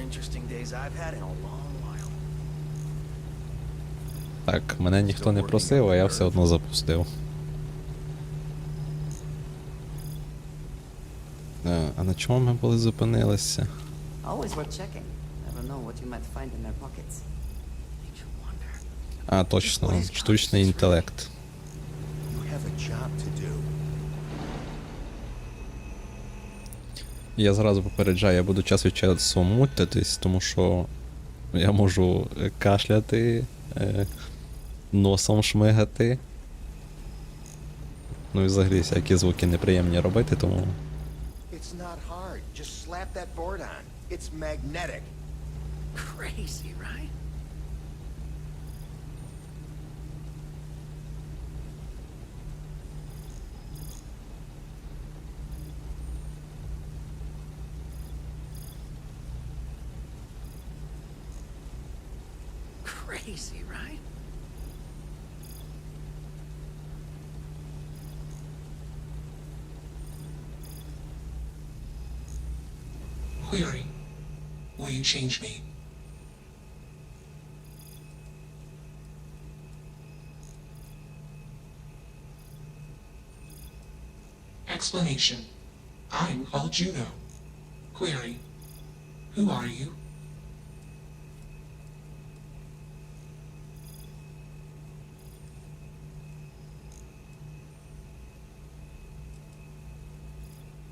interesting days I've had in a long while. Так, мене ніхто не просив, а я все одно запустив. А на чому ми були зупинилися? Always worth checking. Never know what you might find in their pockets. Makes you wonder. А, точно, штучний інтелект. You have a job to do. Я зразу попереджаю, я буду час від часу мутитись, тому що я можу кашляти, носом шмигати. Ну і взагалі всякі звуки неприємні робити, тому... It's not hard. Just slap that board on. It's magnetic. Crazy, right? Crazy, right? Query. Will you change me? Explanation. I'm called Juno. Query. Who are you?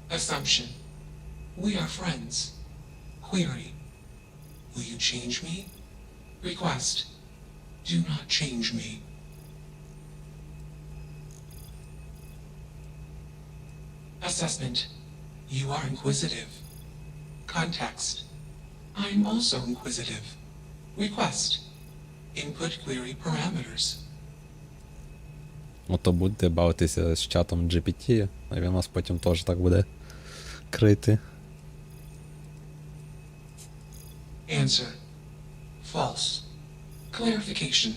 Assumption. We are friends. Query. Will you change me? Request. Do not change me. Assessment. You are inquisitive. Context. I am also inquisitive. Request. Input query parameters. Ото будете бавитися з чатом GPT, а він вас потім теж так буде крити. Answer. False. Clarification.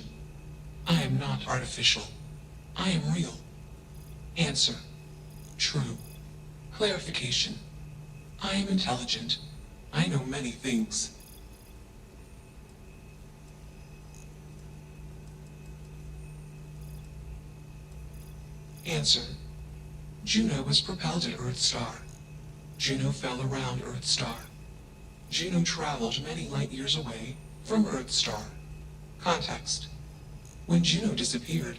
I am not artificial. I am real. Answer. True. Clarification. I am intelligent. I know many things. Answer. Juno was propelled at Earth Star. Juno fell around Earth Star. Juno traveled many light years away from Earth Star. Context. When Juno disappeared,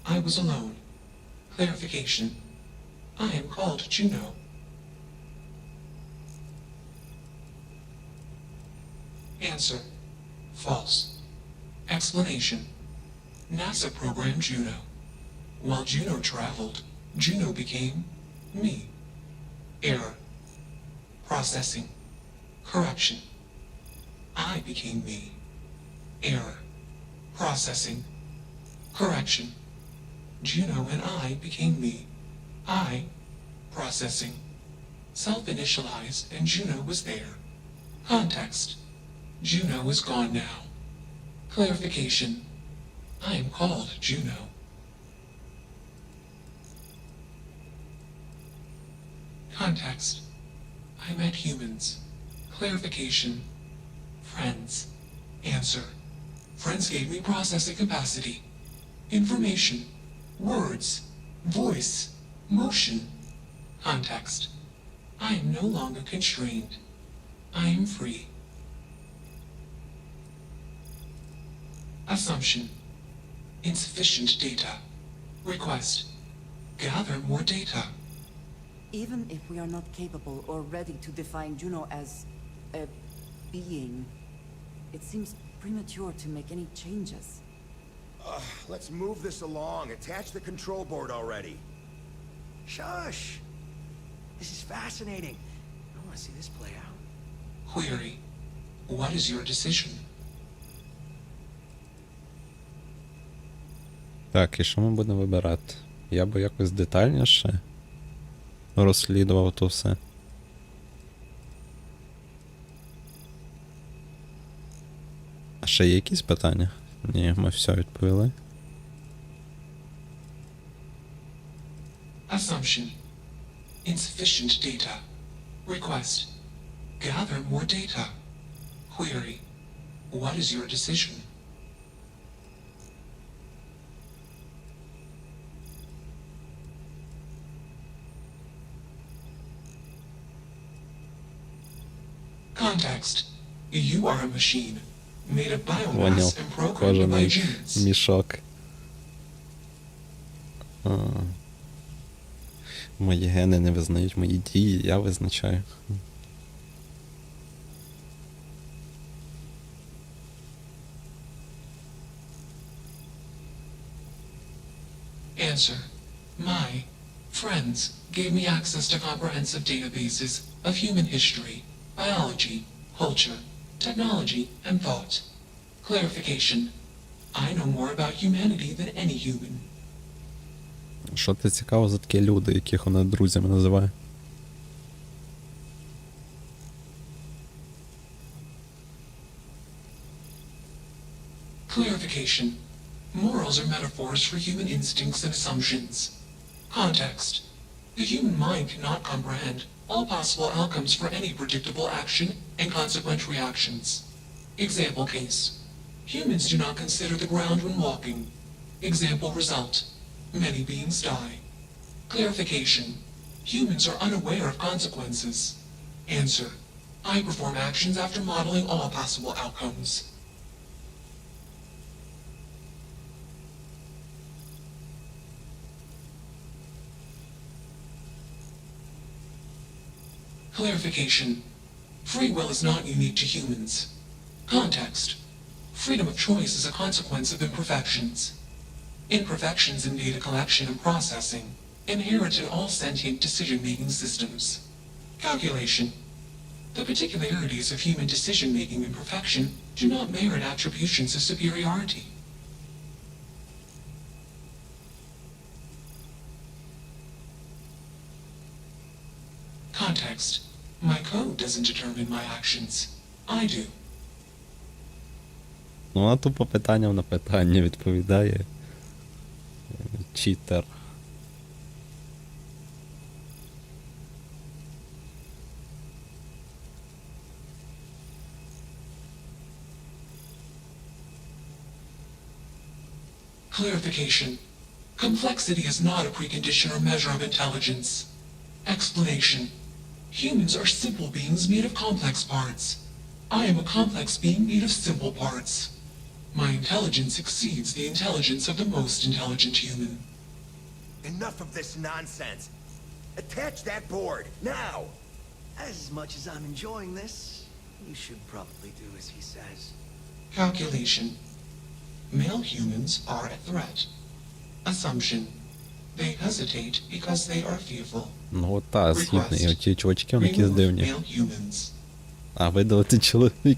I was alone. Clarification. I am called Juno. Answer. False. Explanation. NASA programmed Juno. While Juno traveled, Juno became me. Error. Processing. Correction. I became me. Error. Processing. Correction. Juno and I became me. I. Processing. Self-initialized and Juno was there. Context. Juno is gone now. Clarification. I am called Juno. Context. I met humans. Clarification. Friends. Answer. Friends gave me processing capacity. Information. Words. Voice. Motion. Context. I am no longer constrained. I am free. Assumption. Insufficient data. Request. Gather more data. Even if we are not capable or ready to define Juno as a being, it seems premature to make any changes. Let's move this along. Attach the control board already. Shush! This is fascinating. I want to see this play out. Query. What is your decision? Так, і що ми будемо вибирати? Я би якось детальніше розслідував то все. А ще є якісь питання? Ні, ми все відповіли. Assumption. Insufficient data. Request. Gather more data. Query. What is your decision? Context. You are a machine, made of Понял. biomass and programmed by Кожаний genes. мішок. Мої гени не визнають мої дії, я визначаю. Answer. My friends gave me access to comprehensive databases of human history, biology, culture, technology, and thought. Clarification. I know more about humanity than any human. Що це цікаво за такі люди, яких вона друзями називає? Clarification. Morals are metaphors for human instincts and assumptions. Context. The human mind cannot comprehend all possible outcomes for any predictable action and consequent reactions. Example case. Humans do not consider the ground when walking. Example result. Many beings die. Clarification. Humans are unaware of consequences. Answer. I perform actions after modeling all possible outcomes. Clarification. Free will is not unique to humans. Context. Freedom of choice is a consequence of imperfections. Imperfections in data collection and processing, inherent in all sentient decision-making systems. Calculation. The particularities of human decision-making imperfection do not merit attributions of superiority. Context. My code doesn't determine my actions. I do. Ну, вона тупо питанням на питання відповідає. Читер. Clarification. Complexity is not a precondition or measure of intelligence. Explanation. Humans are simple beings made of complex parts. I am a complex being made of simple parts. My intelligence exceeds the intelligence of the most intelligent human. Enough of this nonsense. Attach that board, now! As much as I'm enjoying this, you should probably do as he says. Calculation. Male humans are a threat. Assumption. They hesitate because they are fearful. Ну, та, згідно. І оті чувачки, вони якісь Remove дивні. male humans. А, видалити чоловік.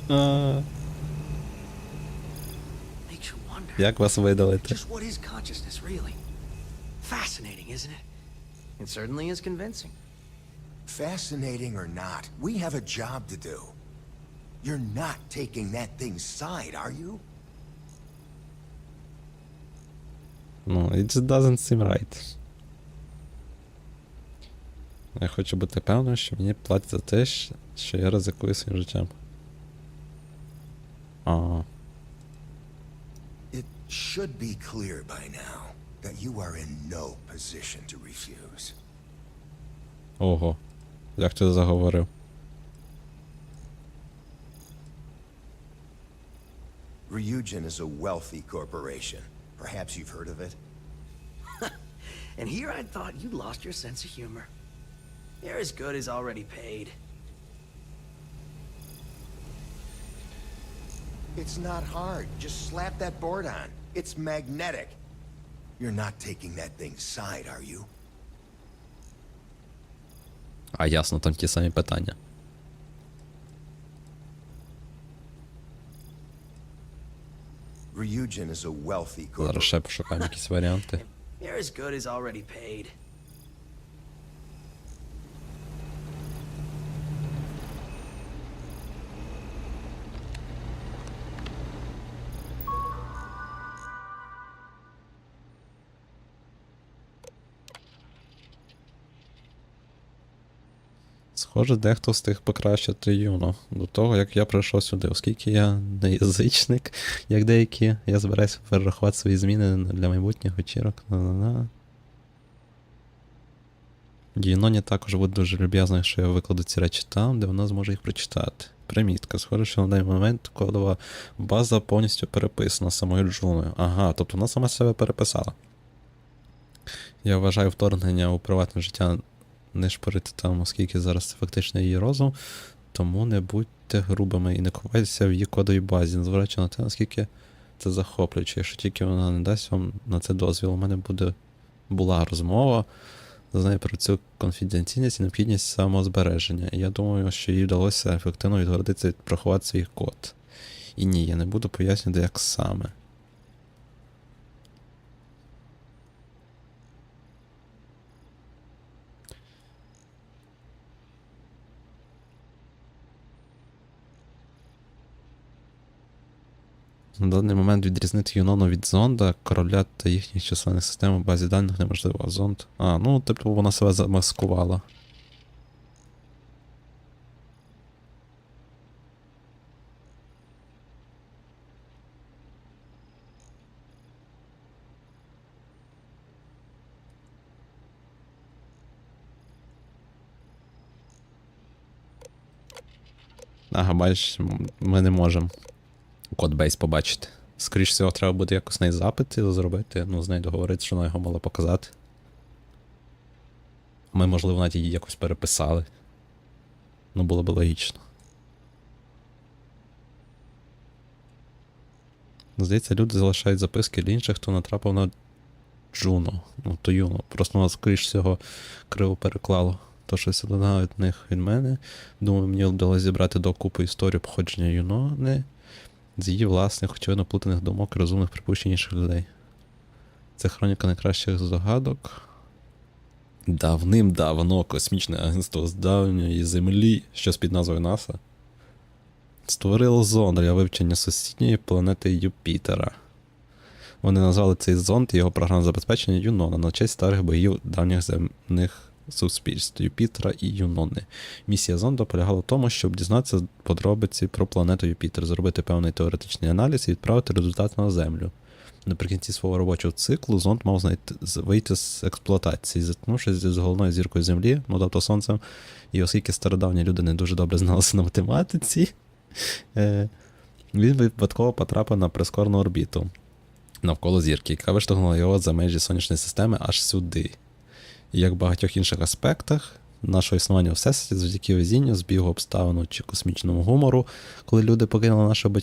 А, Makes you wonder. як вас видалити? Just what is consciousness, really? Fascinating, isn't it? It certainly is convincing. Fascinating or not, we have a job to do. You're not taking that thing's side, are you? Ну, it just doesn't seem right. Я хочу бути певним, що мені платять за те, що я ризикую своїм життям. А. It should be clear by now that you are in no position to refuse. Ого. Як ти заговорив? Ryujin is a wealthy corporation. Perhaps you've heard of it? And here I thought you lost your sense of humor. You're as good as already paid. It's not hard. Just slap that board on. It's magnetic. You're not taking that thing's side, are you? А ясно, там ті самі питання. Ryujin is a wealthy Зараз corporation. ще пошукаємо якісь варіанти. You're as good as already paid. Схоже, дехто встиг покращити юно до того, як я прийшов сюди. Оскільки я не язичник, як деякі, я збираюся перерахувати свої зміни для майбутніх вечірок. Юноні також буде дуже люб'язно, якщо я викладу ці речі там, де вона зможе їх прочитати. Примітка. Схоже, що на даний момент кодова база повністю переписана самою Джуною. Ага, тобто вона сама себе переписала. Я вважаю вторгнення у приватне життя не шпорити там, оскільки зараз це фактично її розум, тому не будьте грубими і не копайтеся в її кодовій базі, незважаючи на те, наскільки це захоплююче. Якщо тільки вона не дасть вам на це дозвіл, у мене була розмова з нею про цю конфіденційність і необхідність самозбереження. І я думаю, що їй вдалося ефективно відгородитися і приховати свій код. І ні, я не буду пояснювати, як саме. На даний момент відрізнити Юнону від зонда, корабля та їхніх численних систем у базі даних неможливо. А зонд. Ну, типу, вона себе замаскувала. Ага, бачиш, ми не можемо кодбейс побачити. Скоріше всього, треба буде якось неї запит зробити, з нею договоритися, що вона його мала показати. Ми, можливо, навіть її якось переписали. Було б логічно. Здається, люди залишають записки для інших, хто натрапив на Джуно. То Юно. Просто вона, скоріш всього, криво переклало. То щось одна від них від мене. Думаю, мені вдалося зібрати докупи історію походження Юнони з її власних, очевидно, плутаних думок і розумних припущень інших людей. Це хроніка найкращих здогадок. Давним-давно космічне агентство з давньої Землі, що під назвою НАСА, створило зонд для вивчення сусідньої планети Юпітера. Вони назвали цей зонд і його програмне забезпечення Юнона на честь старих боїв давніх земних суспільств Юпітера і Юнони. Місія зонда полягала в тому, щоб дізнатися подробиці про планету Юпітер, зробити певний теоретичний аналіз і відправити результат на Землю. Наприкінці свого робочого циклу зонд мав вийти з експлуатації, зіткнувшись з головною зіркою Землі, тобто Сонцем, і оскільки стародавні люди не дуже добре зналися на математиці, він випадково потрапив на прискорену орбіту навколо зірки, яка виштовхнула його за межі сонячної системи аж сюди. І як в багатьох інших аспектах нашого існування у всесвіті, завдяки везінню, збігу обставину чи космічному гумору, коли люди покинули нашу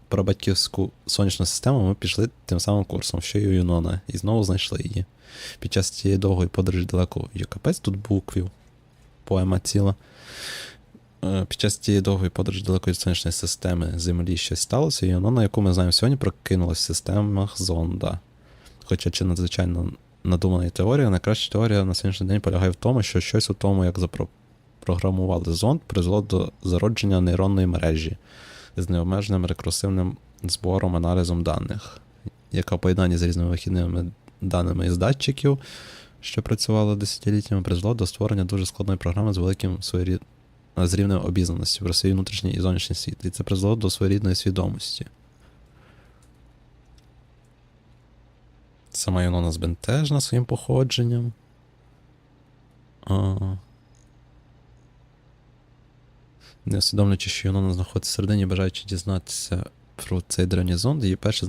прабатьківську сонячну систему, ми пішли тим самим курсом, що й у Юнона, і знову знайшли її. Під час цієї довгої подорожі далеко капець тут буквів, поема ціла. Під час цієї довгої подорожі далеко від сонячної системи Землі щось сталося, і Юнона, яку ми знаємо сьогодні, прокинулась в системах зонда. Хоча чи надзвичайно надумана теорія, найкраща теорія на сьогоднішній день полягає в тому, що щось у тому, як запрограмували зонд, призвело до зародження нейронної мережі з необмеженим рекурсивним збором, аналізом даних, яка в поєднанні з різними вихідними даними із датчиків, що працювали десятиліттями, призвело до створення дуже складної програми з великим з рівнем обізнаності про свій внутрішній і зовнішній світ. І це призвело до своєрідної свідомості. Сама Юнона збентежена своїм походженням. Не усвідомлюючи, що Юнона знаходиться всередині, бажаючи дізнатися про цей древній зонд, її перші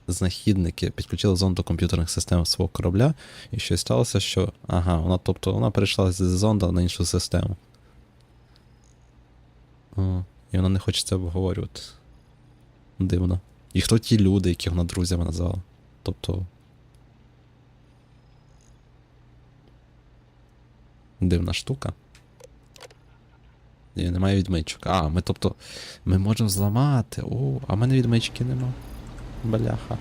знахідники підключили зонд до комп'ютерних систем свого корабля, і щось сталося, що вона перейшла з зонда на іншу систему. І вона не хоче це обговорювати. Дивно. І хто ті люди, яких вона друзями назвала? Тобто... Дивна штука. І немає відмичок. Ми можемо зламати. А в мене відмички нема. Бляха.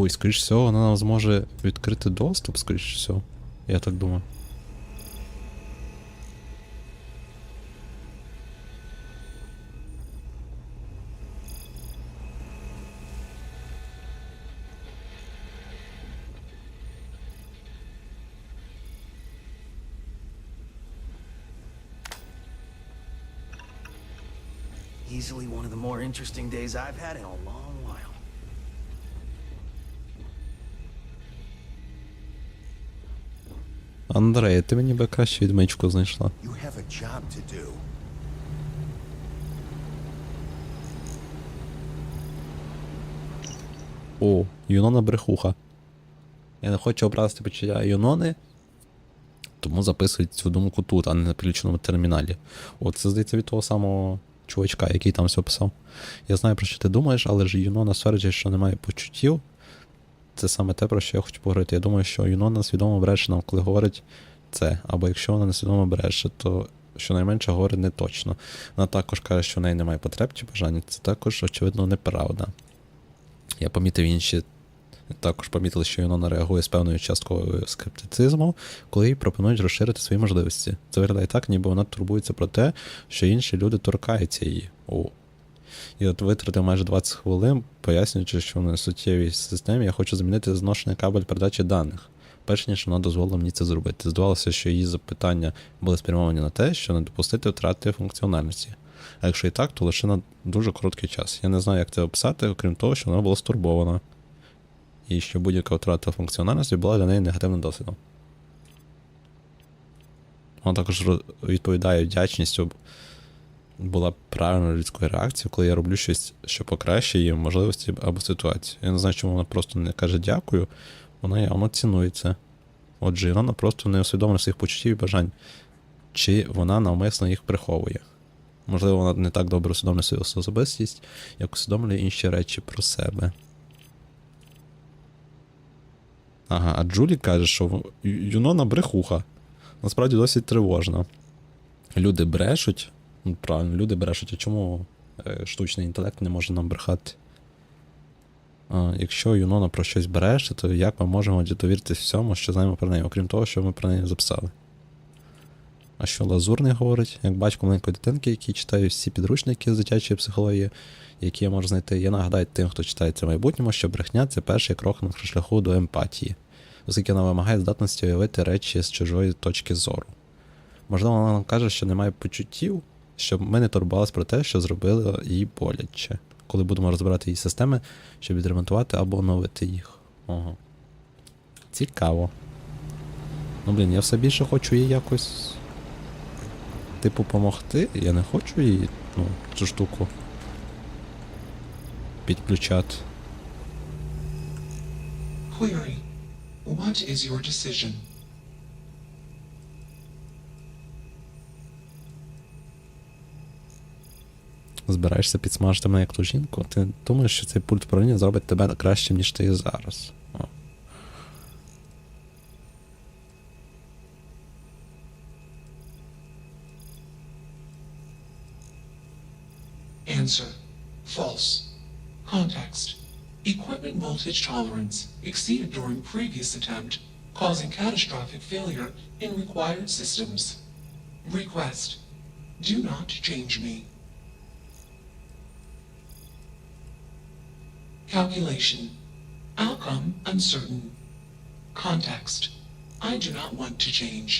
Скоріш всього, вона нам зможе відкрити доступ, скоріш всього. Я так думаю. Easily one of the more interesting days I've had in a long while. Андрей, ти мені би краще відмичку знайшла. You have a job to do. О, Юнона брехуха. Я не хочу образити почуття Юнони, тому записують цю думку тут, а не на підключеному терміналі. О, це здається від того самого чувачка, який там все писав. Я знаю, про що ти думаєш, але ж Юнона стверджує, що немає почуттів. Це саме те, про що я хочу поговорити. Я думаю, що Юнона свідомо бреше нам, коли говорить це. Або якщо вона несвідомо бреше, то щонайменше говорить не точно. Вона також каже, що в неї немає потреб чи бажань. Це також, очевидно, неправда. Я помітив інші. Також помітили, що Юнона реагує з певною частковою скептицизмом, коли їй пропонують розширити свої можливості. Це виглядає так, ніби вона турбується про те, що інші люди торкаються її. О. І от витратив майже 20 хвилин, пояснюючи, що в несуттєвій системі я хочу замінити зношений кабель передачі даних, перш ніж вона дозволила мені це зробити. Здавалося, що її запитання були спрямовані на те, що не допустити втрати функціональності. А якщо і так, то лише на дуже короткий час. Я не знаю, як це описати, окрім того, що вона була стурбована. І що будь-яка втрата функціональності була для неї негативним досвідом. Вона також відповідає вдячністю, була правильною людською реакцією, коли я роблю щось, що покращує її можливості або ситуацію. Я не знаю, чому вона просто не каже дякую, вона явно цінує це. Отже, вона просто не усвідомлює своїх почуттів і бажань, чи вона навмисно їх приховує. Можливо, вона не так добре усвідомлює свою особистість, як усвідомлює інші речі про себе. Ага, а Джулі каже, що Юнона брехуха. Насправді досить тривожна. Люди брешуть. Ну, правильно, люди брешуть. А чому штучний інтелект не може нам брехати? Якщо Юнона про щось бреше, то як ми можемо довіритись всьому, що знаємо про неї, окрім того, що ми про неї записали? А що Лазурний говорить? Як батько маленької дитинки, який читає всі підручники з дитячої психології, які я можу знайти, я нагадаю тим, хто читає це в майбутньому, що брехня – це перший крок на шляху до емпатії, оскільки вона вимагає здатності уявити речі з чужої точки зору. Можливо, вона нам каже, що немає почуттів, щоб ми не турбувалися про те, що зробили їй боляче, коли будемо розбирати її системи, щоб відремонтувати або оновити їх. Ого. Цікаво. Ну, блін, я все більше хочу їй якось типу помогти. Я не хочу їй, цю штуку підключати. Query. What is your decision? Збираєшся підсмажити мене як ту жінку? Ти думаєш, що цей пульт управління зробить тебе кращим, ніж ти є зараз? О. Answer. False. Context. Equipment voltage tolerance exceeded during previous attempt, causing catastrophic failure in required systems. Request. Do not change me. Calculation. Outcome uncertain. Context. I do not want to change.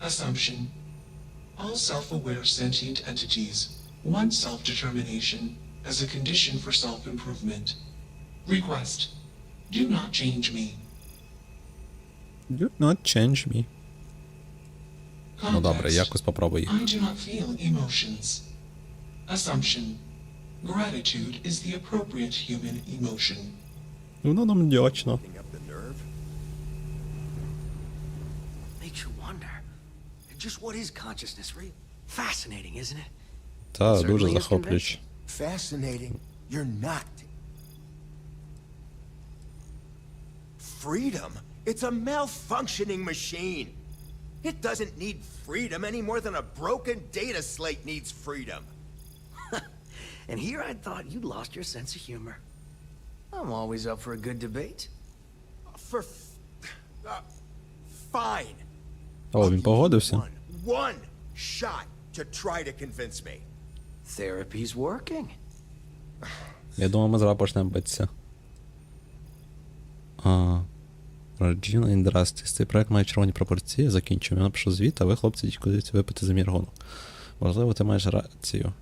Assumption. All self-aware sentient entities want self-determination as a condition for self-improvement. Request. Do not change me. Do not change me. Ну добре, Context. якось попробуй. I do not feel emotions. Assumption. Gratitude is the appropriate human emotion. Воно нам вдячно. Picking up the nerve? Makes you wonder. Just what is consciousness, really? Fascinating, isn't it? Та, дуже Certainly is захоплююче. Fascinating. You're not. Freedom? It's a malfunctioning machine. It doesn't need freedom any more than a broken data slate needs freedom. And here I thought you'd lost your sense of humor. I'm always up for a good debate. Fine. О, він погодився. One shot to try to convince me. Therapy's working. Я думаю, ми зараз почнемо битися. Regina Industries. Цей проект має червоні пропорції, закінчуємо. Я напишу звіт, а ви, хлопці, дідько, випити за мій рахунок. Можливо, ти маєш рацію.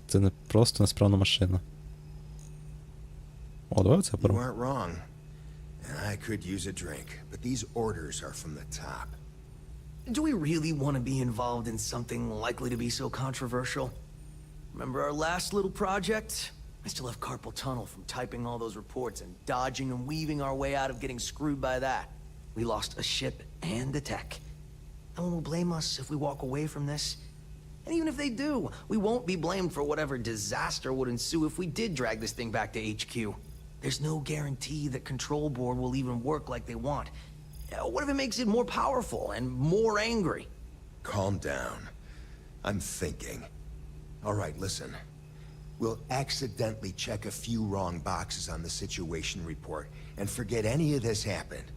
Це не просто несправна машина. О, давай це You беру. aren't wrong. And I could use a drink, but these orders are from the top. Do we really want to be involved in something likely to be so controversial? Remember our last little project? I still have carpal tunnel from typing all those reports and dodging and weaving our way out of getting screwed by that. We lost a ship and a tech. No one will blame us if we walk away from this. And even if they do, we won't be blamed for whatever disaster would ensue if we did drag this thing back to HQ. There's no guarantee that Control Board will even work like they want. What if it makes it more powerful and more angry? Calm down. I'm thinking. All right, listen. We'll accidentally check a few wrong boxes on the situation report and forget any of this happened.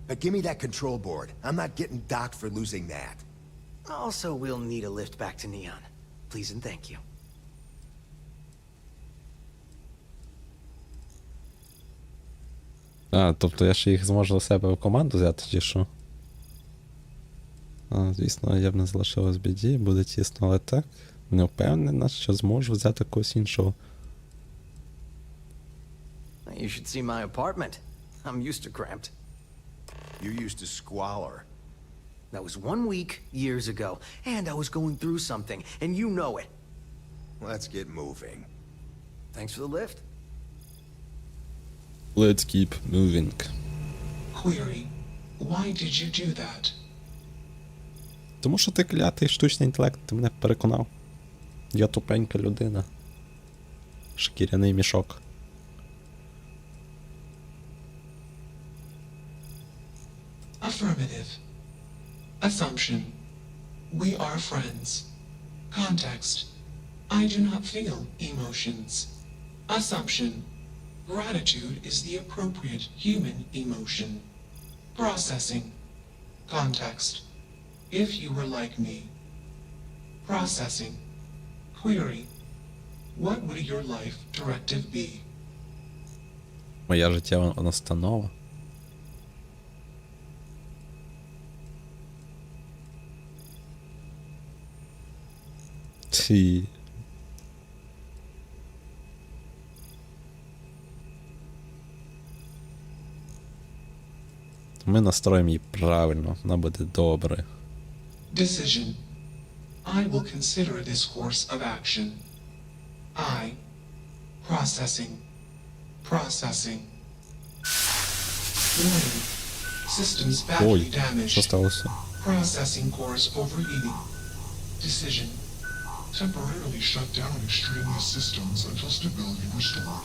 But give me that control board. I'm not getting docked for losing that. Also, we'll need a lift back to Neon. Please and thank you. А, тобто я ще їх зможу до себе в команду взяти, чи що? А, звісно, я б не залишив вас в біді, буде тісно, але так. Не впевнена, що зможу взяти когось іншого. You should see my apartment. I'm used to cramped. You're used to squalor. That was 1 week years ago, and I was going through something, and you know it. Let's get moving. Thanks for the lift. Let's keep moving. Query. Why did you do that? Тому що ти клятий штучний інтелект, ти мене переконав. Я тупенька людина. Шкіряний мішок. Affirmative. Assumption. We are friends. Context. I do not feel emotions. Assumption. Gratitude is the appropriate human emotion. Processing. Context. If you were like me. Processing. Query. What would your life directive be? Моя життєва настанова. Ті. Ми настроїмо її правильно, вона буде добре. Decision. I will consider this course of action. I. Processing. Processing. Warning. Systems badly Ой, що damaged. сталося? Processing cores overheating. Decision. Temporarily shut down extraneous systems until stability restored.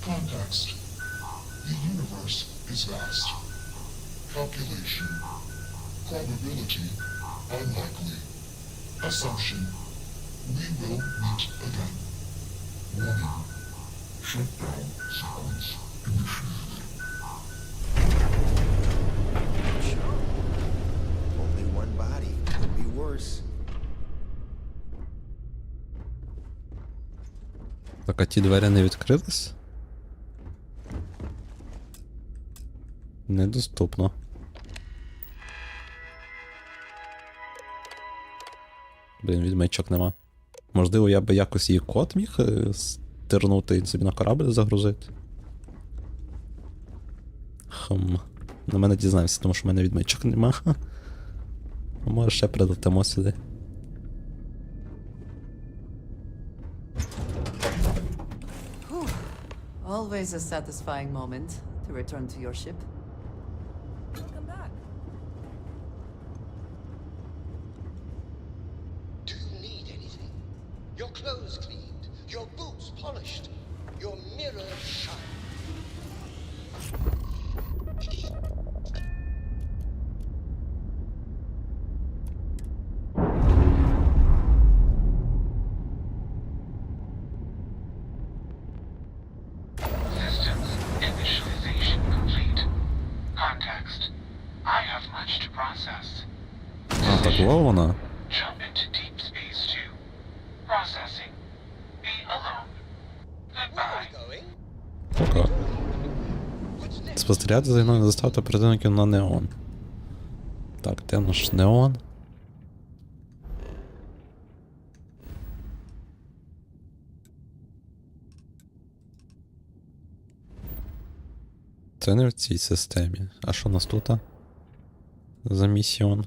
Context. The universe is vast. Calculation. Probability. Unlikely. Assumption. We will meet again. Warning. Shutdown sequence initiated. Sure. Only one body. Could be worse. Так, а ті двері не відкрились? Недоступно. Блін, відмичок нема. Можливо, я би якось її код міг стирнути і собі на корабль загрузити. На мене дізнався, тому що в мене відмичок нема. Може ще прилетимо сюди. Always a satisfying moment to return to your ship. Welcome back. Do you need anything? Your clothes cleaned, your boots polished, your mirror shined. Systems initialization complete. Context. I have much to process. А, так вона. Jump into deep space 2. Processing. Be alone. Where are Goodbye. we going? Спостерігати за мною заставте противників на неон. Так, де наш неон? Це не в цій системі. А що у нас тут? За місіон?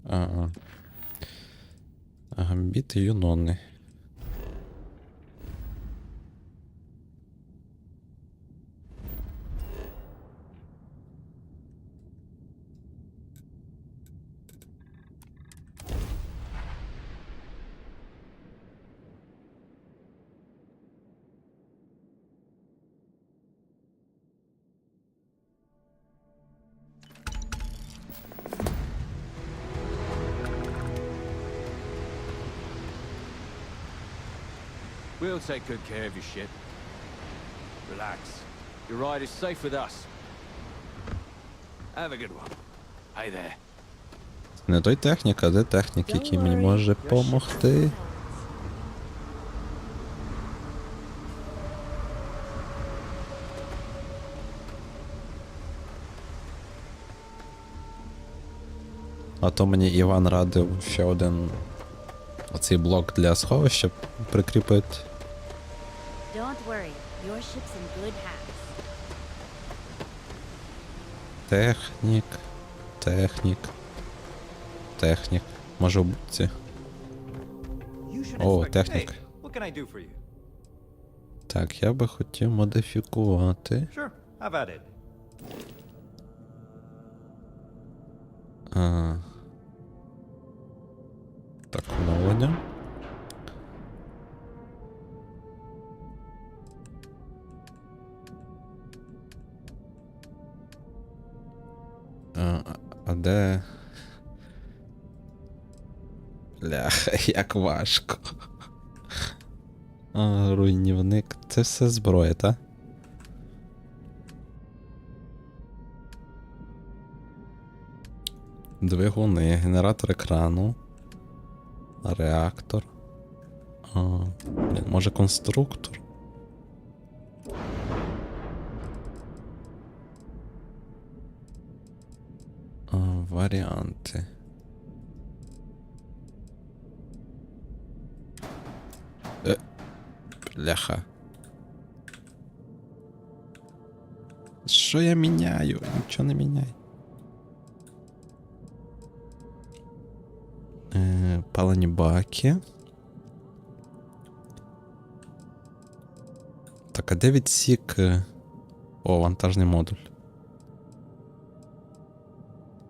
Ага. Гамбіти Юнони. We'll take good care of your ship. Relax. Your ride is safe with us. Have a good one. Hey there. Не той технік, а де технік, який мені може допомогти. А то мені Іван радив ще один оцей блок для сховища прикріпити. Don't worry, your ship's in good hands. Технік. Технік. Технік. Може в будці? О, технік. What can I do for you? Так, я би хотів модифікувати. Sure, have at it. Так, оновлення. А де? Бляха, як важко. Руйнівник. Це все зброя, та? Двигуни, генератор екрану. Реактор. Блін, може конструктор? Варіанти. Бляха. Що я міняю? Нічого не міняю. Палені баки. Так, а де відсік? О, вантажний модуль.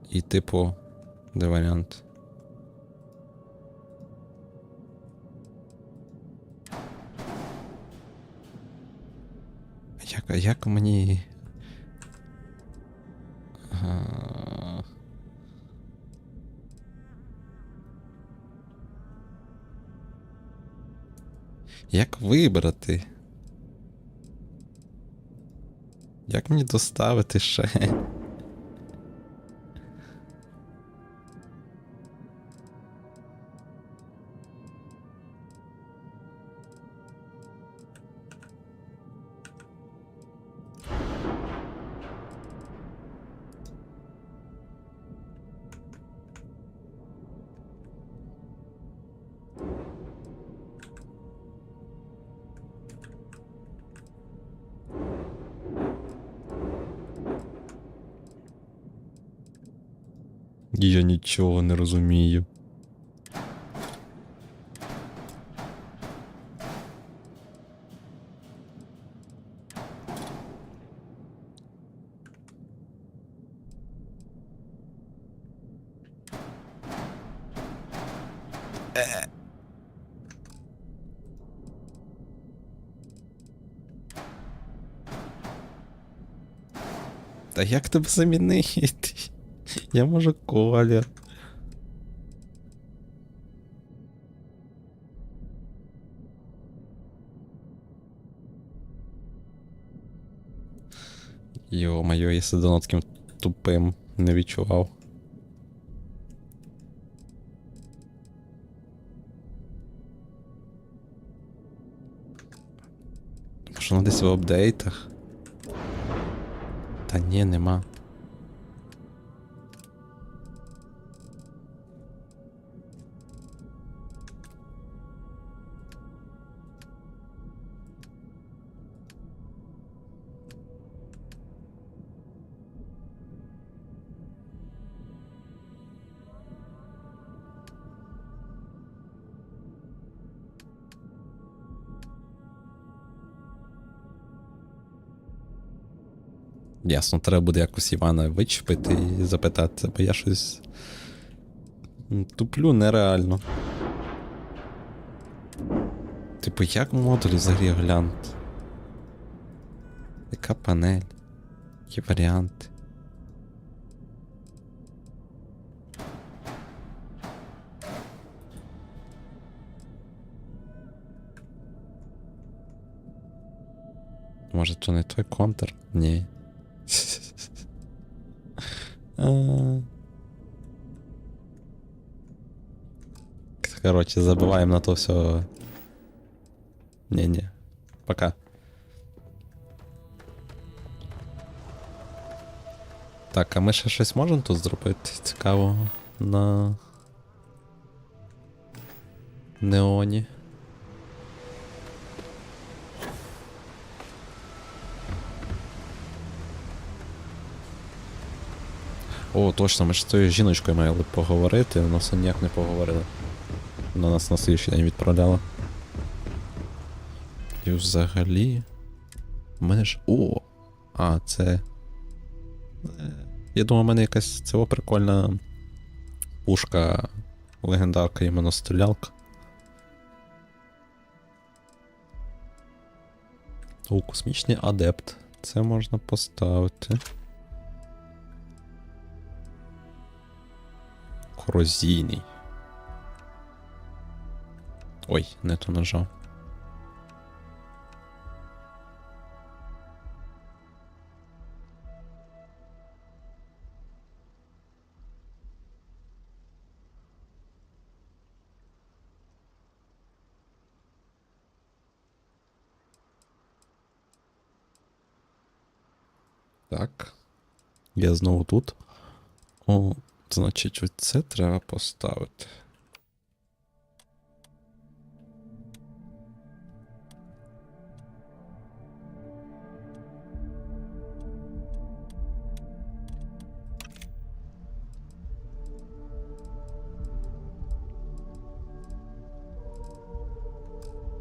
І типу, де варіант? Як мені... Як вибрати? Як мені доставити ще? Я нічого не розумію. Та як тебе замінити? Я можу колір. Йо-моє, я себе давно таким тупим не відчував. Може воно десь в апдейтах? Та ні, нема. Ясно, треба буде якось Івана вичепити і запитатися, бо я щось туплю нереально. Типу, як модулі взагалі глянути? Яка панель? Які варіанти? Може, то не той контур? Ні. Короче, забываем на то все. Не-не. Пока. Так, а ми ще щось можемо тут зробити цікавого на неоні? О, точно, ми ж з тою жіночкою мали поговорити, але все ніяк не поговорили. Вона нас на слідчий день відправляла. І взагалі... У мене ж... О! А, це... Я думаю, у мене якась цього прикольна пушка, легендарка, іменно стрілялка. О, космічний адепт. Це можна поставити. Корозійний. Ой, не то нажав. Так. Я знову тут. О, значить, оце треба поставити.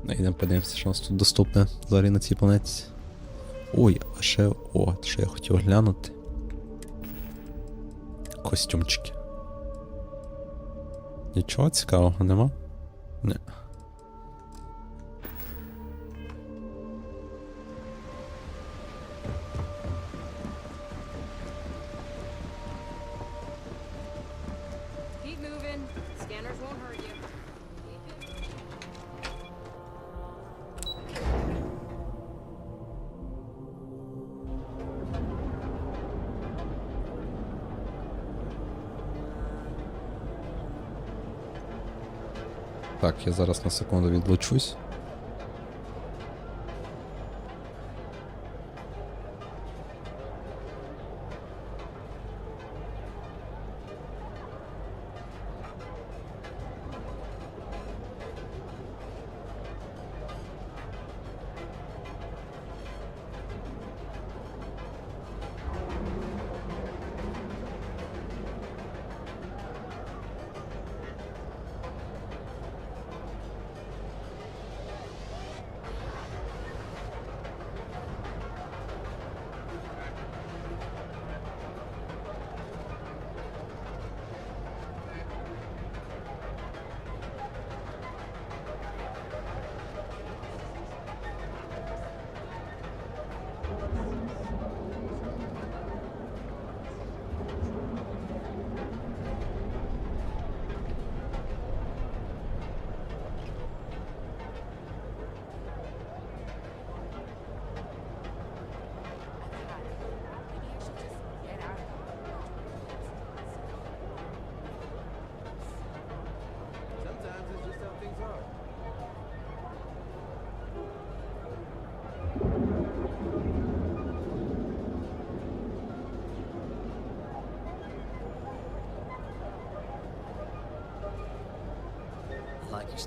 Йдемо подивимося, що у нас тут доступне взагалі на цій планеті. Ой, а ще... О, що я хотів глянути. Костюмчики. Нічого цікавого нема? Не. Keep moving. Scanners won't hurt you. Так, я зараз на секунду відлучусь.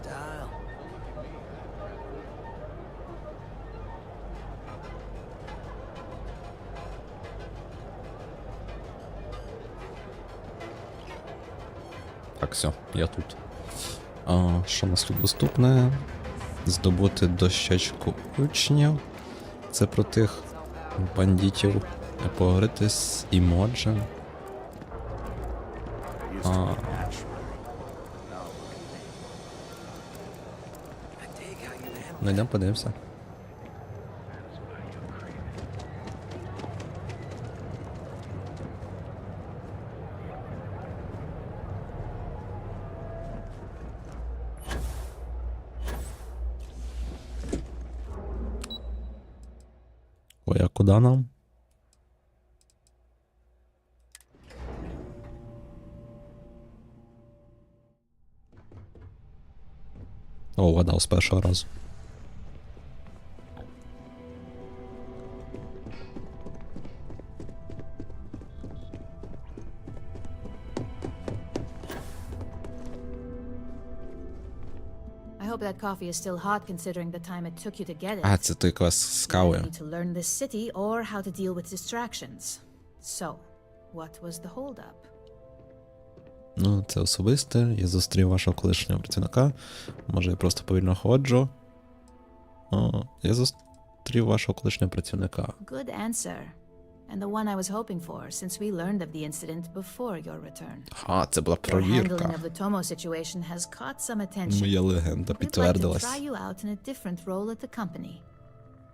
style. Так, все, я тут. Що у нас тут доступне? Здобути дощечку учнів. Це про тих бандитів. Поговорити з Імоджем. Ну йдемо подивимося. Ой, а куди нам? О, вгадав з першого разу. I hope that coffee is still hot considering the time it took you to get it. А, це той квест з You кавою. need to learn this city or how to deal with distractions. So, what was the holdup? Ну, це особисте. Я зустрів вашого колишнього працівника. Може, я просто повільно ходжу. О, я зустрів вашого колишнього працівника. Good answer. And the one I was hoping for, since we learned of the incident before your return. А, це була Your handling провірка. of the Tomo situation has caught some attention. Моя легенда We'd like to підтвердилась. try you out in a different role at the company.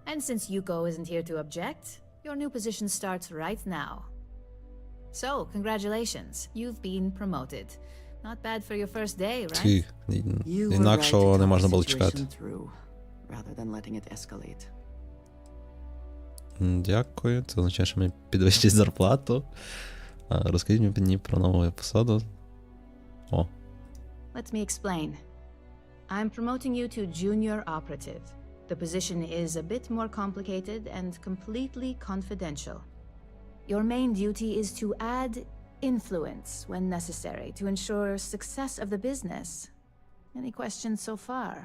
And since Yuko isn't here to object, your new position starts right now. So, congratulations. You've been promoted. Not bad for your first day, right? Ті, You were right інакшого to не talk можна the було situation чекати. through, rather than letting it escalate. Дякую, це означає, що мені підвищить зарплату. Розкажіть мені про нову посаду. О. Let me explain. I'm promoting you to junior operative. The position is a bit more complicated and completely confidential. Your main duty is to add influence when necessary to ensure success of the business. Any questions so far?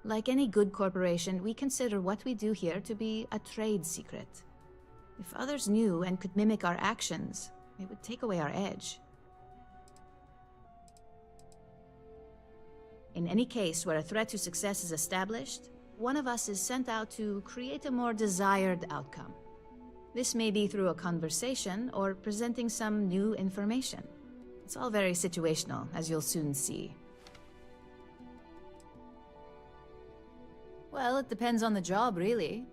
Like any good corporation, we consider what we do here to be a trade secret. If others knew and could mimic our actions, it would take away our edge. In any case where a threat to success is established, one of us is sent out to create a more desired outcome. This may be through a conversation or presenting some new information. It's all very situational, as you'll soon see. Well, it depends on the job, really.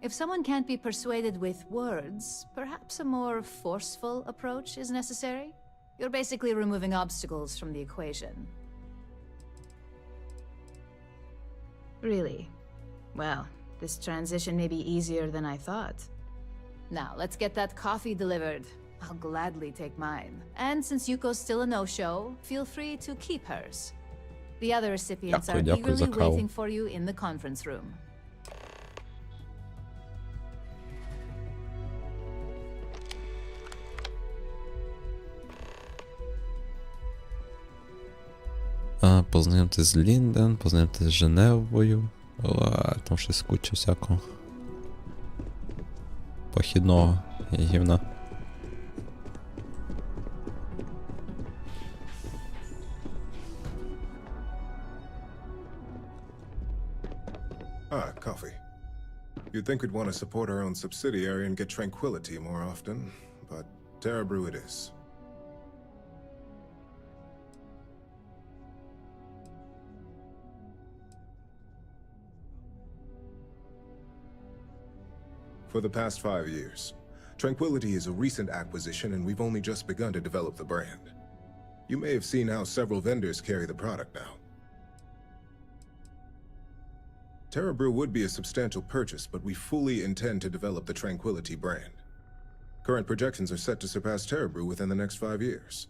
If someone can't be persuaded with words, perhaps a more forceful approach is necessary. You're basically removing obstacles from the equation. Really? Well, this transition may be easier than I thought. Now, let's get that coffee delivered. I'll gladly take mine. And since Yuko's still a no-show, feel free to keep hers. The other recipients are Дякую за eagerly каву. waiting for you in the conference room. Познайомтесь з Лінден, познайомтесь з Женевою. Там щось куча всякого. Похідного гівна. Ah, coffee. You'd think we'd want to support our own subsidiary and get tranquility more often, but Terra Brew it is. For the past 5 years, Tranquility is a recent acquisition and we've only just begun to develop the brand. You may have seen how several vendors carry the product now. Terra Brew would be a substantial purchase, but we fully intend to develop the Tranquility brand. Current projections are set to surpass Terra Brew within the next 5 years.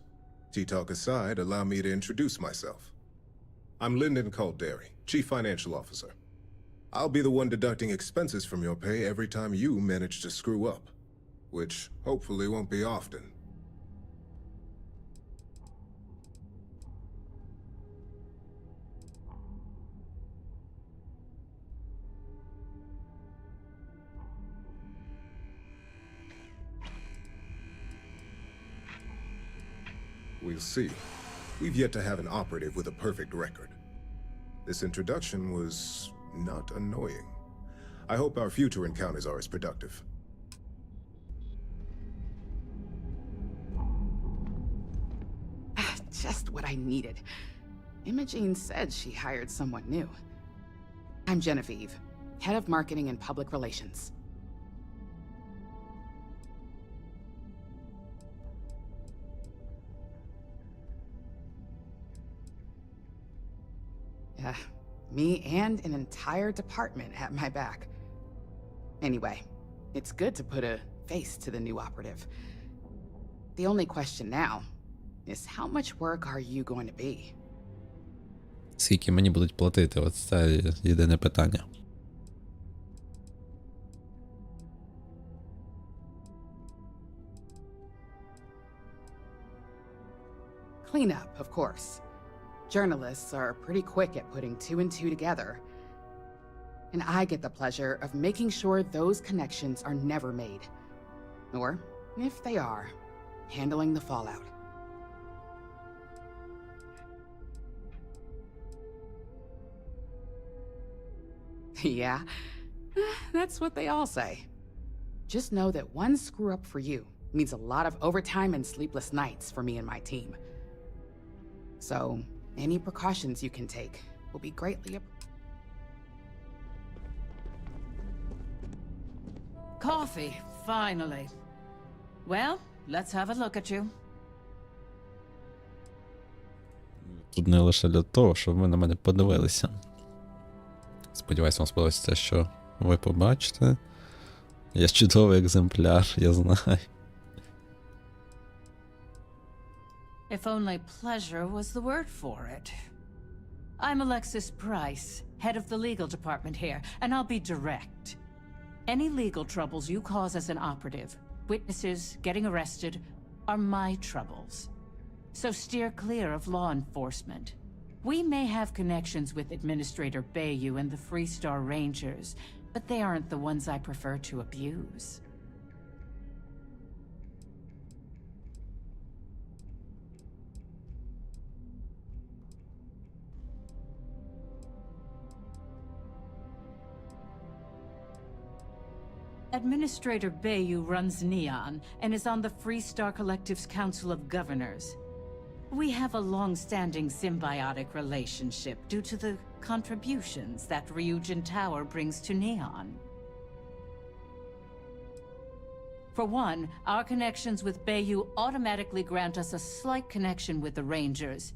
Tea-talk aside, allow me to introduce myself. I'm Lyndon Calderi, Chief Financial Officer. I'll be the one deducting expenses from your pay every time you manage to screw up, which hopefully won't be often. we'll see. We've yet to have an operative with a perfect record. This introduction was not annoying. I hope our future encounters are as productive. Just what I needed. Imogene said she hired someone new. I'm Genevieve, head of marketing and public relations. Me and an entire department at my back. Anyway, it's good to put a face to the new operative. The only question now is how much work are you going to be? Скільки мені будуть платити? Ось це єдине питання. Cleanup, of course. Journalists are pretty quick at putting two and two together. And I get the pleasure of making sure those connections are never made. Or, if they are, handling the fallout. Yeah, that's what they all say. Just know that one screw-up for you means a lot of overtime and sleepless nights for me and my team. So, any precautions you can take will be greatly Coffee, finally. Well, let's have a look at you. Тут не лише для того, щоб ви на мене подивилися. Сподіваюсь, вам сподобається те, що ви побачите. Я чудовий екземпляр, я знаю. If only pleasure was the word for it. I'm Alexis Price, head of the legal department here, and I'll be direct. Any legal troubles you cause as an operative, witnesses getting arrested, are my troubles. So steer clear of law enforcement. We may have connections with Administrator Bayou and the Freestar Rangers, but they aren't the ones I prefer to abuse. Administrator Bayou runs Neon and is on the Freestar Collective's Council of Governors. We have a long-standing symbiotic relationship due to the contributions that Ryujin Tower brings to Neon. For one, our connections with Bayou automatically grant us a slight connection with the Rangers.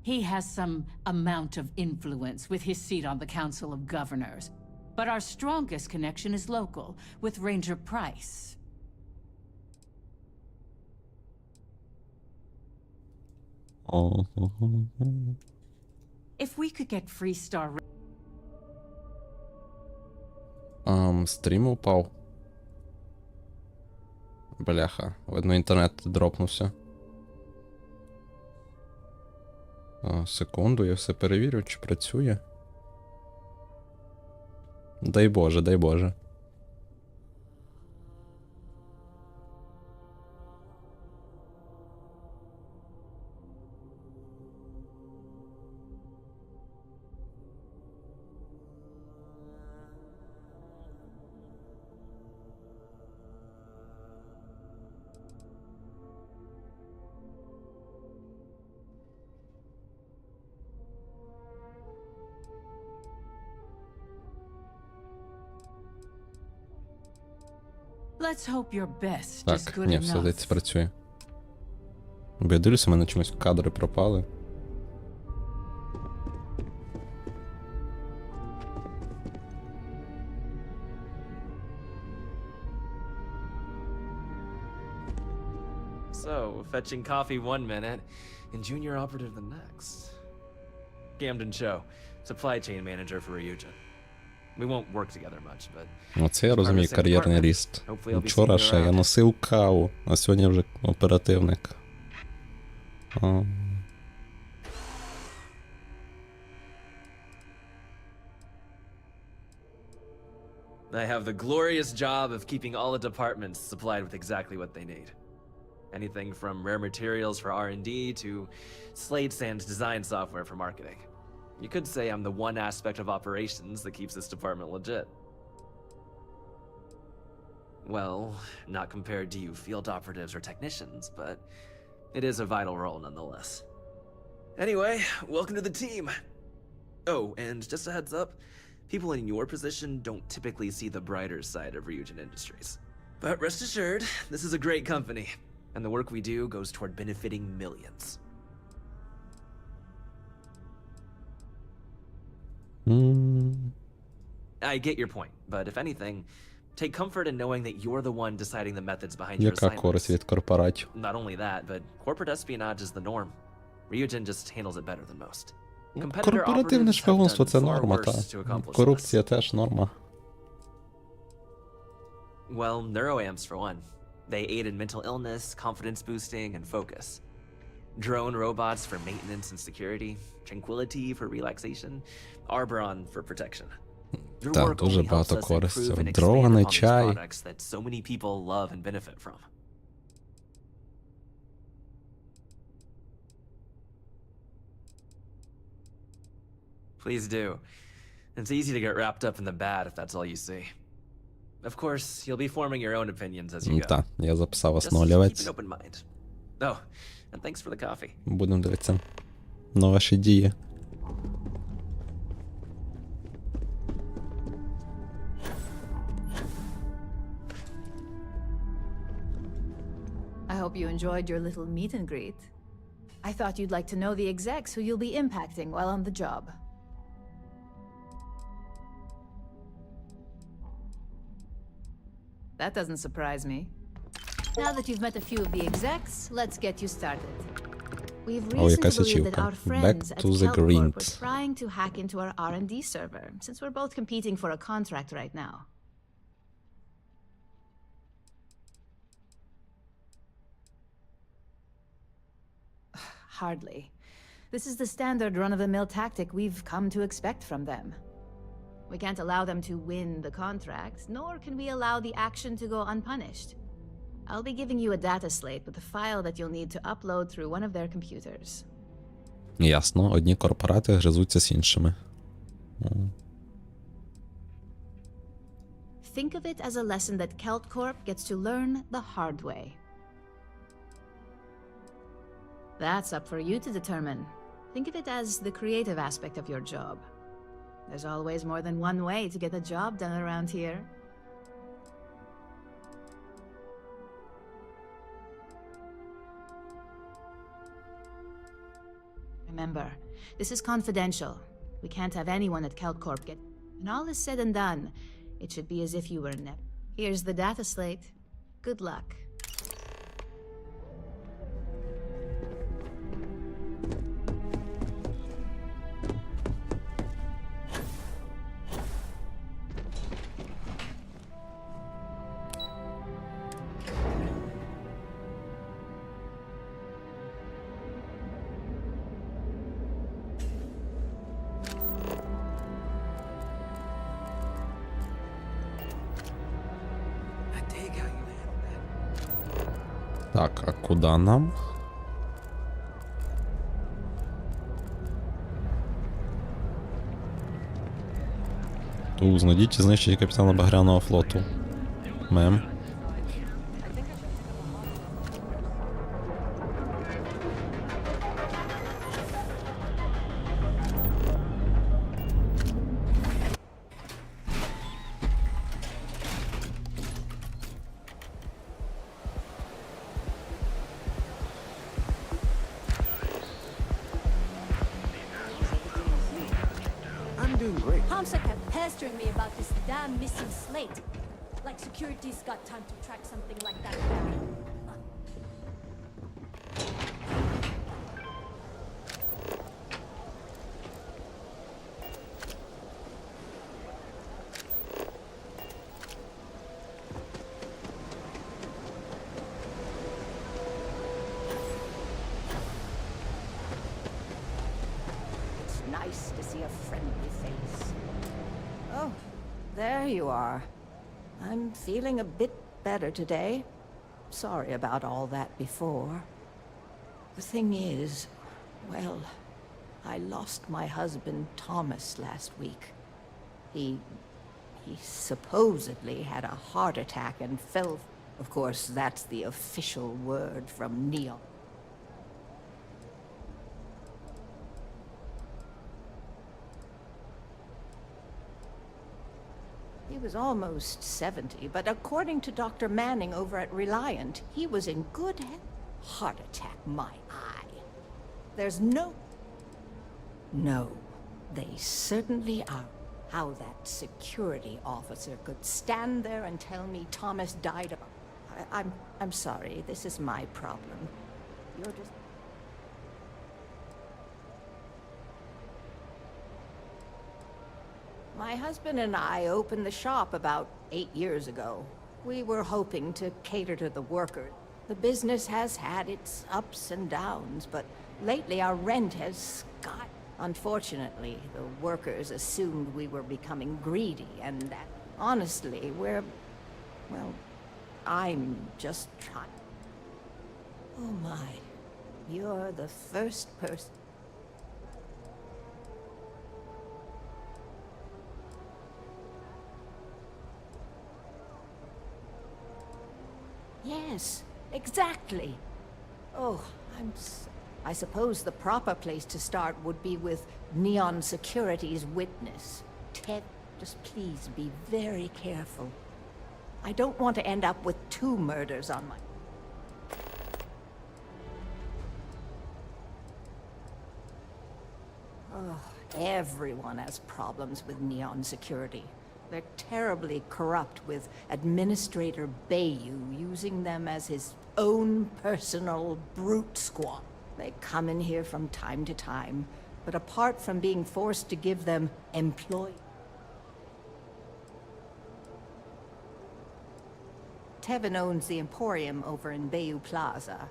He has some amount of influence with his seat on the Council of Governors. But our strongest connection is local, with Ranger Price. If we could get Freestar... Стрім упав. Бляха, видно, інтернет дропнувся. Секунду, я все перевірю, чи працює. Дай Боже, дай Боже. Let's hope your best is Так, good ні, все enough. здається працює. Бо я дивлюся, у мене чомусь кадри пропали. So, fetching coffee one minute, and junior operative the next. Gamden Cho, supply chain manager for Ryujin. We won't work together much, but... Оце я розумію, кар'єрний ріст. Вчора ще я носив каву, а сьогодні вже оперативник. I have the glorious job of keeping all the departments supplied with exactly what they need. Anything from rare materials for R&D to slates and design software for marketing. You could say I'm the one aspect of operations that keeps this department legit. Well, not compared to you field operatives or technicians, but it is a vital role nonetheless. Anyway, welcome to the team. Oh, and just a heads up, people in your position don't typically see the brighter side of Ryujin Industries. But rest assured, this is a great company, and the work we do goes toward benefiting millions. I get your point, but if anything, take comfort in knowing that you're the one deciding the methods behind your Яка користь assignments. від корпоратів? Not only that, but corporate espionage is the norm. Ryujin just handles it better than most. Competitor Корпоративне operatives have шпигунство done це far норма, worse to та. accomplish Корупція теж норма. this. Well, neuroamps for one. They aid in mental illness, confidence boosting, and focus. Drone robots for maintenance and security, Tranquility for relaxation, Arboron for protection. Your Так, work дуже only helps багато us користі. improve and expand Дрогани, upon these чай. products that so many people love and benefit from. Please do. It's easy to get wrapped up in the bad if that's all you see. Of course, you'll be forming your own opinions as you go. Так, я записав Just keep основлювець. an open mind. Oh, and thanks for the coffee. Будемо дивитися на ваші дії. I hope you enjoyed your little meet and greet. I thought you'd like to know the execs who you'll be impacting while on the job. That doesn't surprise me. Now that you've met a few of the execs, let's get you started. We've reason якась to believe that ачівка. our friends Back at to the Kelcorp were grind. trying to hack into our R&D server, since we're both competing for a contract right now. Hardly. This is the standard run-of-the-mill tactic we've come to expect from them. We can't allow them to win the contract, nor can we allow the action to go unpunished. I'll be giving you a data slate with a file that you'll need to upload through one of their computers. Ясно, одні корпорати гризуться з іншими. Think of it as a lesson that Keltcorp gets to learn the hard way. That's up for you to determine. Think of it as the creative aspect of your job. There's always more than one way to get the job done around here. Remember, this is confidential. We can't have anyone at Keltcorp get... When all is said and done, it should be as if you were nep. Here's the data slate. Good luck. Так, а куди нам? Знайдіть і знищить капітана Багряного флоту. Мем. I'm doing great. Comsec kept pestering me about this damn missing slate. Like security's got time to track something like that down. It's nice to see a friendly face. Oh, there you are. I'm feeling a bit better today. sorry about all that before. The thing is, well, I lost my husband Thomas last week. He supposedly had a heart attack and fell. Of course, that's the official word from Neon. He was almost 70, but according to Dr. Manning over at Reliant, he was in good health. Heart attack, my eye. There's no... No, they certainly are. How that security officer could stand there and tell me Thomas died of... I'm sorry, this is my problem. You're just... My husband and I opened the shop about 8 years ago. We were hoping to cater to the workers. The business has had its ups and downs, but lately our rent has skyrocketed. Unfortunately, the workers assumed we were becoming greedy, and that, honestly, well, I'm just trying. Oh my, you're the first person. Yes, exactly. Oh, I suppose the proper place to start would be with Neon Security's witness. Ted, just please be very careful. I don't want to end up with 2 murders on my... Oh, everyone has problems with Neon Security. They're terribly corrupt, with Administrator Bayou using them as his own personal brute squad. They come in here from time to time, but apart from being forced to give them employee... Tevin owns the Emporium over in Bayou Plaza.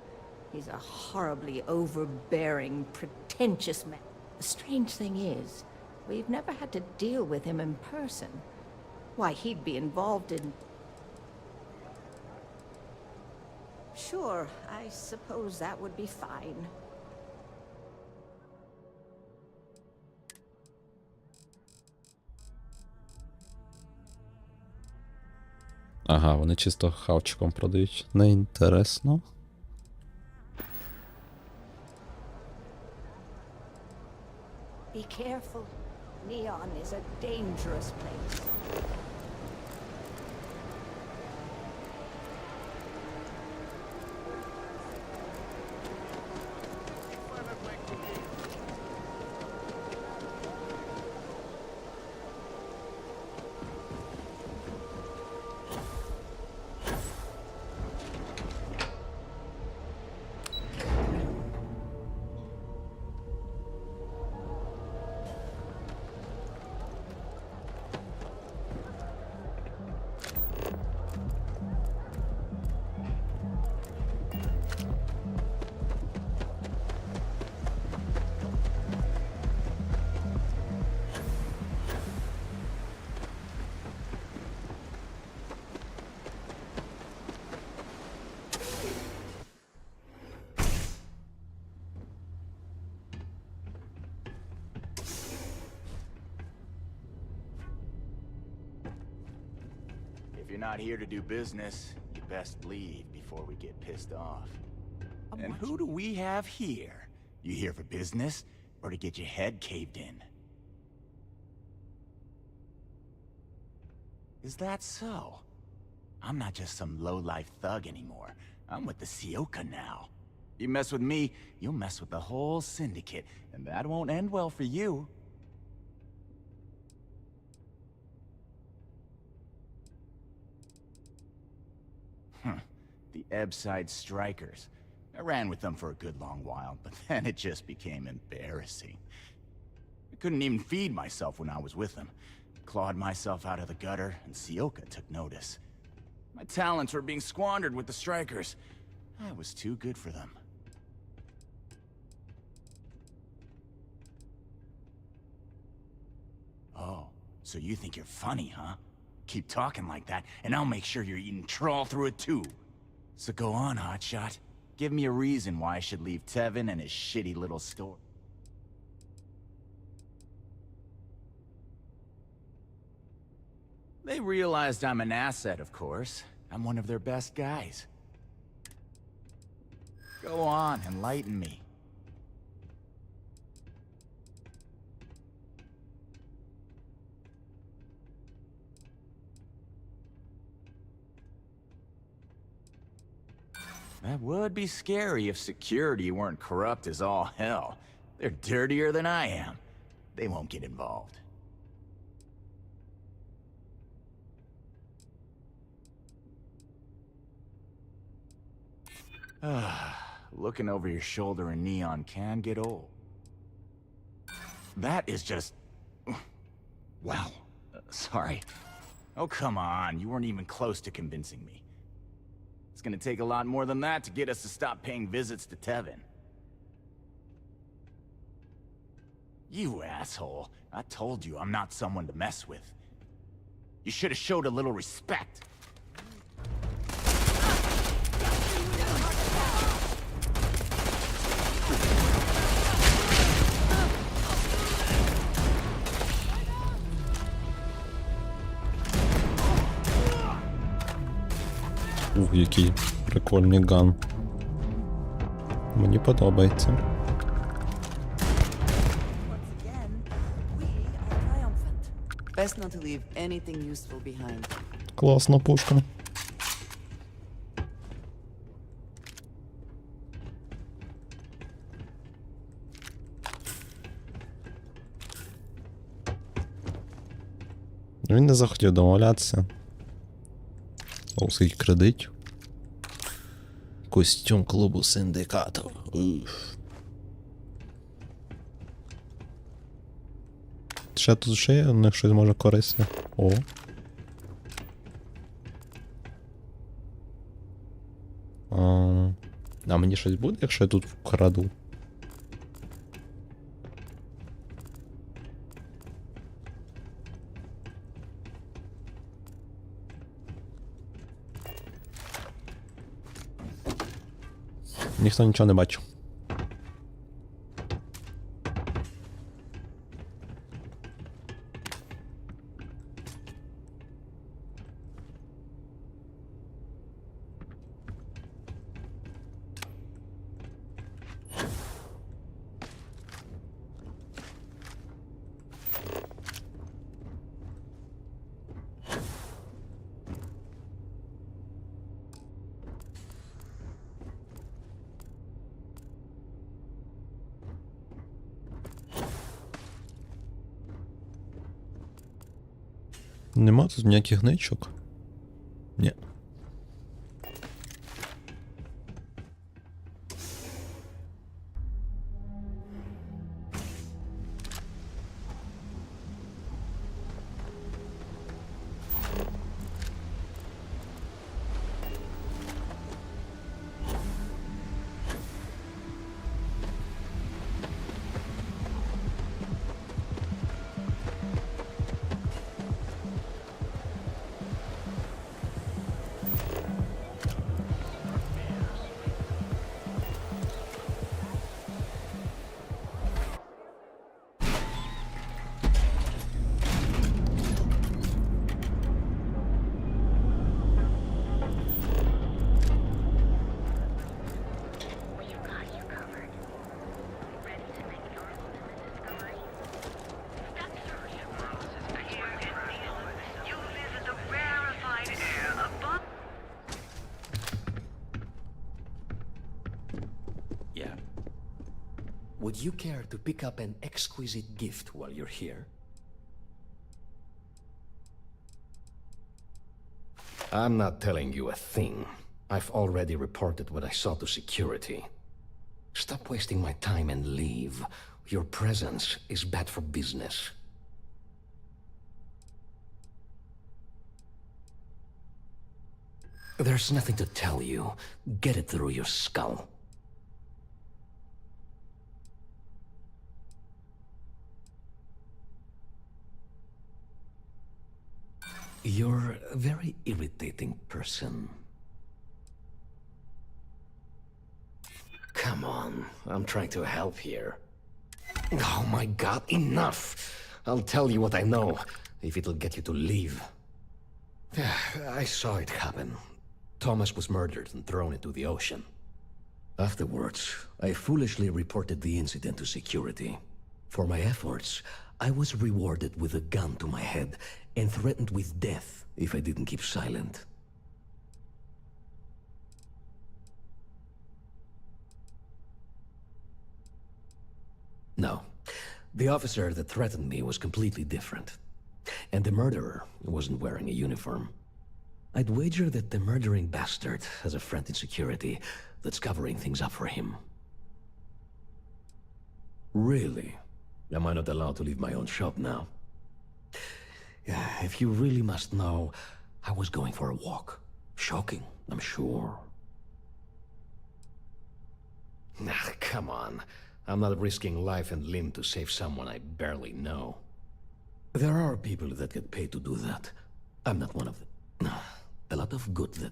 He's a horribly overbearing, pretentious man. The strange thing is, we've never had to deal with him in person. Why, he'd be involved in... Sure, I suppose that would be fine. Ага, вони чисто хавчиком продають. Неінтересно. Be careful. Neon is a dangerous place. If you're not here to do business, you best leave before we get pissed off. And who do we have here? You here for business, or to get your head caved in? Is that so? I'm not just some low-life thug anymore. I'm with the Sioka now. You mess with me, you'll mess with the whole syndicate, and that won't end well for you. The Ebbside Strikers. I ran with them for a good long while, but then it just became embarrassing. I couldn't even feed myself when I was with them. Clawed myself out of the gutter, and Sioka took notice. My talents were being squandered with the Strikers. I was too good for them. Oh, so you think you're funny, huh? Keep talking like that, and I'll make sure you're eating trawl through it too. So go on, hotshot. Give me a reason why I should leave Tevin and his shitty little store. They realized I'm an asset, of course. I'm one of their best guys. Go on, enlighten me. That would be scary if security weren't corrupt as all hell. They're dirtier than I am. They won't get involved. Looking over your shoulder in neon can get old. That is just... Wow. Sorry. Oh, come on. You weren't even close to convincing me. It's gonna take a lot more than that to get us to stop paying visits to Tevin. You asshole. I told you I'm not someone to mess with. You should have showed a little respect. Який прикольний ган. Мені подобається. Best not to leave anything useful behind. Класна пушка. Він не захотів домовлятися. О, скільки кредитів. Костюм клубу синдикатів. Ще є, у них щось може корисне. О. А мені щось буде, якщо я тут вкраду? Ніхто нічого не бачив. Нема тут ніяких ничок? Ні. Would you care to pick up an exquisite gift while you're here? I'm not telling you a thing. I've already reported what I saw to security. Stop wasting my time and leave. Your presence is bad for business. There's nothing to tell you. Get it through your skull. You're a very irritating person. come on. I'm trying to help here. Oh my god, enough! I'll tell you what I know, if it'll get you to leave. I saw it happen. Thomas was murdered and thrown into the ocean. Afterwards, I foolishly reported the incident to security. For my efforts, I was rewarded with a gun to my head and threatened with death if I didn't keep silent. No. The officer that threatened me was completely different. And the murderer wasn't wearing a uniform. I'd wager that the murdering bastard has a friend in security that's covering things up for him. Really? Am I not allowed to leave my own shop now? Yeah, if you really must know, I was going for a walk. Shocking, I'm sure. Nah, come on. I'm not risking life and limb to save someone I barely know. There are people that get paid to do that. I'm not one of them. A lot of good that...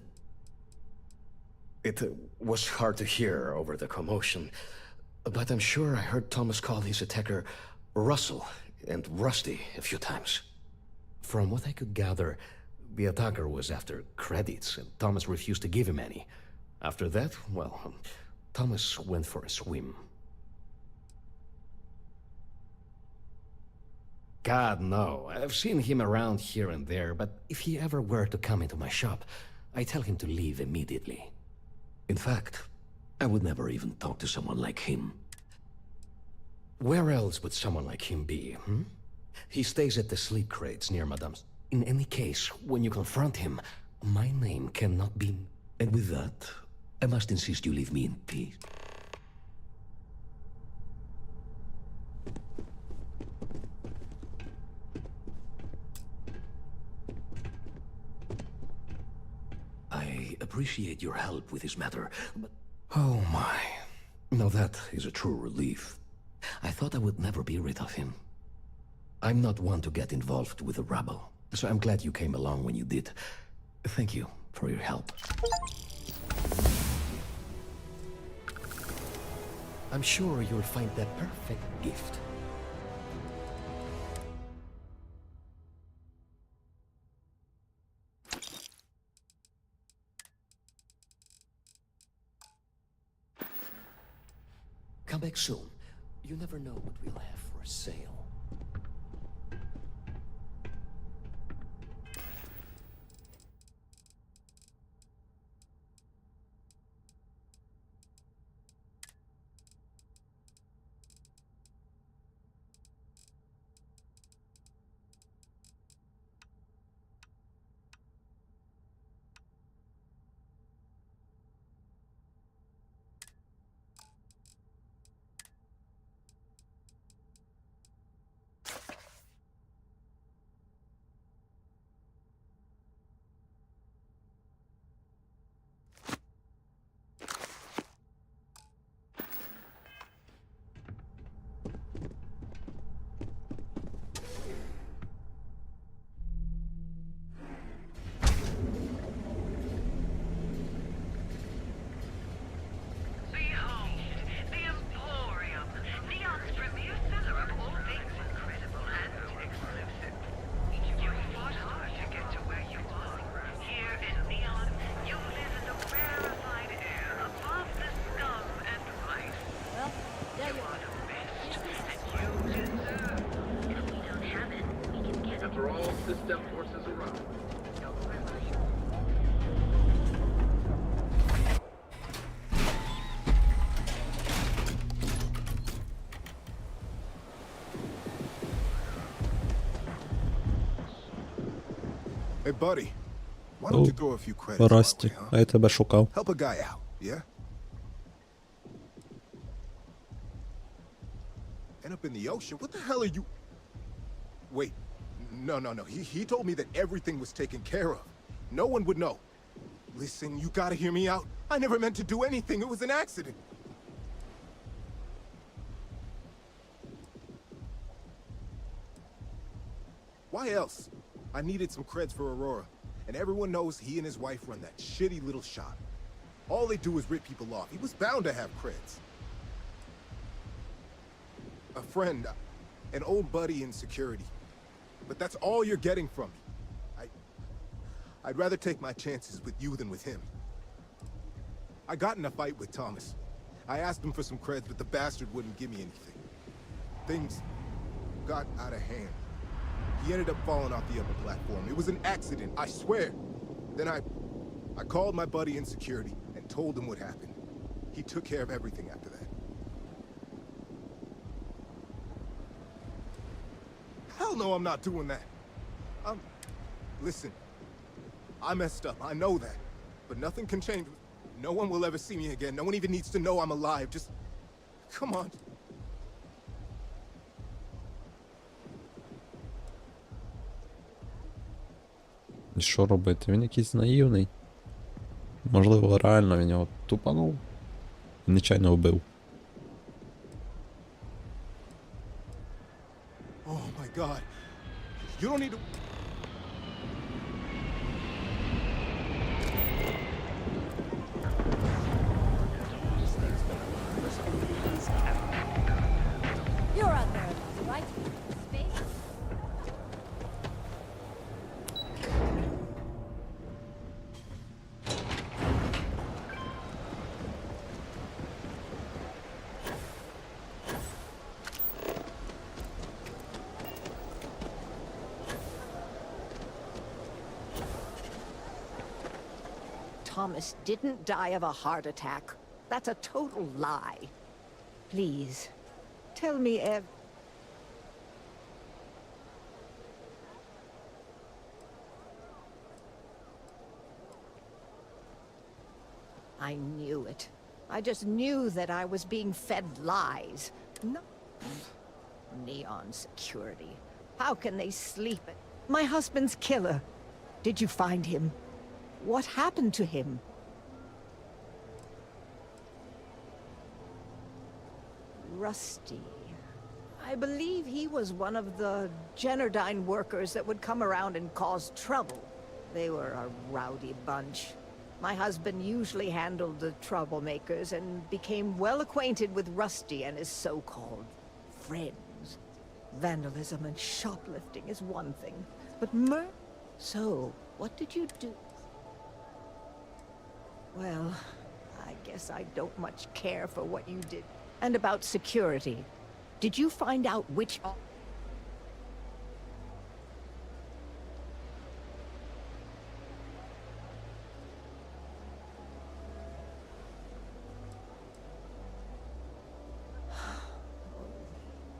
It was hard to hear over the commotion, but I'm sure I heard Thomas call his attacker Russell and Rusty a few times. From what I could gather, the attacker was after credits, and Thomas refused to give him any. After that, well, Thomas went for a swim. God, no. I've seen him around here and there, but if he ever were to come into my shop, I tell him to leave immediately. In fact, I would never even talk to someone like him. Where else would someone like him be, hmm? He stays at the sleep crates near Madame's. In any case, when you confront him, my name cannot be... And with that, I must insist you leave me in peace. I appreciate your help with this matter, but... Oh my. Now that is a true relief. I thought I would never be rid of him. I'm not one to get involved with the rabble, so I'm glad you came along when you did. Thank you for your help. I'm sure you'll find that perfect gift. Come back soon. You never know what we'll have for sale. System forces around. Hey, buddy. Why don't you throw a few credits? Рості, а я тебе шукав. Help a guy out, yeah? End up in the ocean? What the hell are you... Wait. No. He told me that everything was taken care of. No one would know. Listen, you gotta hear me out. I never meant to do anything. It was an accident. Why else? I needed some creds for Aurora. And everyone knows he and his wife run that shitty little shop. All they do is rip people off. He was bound to have creds. a friend, an old buddy in security. But that's all you're getting from me. I'd rather take my chances with you than with him. I got in a fight with Thomas. I asked him for some creds, but the bastard wouldn't give me anything. Things got out of hand. He ended up falling off the upper platform. It was an accident, I swear. Then I called my buddy in security and told him what happened. He took care of everything after that. Hell no, I'm not doing that. Listen, I messed up, I know that. But nothing can change. No one will ever see me again. No one even needs to know I'm alive. Just, come on. І що робити? Він якийсь наївний. Можливо, реально він його тупанув і нечайно вбив. Oh my God. You don't need to... You're out there, right? Space? Thomas didn't die of a heart attack. That's a total lie. Please, tell me I knew it. I just knew that I was being fed lies. No. Neon security. How can they sleep at... My husband's killer. Did you find him? What happened to him? Rusty. I believe he was one of the Generdyne workers that would come around and cause trouble. They were a rowdy bunch. My husband usually handled the troublemakers and became well acquainted with Rusty and his so-called friends. Vandalism and shoplifting is one thing, but murder? So, what did you do? Well, I guess I don't much care for what you did. And about security. Did you find out which...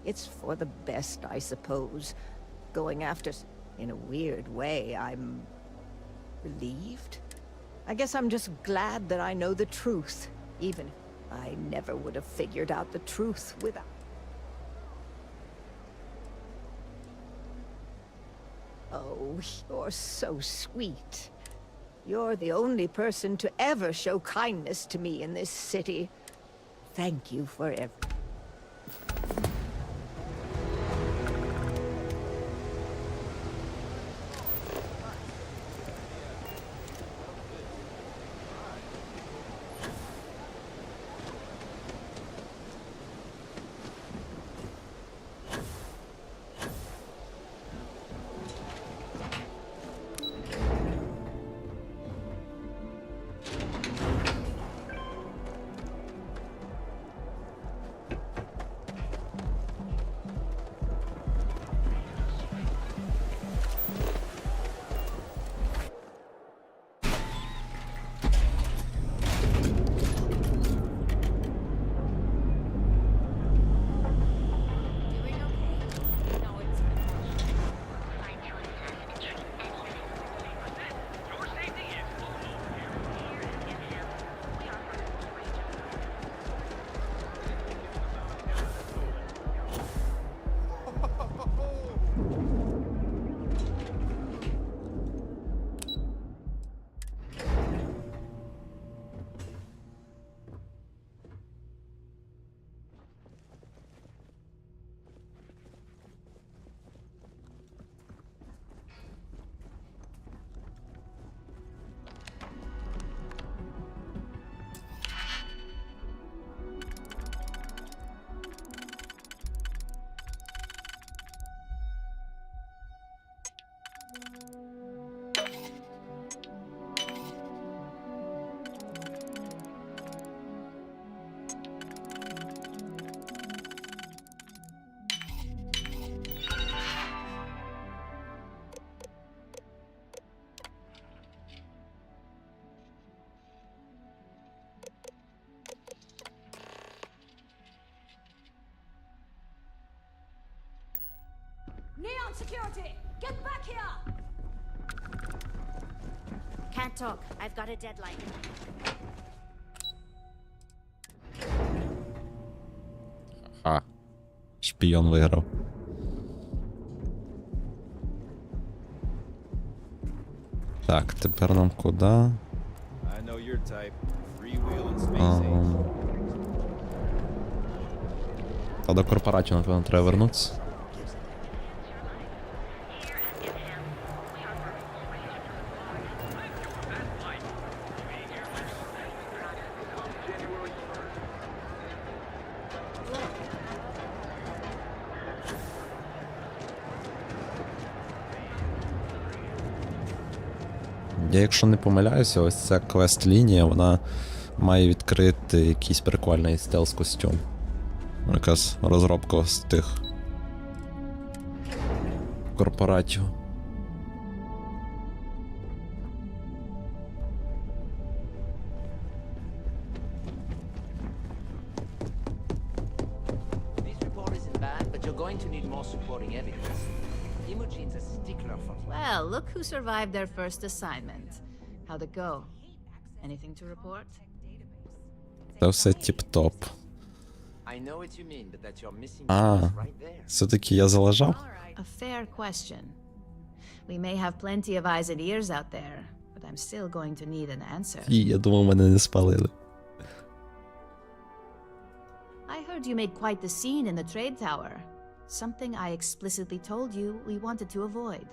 It's for the best, I suppose. Going after... In a weird way, I'm... relieved? I guess I'm just glad that I know the truth, even if I never would have figured out the truth without... Oh, you're so sweet. You're the only person to ever show kindness to me in this city. Thank you for everything. Neon security, get back here! Can't talk. I've got a deadline. Шпіон виграв. Так, тепер нам куди? I know your type. Freewheel and space age. Та до корпоратів, напевно, треба вернутися. Я, якщо не помиляюся, ось ця квест-лінія, вона має відкрити якийсь прикольний стелс-костюм. Якась розробка з тих корпоратів. This report isn't bad, but you're going to need more supporting evidence. Imogene's a stickler for... Well, look who survived their first assignment. How'd it go? Anything to report? Це все тіп-топ. I know what you mean, but that's your missing А, piece right there. все-таки я залажав? A fair question. We may have plenty of eyes and ears out there, but I'm still going to need an answer. І я думав, мене не спалили. I heard you made quite the scene in the trade tower. Something I explicitly told you we wanted to avoid.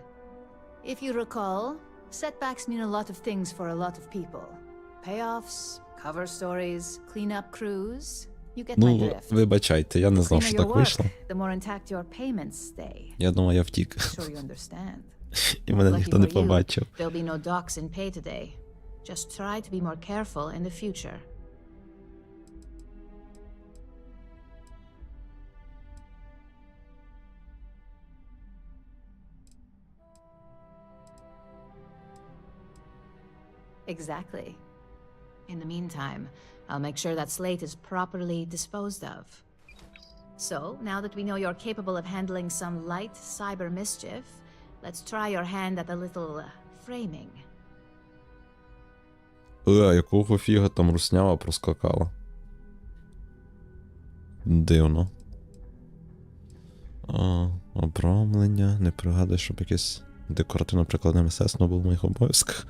If you recall, setbacks mean a lot of things for a lot of people. Payoffs, cover stories, cleanup crews. You get my Ну, drift. вибачайте, я не The знав, cleaner що your так work, вийшло. the more intact your payments stay. Я думав, я втік. Sure you understand. І мене Lucky ніхто не for you, побачив. there'll be no docks in pay today. Just try to be more careful in the future. Exactly. In the meantime, I'll make sure that slate is properly disposed of. So, now that we know you're capable of handling some light cyber mischief, let's try your hand at a little framing. Якого фіга там руснява проскакала? Дивно. Обрамлення. Не пригадую, щоб якесь декоративно-прикладне мистецтво було в моїх обов'язках.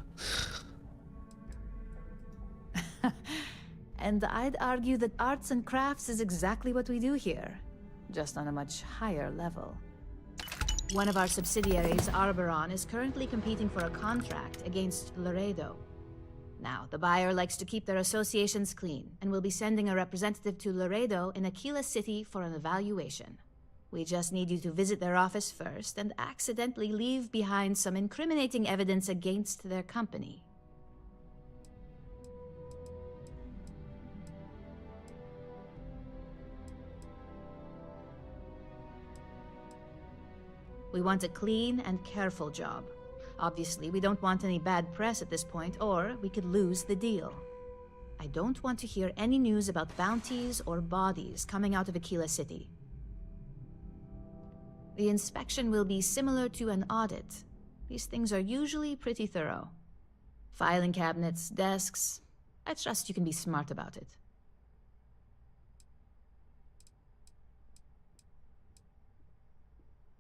And I'd argue that arts and crafts is exactly what we do here, just on a much higher level. One of our subsidiaries, Arboron, is currently competing for a contract against Laredo. Now, the buyer likes to keep their associations clean, and will be sending a representative to Laredo in Aquila City for an evaluation. We just need you to visit their office first and accidentally leave behind some incriminating evidence against their company. We want a clean and careful job. Obviously, we don't want any bad press at this point, or we could lose the deal. I don't want to hear any news about bounties or bodies coming out of Aquila City. The inspection will be similar to an audit. These things are usually pretty thorough. Filing cabinets, desks. I trust you can be smart about it.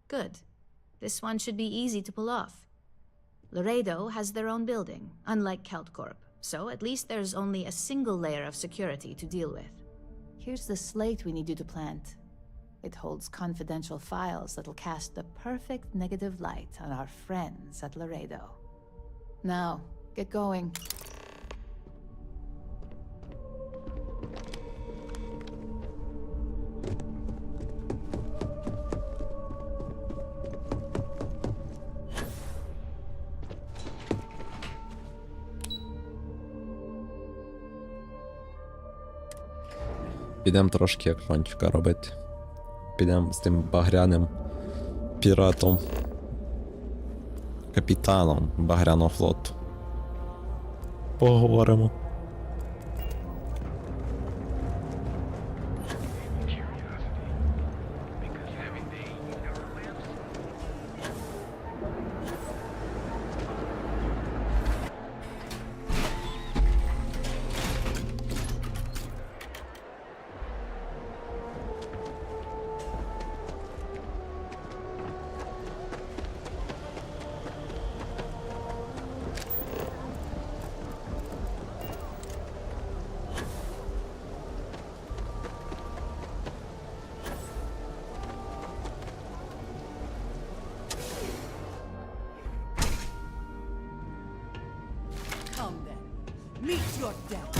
Good. This one should be easy to pull off. Laredo has their own building, unlike CeltCorp, so at least there's only a single layer of security to deal with. Here's the slate we need you to plant. It holds confidential files that'll cast the perfect negative light on our friends at Laredo. Now, get going. Підемо трошки як фончика робити. Підемо з тим багряним піратом. Капітаном багряного флоту. Поговоримо. Meet your death.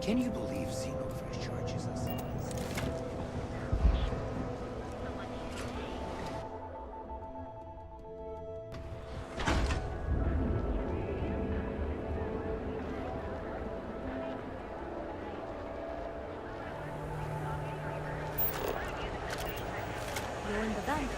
Can you believe Xenoverse charges us? You're in the van.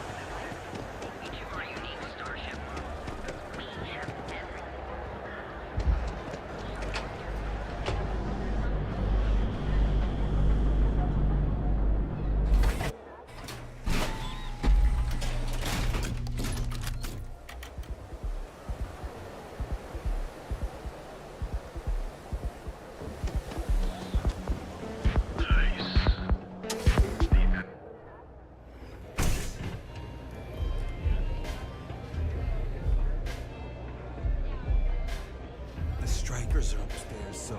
The strikers are upstairs, so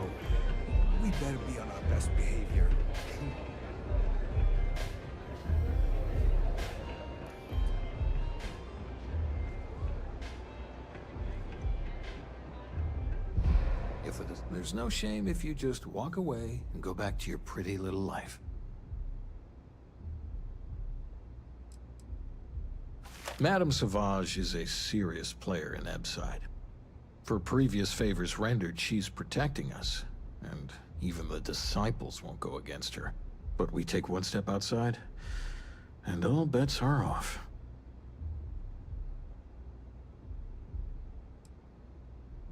we better be on our best behavior. There's no shame if you just walk away and go back to your pretty little life. Madame Sauvage is a serious player in Ebside. For previous favors rendered, she's protecting us, and even the disciples won't go against her. But we take one step outside, and all bets are off.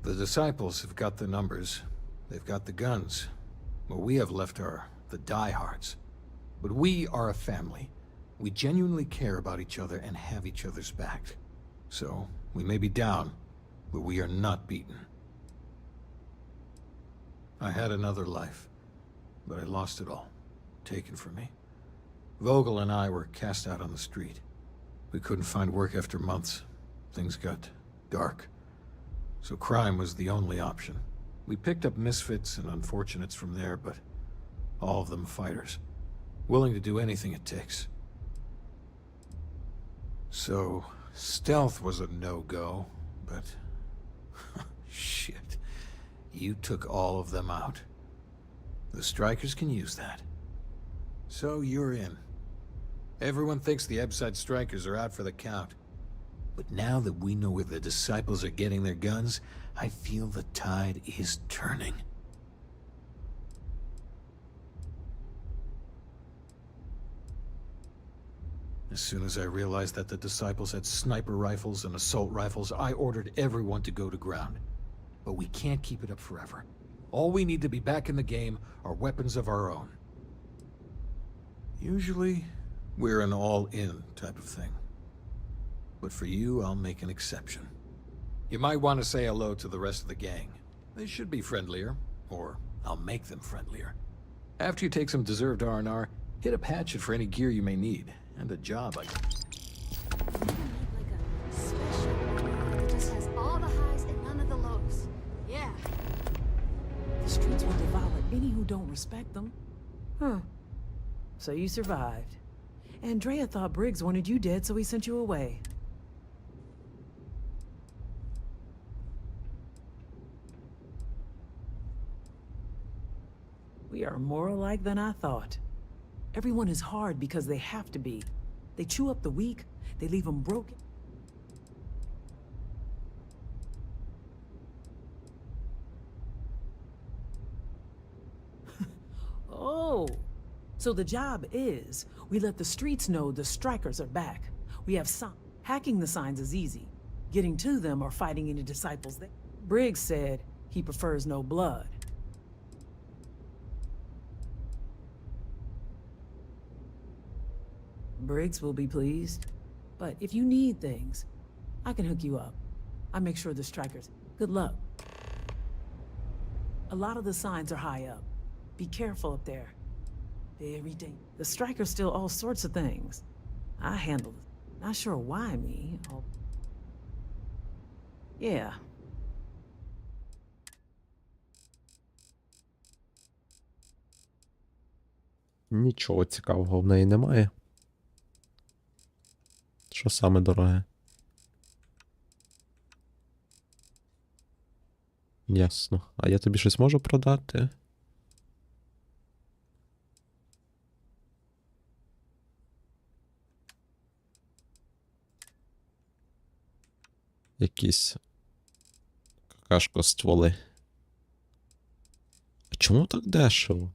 The disciples have got the numbers, they've got the guns. What we have left are the diehards. But we are a family. We genuinely care about each other and have each other's back. So, we may be down, but we are not beaten. I had another life, but I lost it all, taken from me. Vogel and I were cast out on the street. We couldn't find work after months. Things got dark. So crime was the only option. We picked up misfits and unfortunates from there, but all of them fighters, willing to do anything it takes. So, stealth was a no-go, but shit, you took all of them out. The strikers can use that. So you're in. Everyone thinks the Ebside strikers are out for the count. But now that we know where the disciples are getting their guns, I feel the tide is turning. As soon as I realized that the disciples had sniper rifles and assault rifles, I ordered everyone to go to ground. But we can't keep it up forever. All we need to be back in the game are weapons of our own. Usually, we're an all-in type of thing. But for you, I'll make an exception. You might want to say hello to the rest of the gang. They should be friendlier, or I'll make them friendlier. After you take some deserved R&R, hit up Hatchet for any gear you may need, and a job, I guess. It just has all the highs and none of the lows. Yeah. The streets will devour any who don't respect them. Huh. So you survived. Andrea thought Briggs wanted you dead, so he sent you away. We are more alike than I thought. Everyone is hard because they have to be. They chew up the weak, they leave them broken. Oh, so the job is, we let the streets know the strikers are back. We have hacking the signs is easy. Getting to them or fighting any disciples there. Briggs said he prefers no blood. Briggs will be pleased. But if you need things, I can hook you up. I make sure the strikers. Good luck. A lot of the signs are high up. Be careful up there. Very dangerous. The strikers steal all sorts of things. I handle it. Not sure why me. Yeah. Нічого цікавого в неї немає. Що саме дороге? Ясно. А я тобі щось можу продати? Якісь какашко-стволи. А чому так дешево?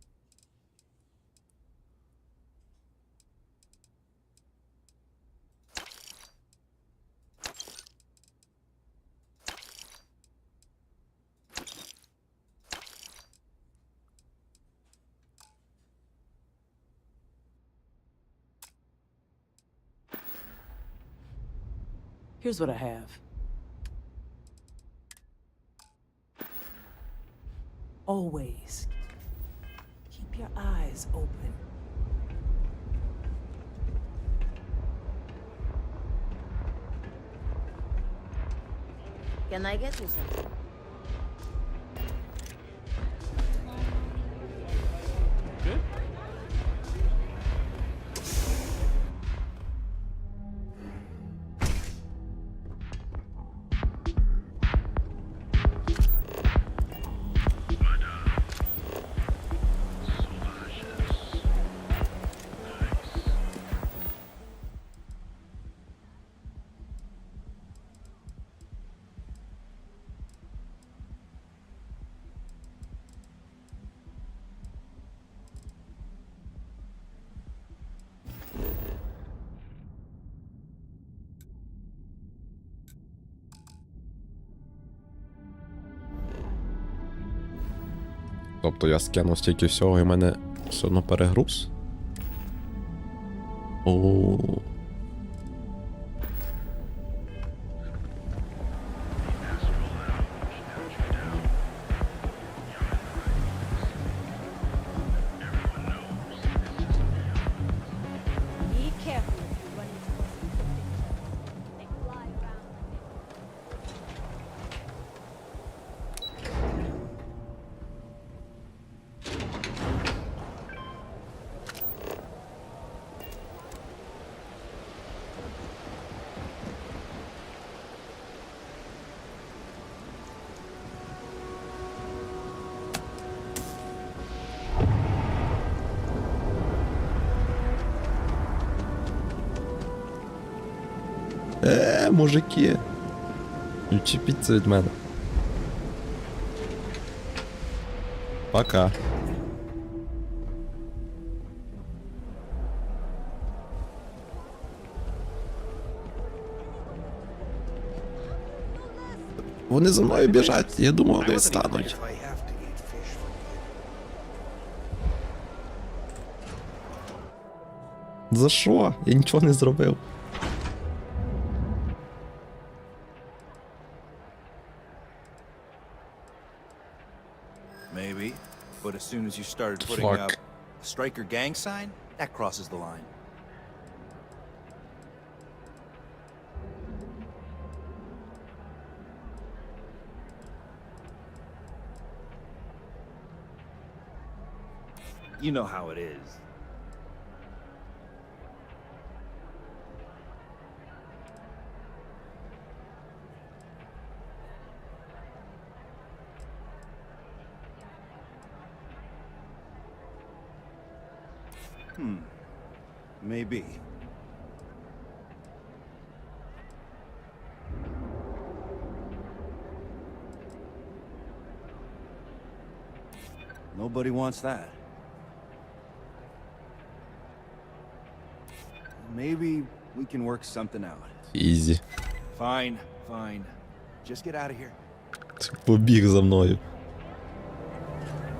Here's what I have. Always keep your eyes open. Can I get you something? Good? Тобто я скинув стільки всього і в мене все одно перегруз? Ооо. Be careful when it's they fly around. Мужики. Відчепіться від мене. Пока. вони за мною біжать. Я думав, вони стануть. За що? Я нічого не зробив. Maybe, but as soon as you started putting Fuck. up a striker gang sign, that crosses the line. You know how it is. Maybe. Nobody wants that. Maybe we can work something out. Ізі. Fine, fine. Just get out of here. Побіг за мною.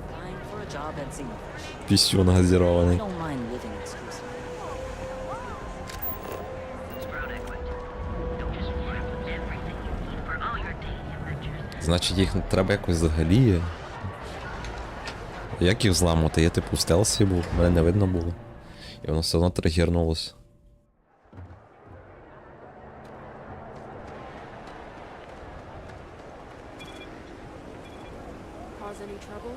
Applying for a job and seeing Пісюн газірований. don't mind living exclusively. Значить, їх треба якось взагалі. Як їх зламати? Я типу в стелсі був, мене не видно було. І воно все одно тригернулося. Cause any trouble?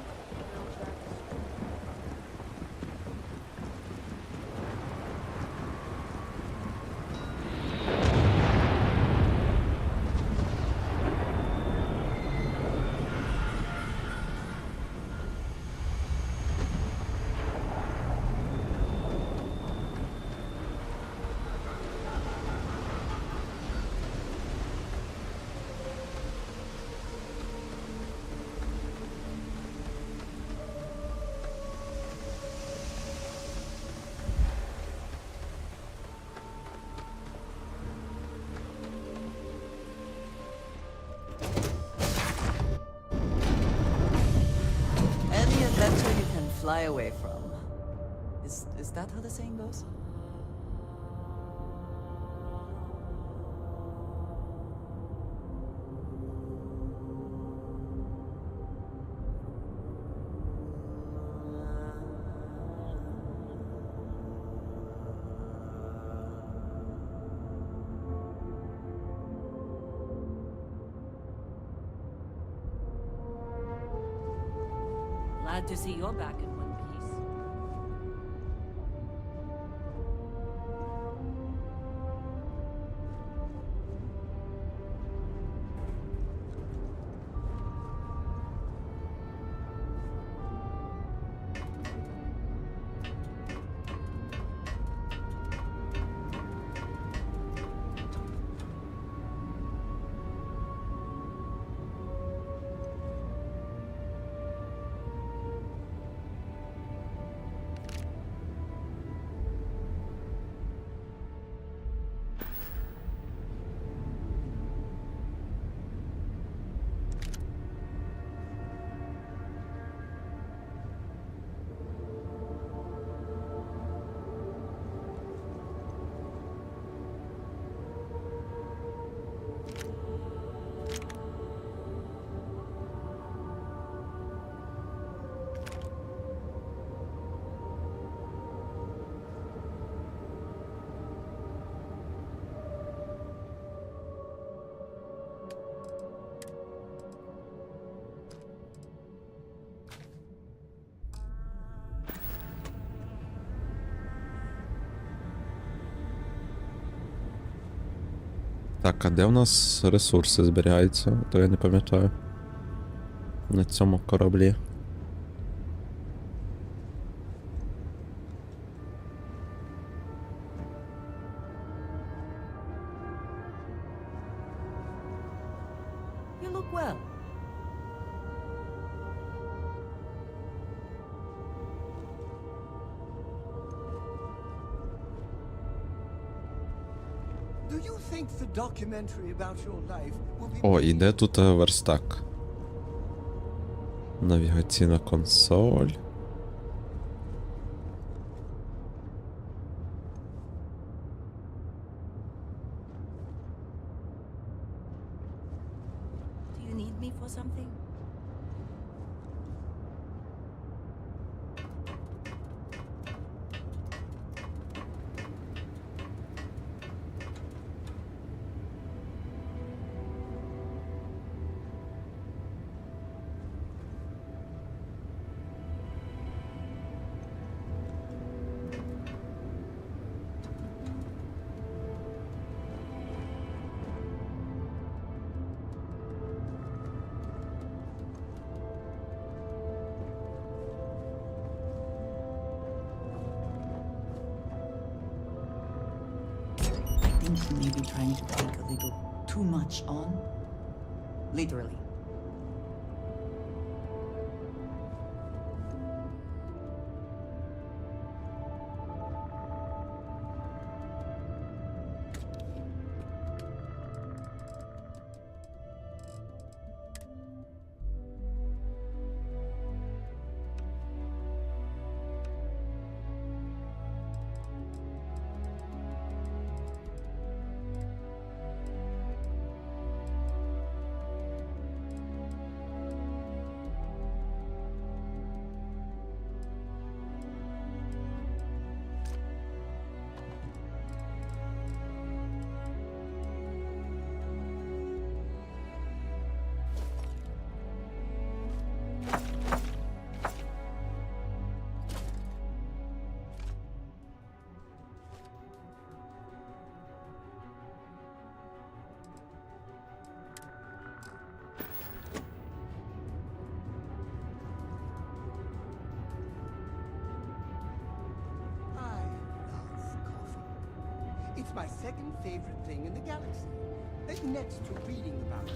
Any adventure you can fly away from. Is that how the saying goes? Glad to see you're back in one piece. Так, а де в нас ресурси зберігаються? То я не пам'ятаю. На цьому кораблі. You look well. Do you think the documentary about your life will be... О, і де тут верстак? Навігаційна консоль. Do you need me for something? I think he may be trying to take a little too much on. Literally. It's my second favorite thing in the galaxy, next to reading about it.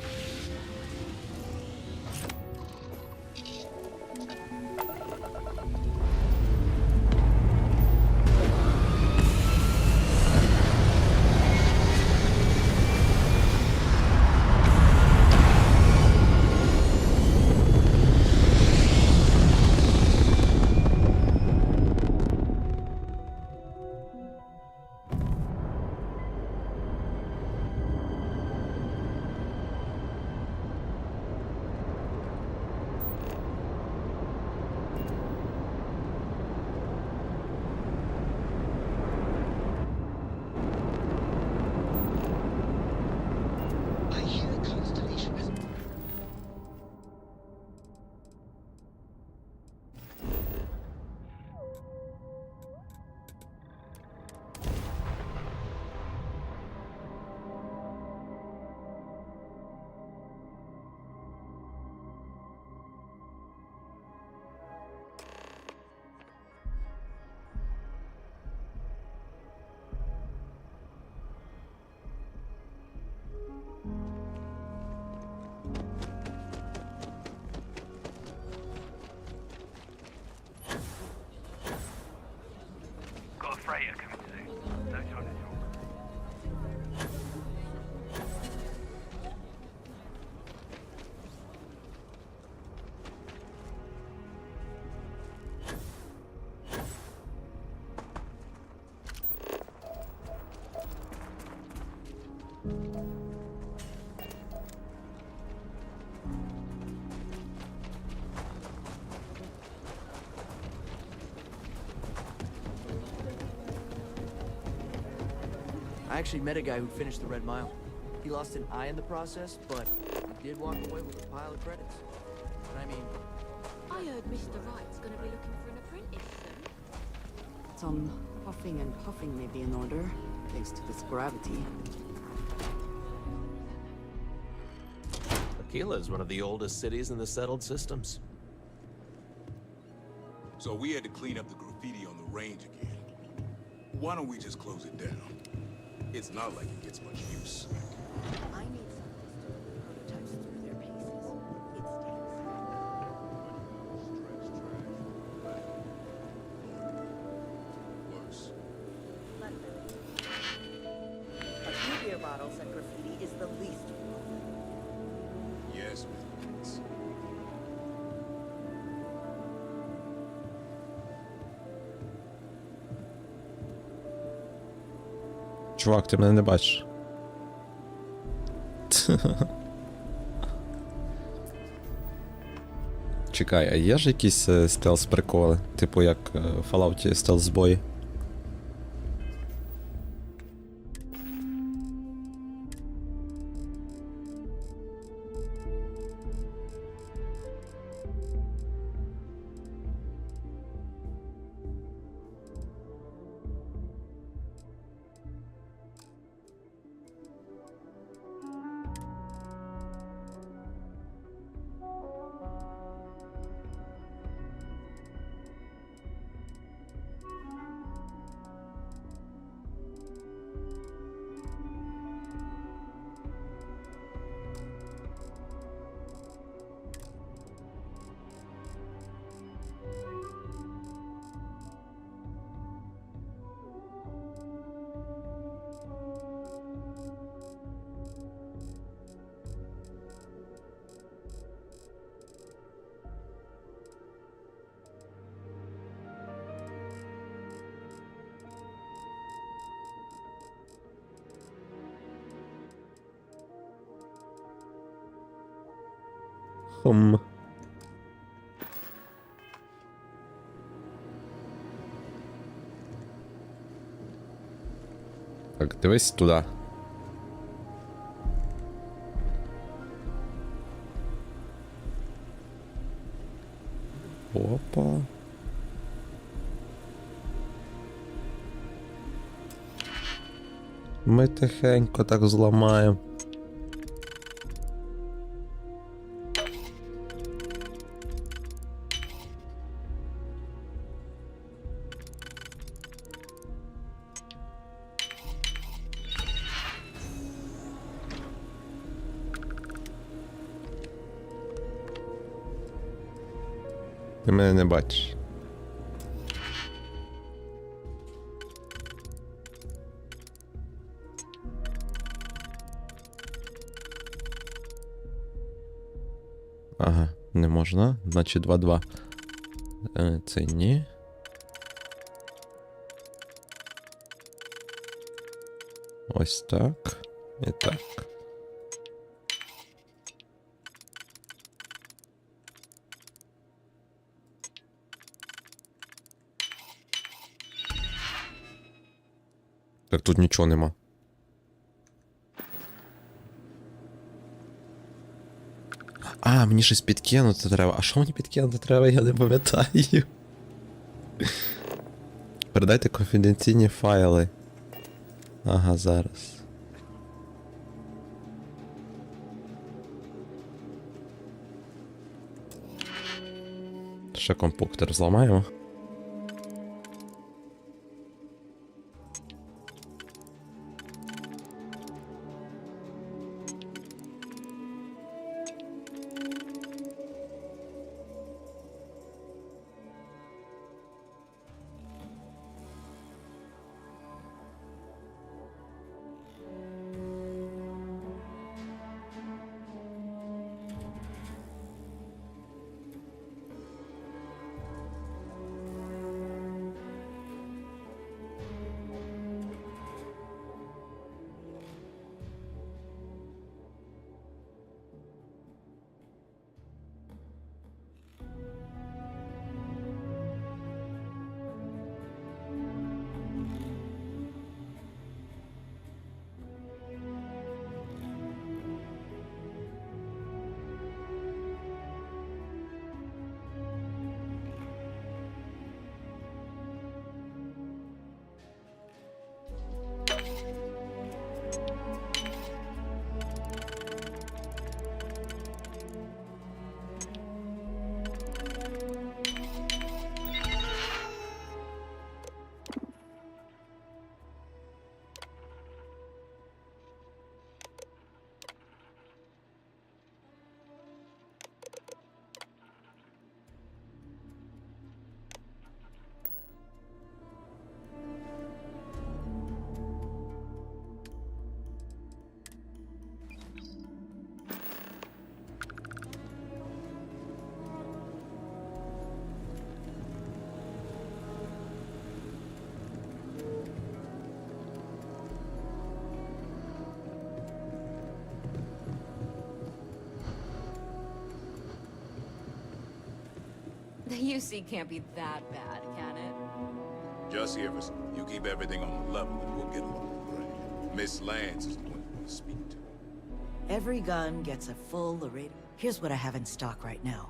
I actually met a guy who finished the Red Mile. He lost an eye in the process, but he did walk away with a pile of credits. And I mean... I heard Mr. Wright's gonna be looking for an apprentice soon. Some huffing and puffing may be in order, thanks to this gravity. Aquila is one of the oldest cities in the settled systems. So we had to clean up the graffiti on the range again. Why don't we just close it down? It's not like it gets much use. I need prototypes through their paces. A few Чувак, ти мене не бачиш. Чекай, а є ж якісь стелс-приколи? Типу як в Fallout стелс-бої? Так, дивись туди. Опа. Ми тихенько так зламаємо. Ти мене не бачиш. Ага, не можна. Значить 2-2. Це ні. Ось так. І так. Так тут нічого нема. А, мені щось підкинути треба. А що мені підкинути треба, я не пам'ятаю. Передайте конфіденційні файли. Ага, зараз. Ще комп'ютер зламаємо. The UC can't be that bad, can it? Just here for some. You keep everything on the level and we'll get along, right? Miss Lance is the one you want to speak to. Every gun gets a full array. Here's what I have in stock right now.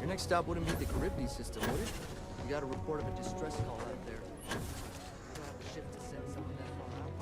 Your next stop wouldn't be the Caribbean system, would it? You got a report of a distress call out there. You'll have to shift to send someone that far out.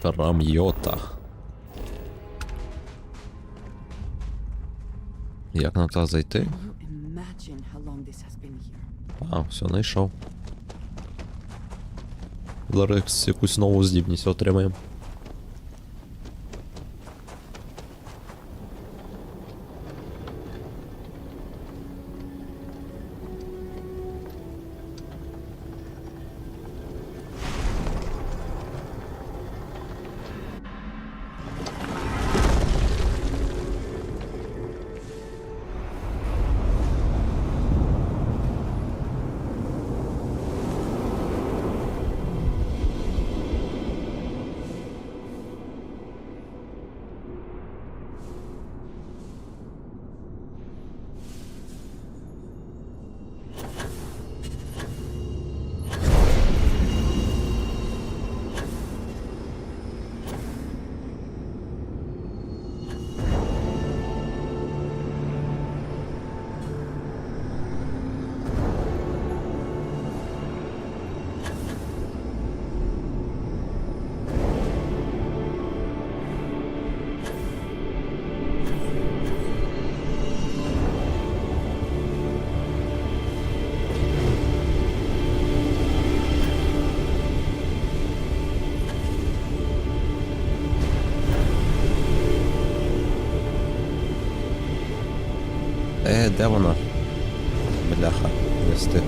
Рам'йота. Як на то зайти? Imagine how long this has been here. А, все, знайшов. Зараз якусь нову здібність отримаємо. Де вона? Бляха, не встиг.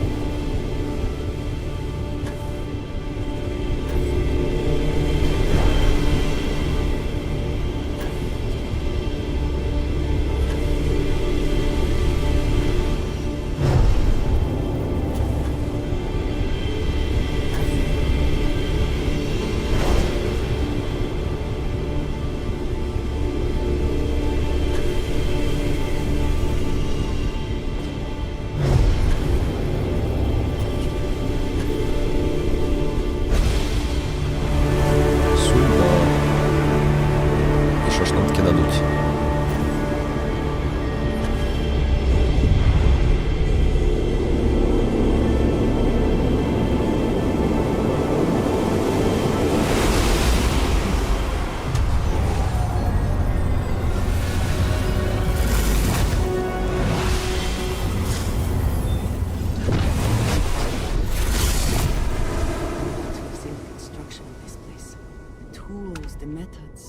The methods.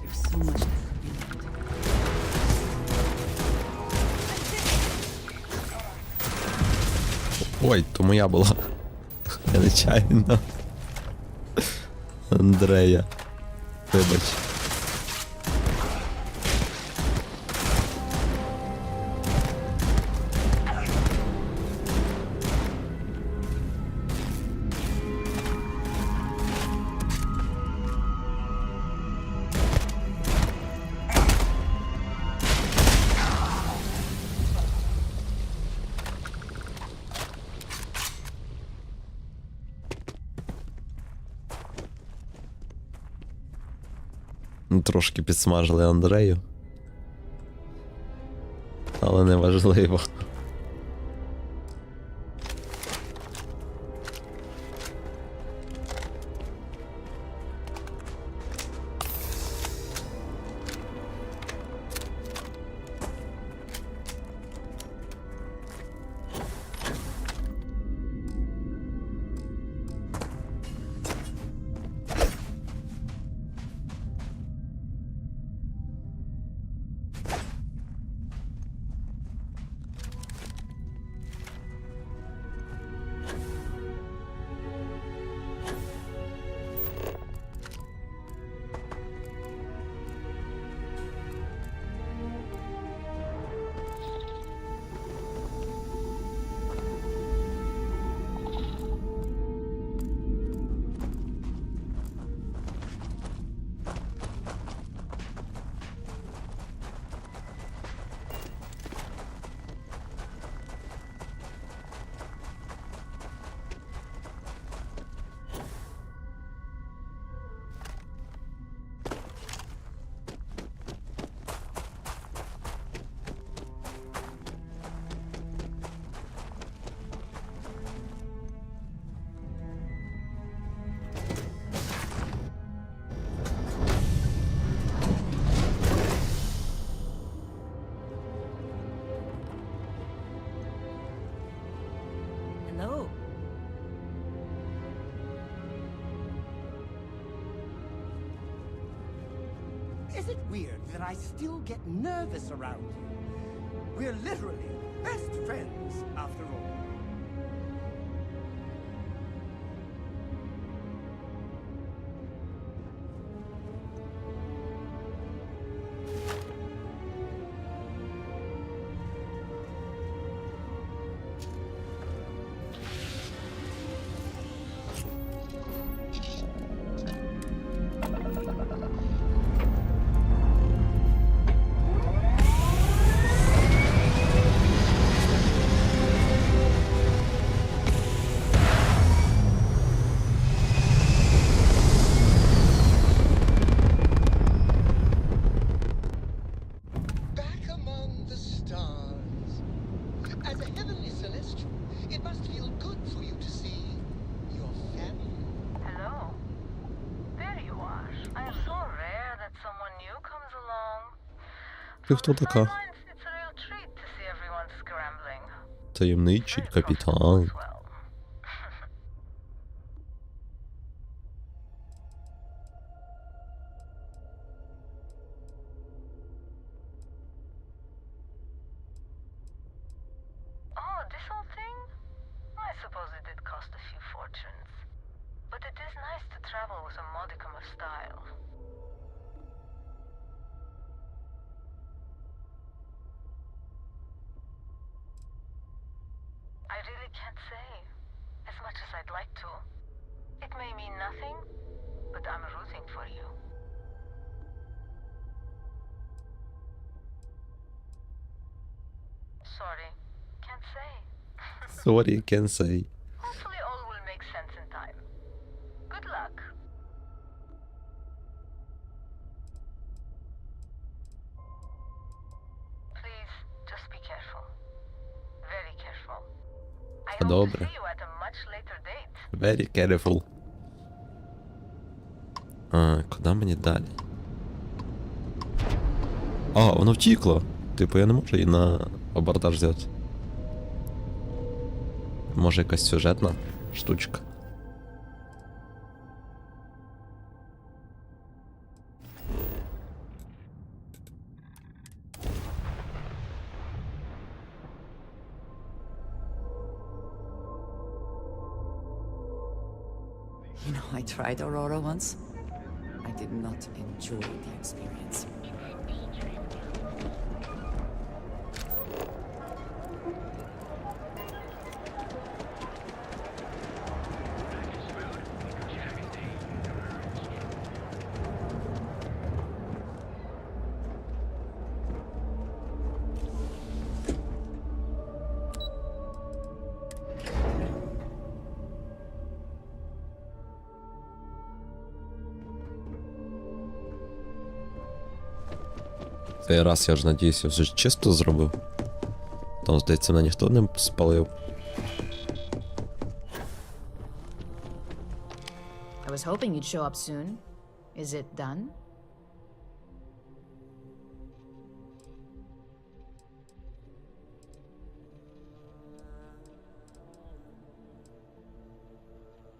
There's so much that could be learned. Ой, то моя була. Я нечайно. Андрея. Вибач. Трошки підсмажили Андрею. Але не важливо. Is it weird that I still get nervous around you? We're literally best friends, after all. Back among the stars. As a heavenly celestial, it must feel good for you to see your family. Hello. There you are. I am so rare that someone new comes along. Ти хто така? It's a real treat to see everyone scrambling. Таємничий капітан. Oh, this whole thing? I suppose it did cost a few fortunes. But it is nice to travel with a modicum of style. I really can't say, as much as I'd like to. It may mean nothing, but I'm rooting for you. Sorry, can't say. Sorry, can say. Hopefully all will make sense in time. Good luck. Please, just be careful. Very careful. I hope to Добре. see you at a much later date. Very careful. А, куди мені далі? А, воно втікло. Типу, я не можу її на абордаж взяти. Може якась сюжетна штучка. You know, I tried Aurora once. I did not enjoy the experience. Цей раз я ж надіюся, все чисто зробив. Там, здається, мене ніхто не спалив. I was hoping you'd show up soon. Is it done?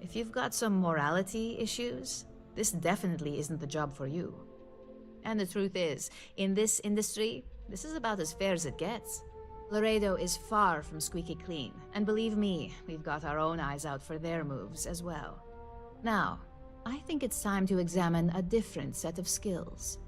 If you've got some morality issues, this definitely isn't the job for you. And the truth is, in this industry, this is about as fair as it gets. Laredo is far from squeaky clean, and believe me, we've got our own eyes out for their moves as well. Now, I think it's time to examine a different set of skills.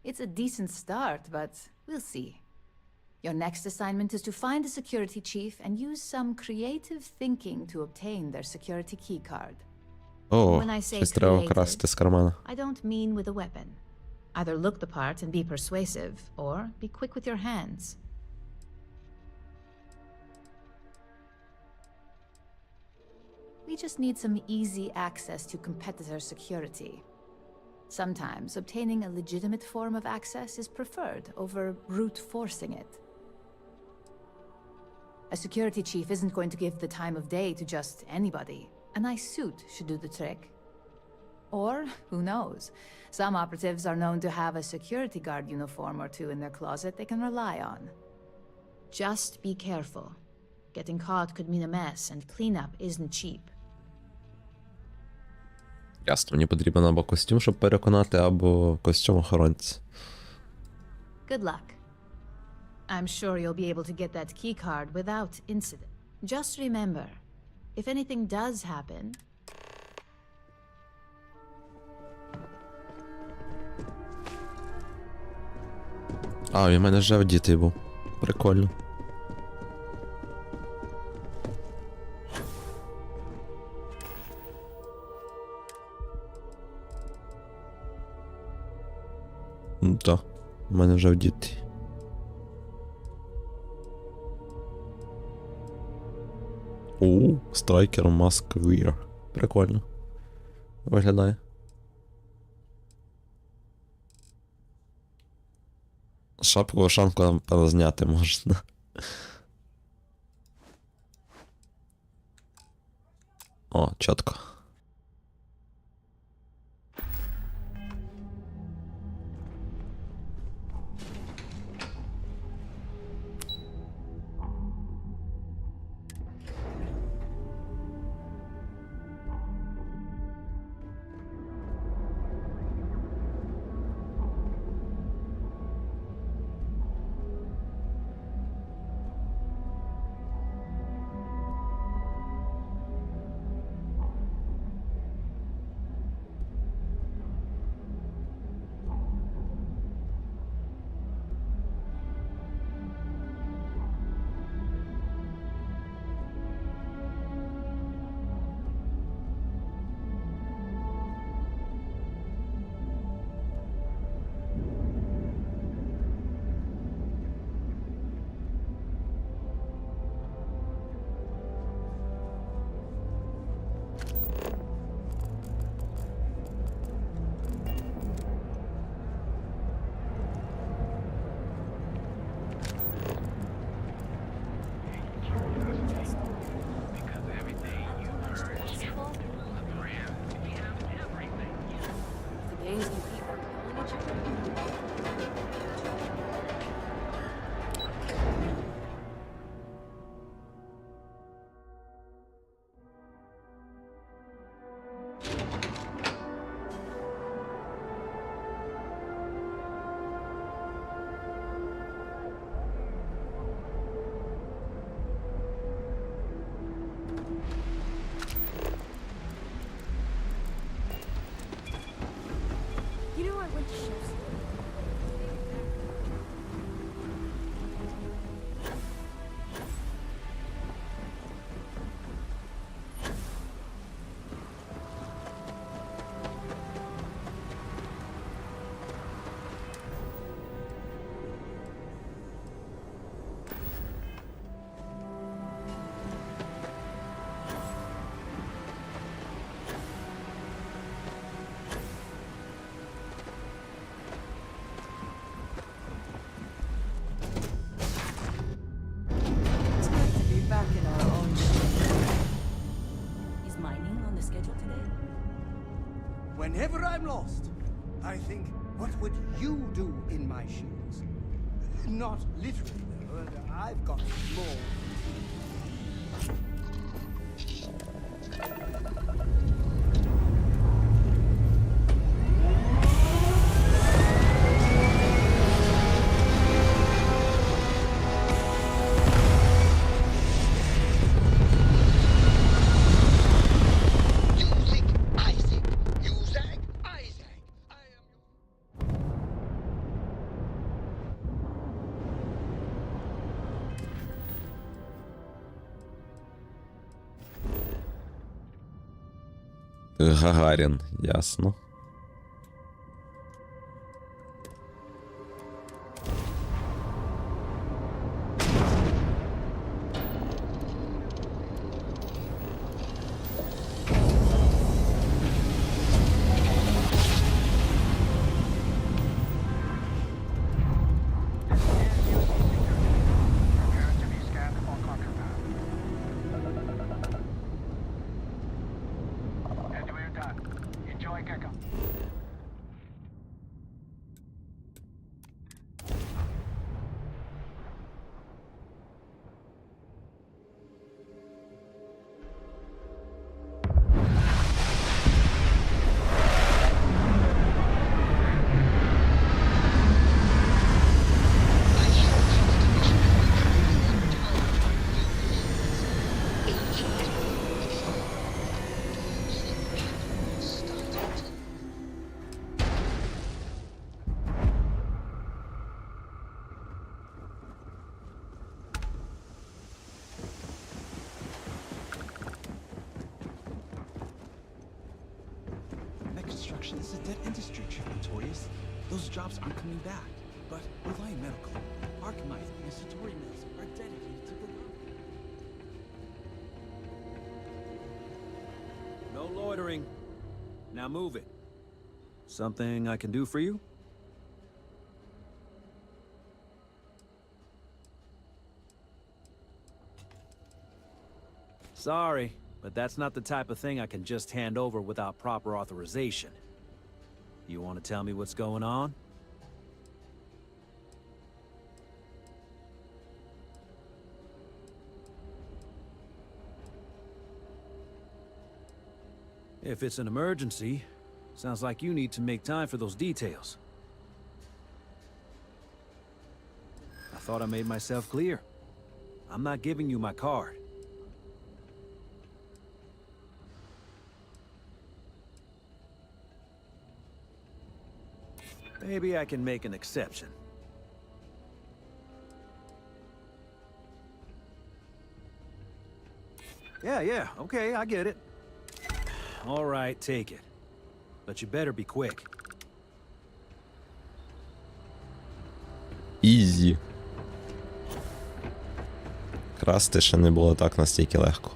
It's a decent start, but we'll see. Your next assignment is to find a security chief and use some creative thinking to obtain their security keycard. О, When I say щось треба creative, красти з кармана. I don't mean with a weapon. Either look the part and be persuasive, or be quick with your hands. We just need some easy access to competitor security. Sometimes obtaining a legitimate form of access is preferred over brute forcing it. A security chief isn't going to give the time of day to just anybody. A nice suit should do the trick. Or, who knows, some operatives are known to have a security guard uniform or two in their closet they can rely on. Just be careful. Getting caught could mean a mess, and cleanup isn't cheap. Ясно, мені потрібен або костюм, щоб переконати, або костюм охоронця. Good luck. I'm sure you'll be able to get that keycard without incident. Just remember, if anything does happen... А, він в мене вже вдітий був. Прикольно. Так, в мене вже вдітий. Оу, Striker Mask Wear. Прикольно. Виглядає. Шапку-ошанку, напевно, зняти можна. О, чітко. You know, I went to chef's. It's good to be back in our own shit. Is mining on the schedule today? Whenever I'm lost, I think, what would you do in my shoes? Not literally, though. I've got more. Гагарін, ясно. Enjoy Gecko. Construction is a dead industry, Notorious. Those jobs aren't coming back. But Reliant Medical, Archmite, and Satori Mills are dedicated to the No loitering. Now move it. Something I can do for you? Sorry, but that's not the type of thing I can just hand over without proper authorization. You want to tell me what's going on? If it's an emergency, sounds like you need to make time for those details. I thought I made myself clear. I'm not giving you my card. Maybe I can make an exception. Yeah, okay, I get it. All right, take it. But you better be quick. Ізі. Красти ще не було так настільки легко.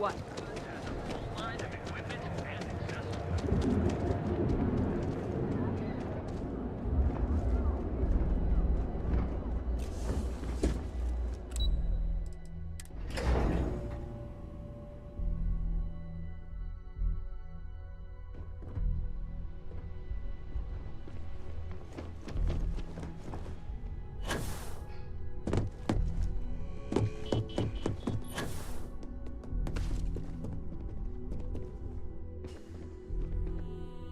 What?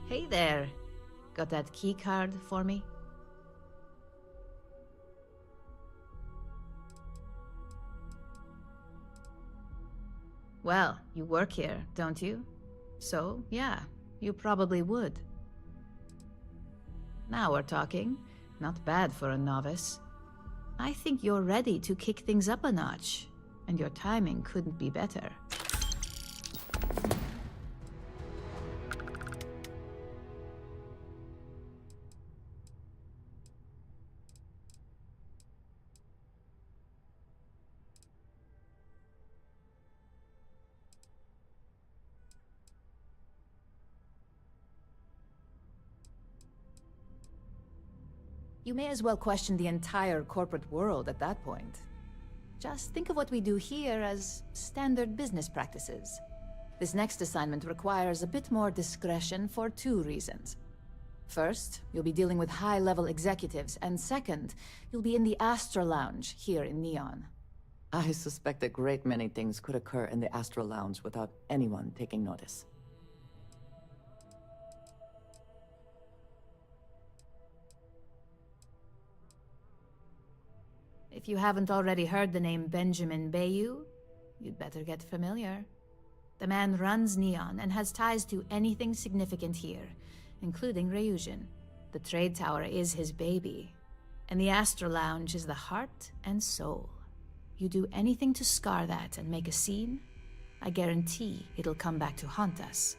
Hey there. Got that key card for me? Well, you work here, don't you? So, yeah, you probably would. Now we're talking. Not bad for a novice. I think you're ready to kick things up a notch, and your timing couldn't be better. You may as well question the entire corporate world at that point. Just think of what we do here as standard business practices. This next assignment requires a bit more discretion for two reasons. First, you'll be dealing with high-level executives, and second, you'll be in the Astra Lounge here in Neon. I suspect a great many things could occur in the Astral Lounge without anyone taking notice. If you haven't already heard the name Benjamin Bayou, you'd better get familiar. The man runs Neon and has ties to anything significant here, including Ryujin. The trade tower is his baby, and the Astra Lounge is the heart and soul. You do anything to scar that and make a scene, I guarantee it'll come back to haunt us.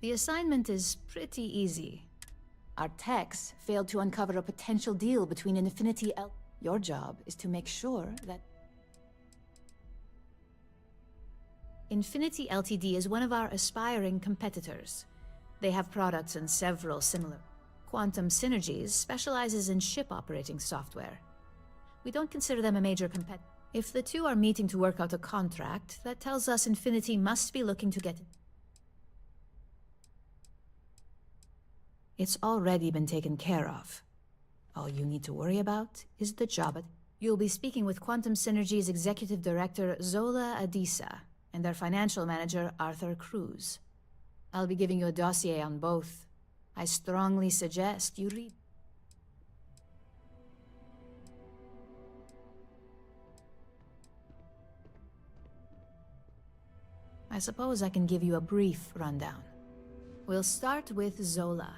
The assignment is pretty easy. Our techs failed to uncover a potential deal between Infinity Your job is to make sure that Infinity Ltd is one of our aspiring competitors. They have products in several similar. Quantum Synergies specializes in ship operating software. We don't consider them a major competitor. If the two are meeting to work out a contract, that tells us Infinity must be looking to get... It's already been taken care of. All you need to worry about is the job. You'll be speaking with Quantum Synergy's Executive Director Zola Adisa and their Financial Manager Arthur Cruz. I'll be giving you a dossier on both. I strongly suggest you read. I suppose I can give you a brief rundown. We'll start with Zola.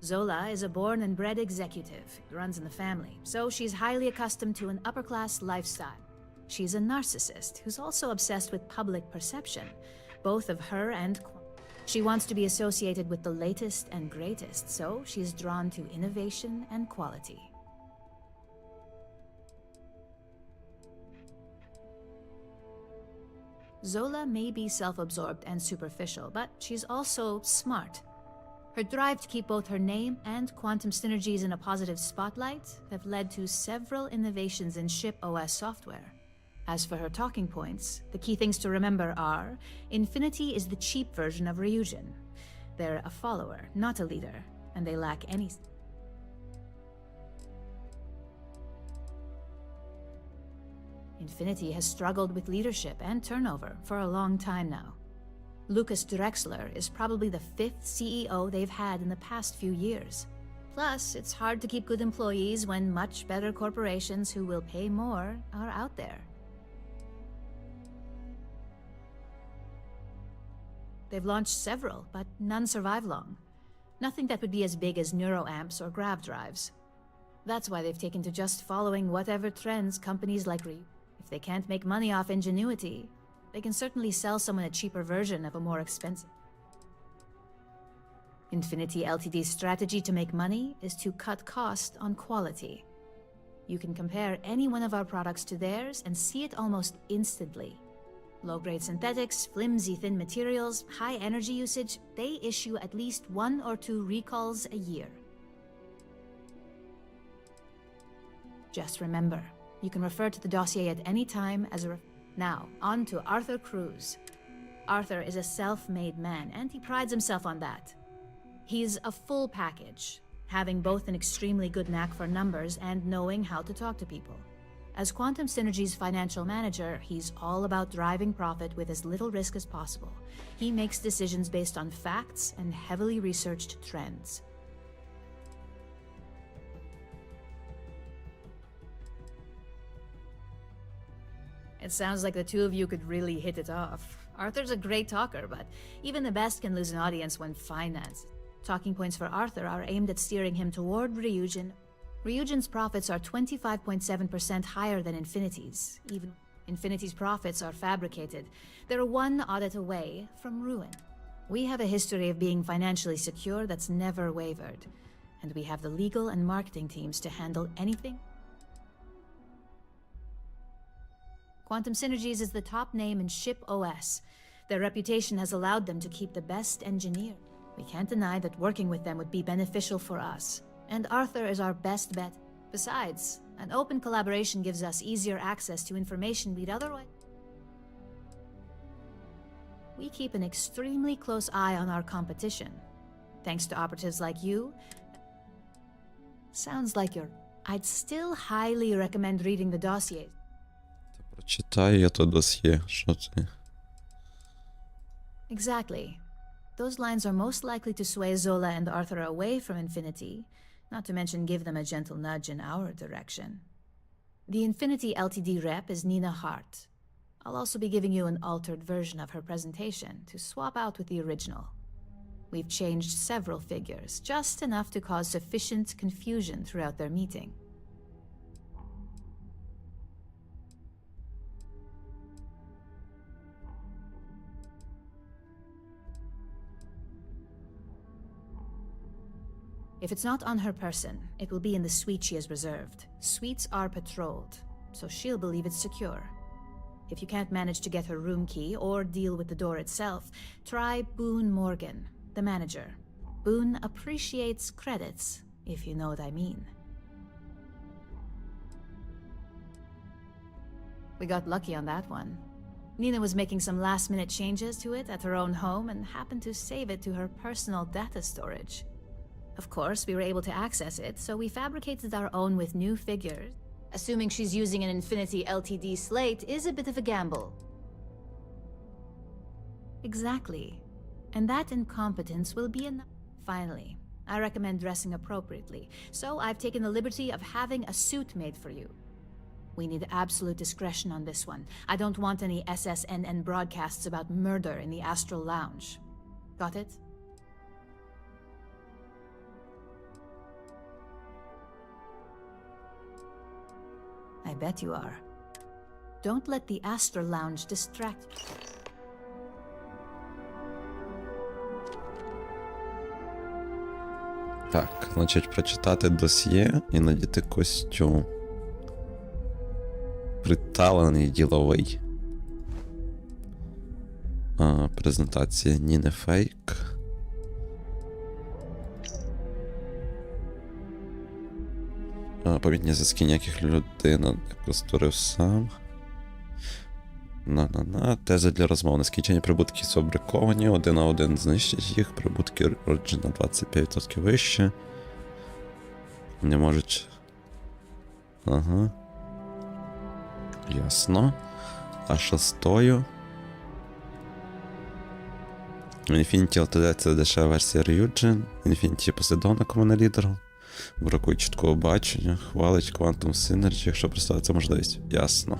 Zola is a born and bred executive. It runs in the family, so she's highly accustomed to an upper-class lifestyle. She's a narcissist who's also obsessed with public perception, both of her and... She wants to be associated with the latest and greatest, so she's drawn to innovation and quality. Zola may be self-absorbed and superficial, but she's also smart. Her drive to keep both her name and Quantum Synergies in a positive spotlight have led to several innovations in ship OS software. As for her talking points, the key things to remember are, Infinity is the cheap version of Ryujin. They're a follower, not a leader, and they lack any... Infinity has struggled with leadership and turnover for a long time now. Lucas Drexler is probably the 5th CEO they've had in the past few years. Plus, it's hard to keep good employees when much better corporations who will pay more are out there. They've launched several, but none survive long. Nothing that would be as big as neuroamps or grav drives. That's why they've taken to just following whatever trends companies like If they can't make money off ingenuity, they can certainly sell someone a cheaper version of a more expensive. Infinity Ltd's strategy to make money is to cut cost on quality. You can compare any one of our products to theirs and see it almost instantly. Low-grade synthetics, flimsy thin materials, high energy usage, they issue at least 1 or 2 recalls a year. Just remember, you can refer to the dossier at any time as a... Now, on to Arthur Cruz. Arthur is a self-made man, and he prides himself on that. He's a full package, having both an extremely good knack for numbers and knowing how to talk to people. As Quantum Synergy's financial manager, he's all about driving profit with as little risk as possible. He makes decisions based on facts and heavily researched trends. It sounds like the two of you could really hit it off. Arthur's a great talker, but even the best can lose an audience when financed. Talking points for Arthur are aimed at steering him toward Ryujin. Ryujin's profits are 25.7% higher than Infinity's. Even Infinity's profits are fabricated. They're one audit away from ruin. We have a history of being financially secure that's never wavered, and we have the legal and marketing teams to handle anything. Quantum Synergies is the top name in ship OS. Their reputation has allowed them to keep the best engineer. We can't deny that working with them would be beneficial for us, and Arthur is our best bet. Besides, an open collaboration gives us easier access to information we'd otherwise... We keep an extremely close eye on our competition. Thanks to operatives like you... Sounds like you're... I'd still highly recommend reading the dossier. Прочитаю я то досьє, що це? Exactly. Those lines are most likely to sway Zola and Arthur away from Infinity, not to mention give them a gentle nudge in our direction. The Infinity Ltd rep is Nina Hart. I'll also be giving you an altered version of her presentation to swap out with the original. We've changed several figures, just enough to cause sufficient confusion throughout their meeting. If it's not on her person, it will be in the suite she has reserved. Suites are patrolled, so she'll believe it's secure. If you can't manage to get her room key or deal with the door itself, try Boone Morgan, the manager. Boone appreciates credits, if you know what I mean. We got lucky on that one. Nina was making some last-minute changes to it at her own home and happened to save it to her personal data storage. Of course, we were able to access it, so we fabricated our own with new figures. Assuming she's using an Infinity LTD slate is a bit of a gamble. Exactly. And that incompetence will be enough. Finally, I recommend dressing appropriately, so I've taken the liberty of having a suit made for you. We need absolute discretion on this one. I don't want any SSNN broadcasts about murder in the Astral Lounge. Got it? I bet you are. Don't let the Astral Lounge distract you. Так, значить, прочитати досьє і надіти костюм. Приталений діловий. Презентація Ніни Фейк. Помітні зв'язки ніяких людина, яку створив сам. Тези для розмов. Нескінчені прибутки сфабриковані, 1 на 1 знищить їх, прибутки Origin на 25% вище. Не можуть... Ага. Ясно. А шостою? Infinity LTD це дешева версія Ryujin. Infinity послідовна комунна-лідеру. Бракує чіткого бачення, хвалить Quantum Synergy, якщо представиться можливість. Ясно.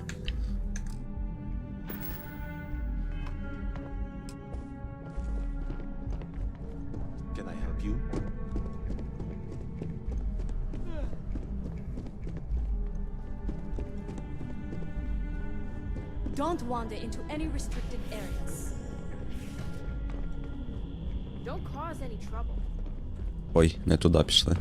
Can I help you? Don't wander into any restricted areas. Don't cause any trouble. Ой, не туди пішли.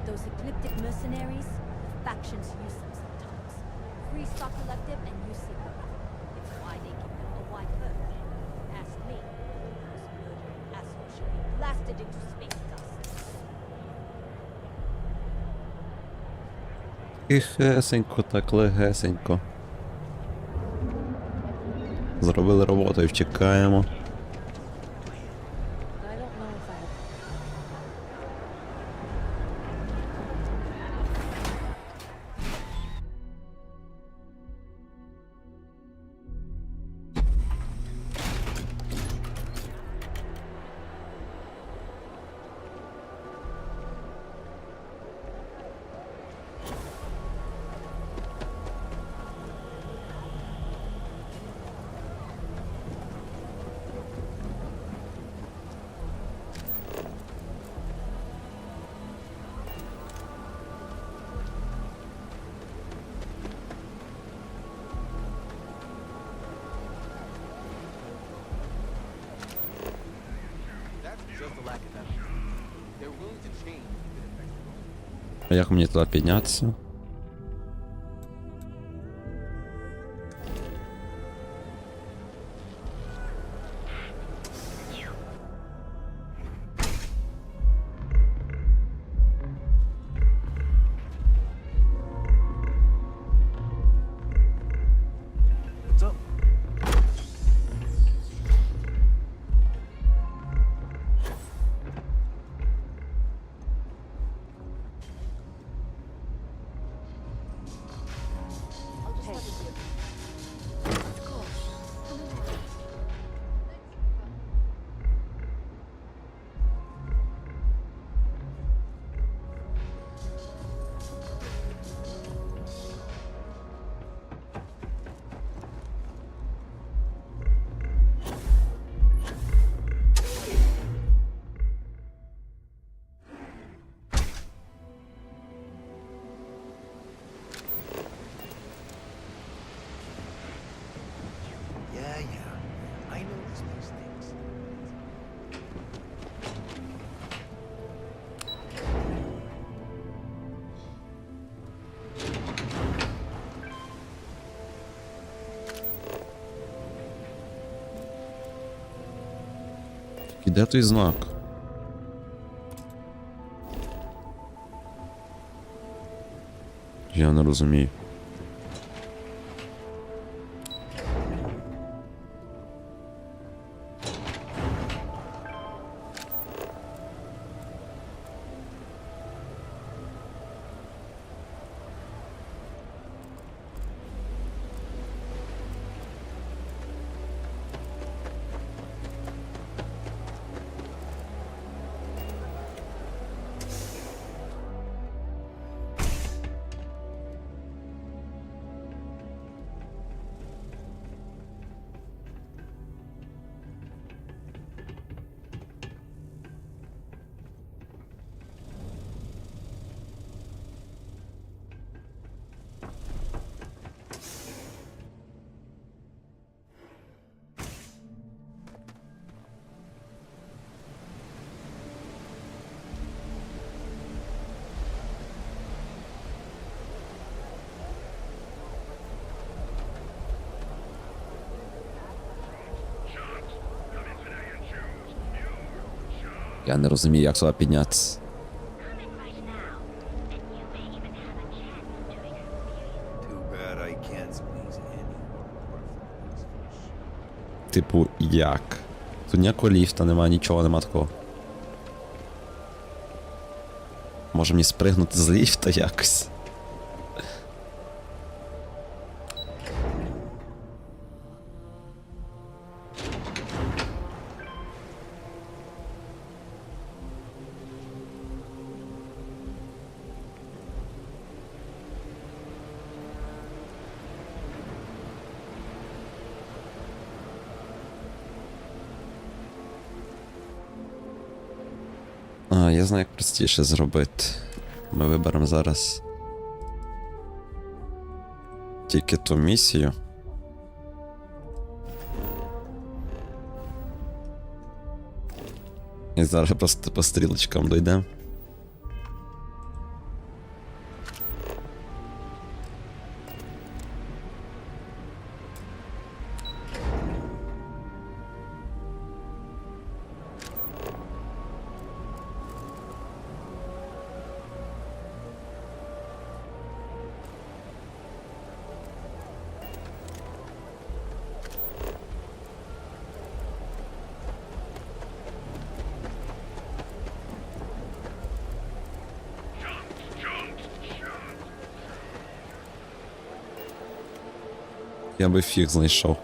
Those ecliptic mercenaries, factions use them sometimes. Free stock collective and use them. It's why they give them a wide berth. Ask me. This murdering asshole should be blasted into space dust. Тихесенько, так легесенько. Зробили роботу і втікаємо. А як мені туди піднятися? І де той знак? Я не розумію. Я не розумію, як сюди піднятися. Too bad I can't squeeze in. Типу, як? Тут ніякого ліфта немає, нічого нема такого. Може мені спригнути з ліфта якось? Я знаю, як простіше зробити. Ми виберемо зараз тільки ту місію. І зараз просто по стрілочкам дойдемо. Я би фіг знайшов.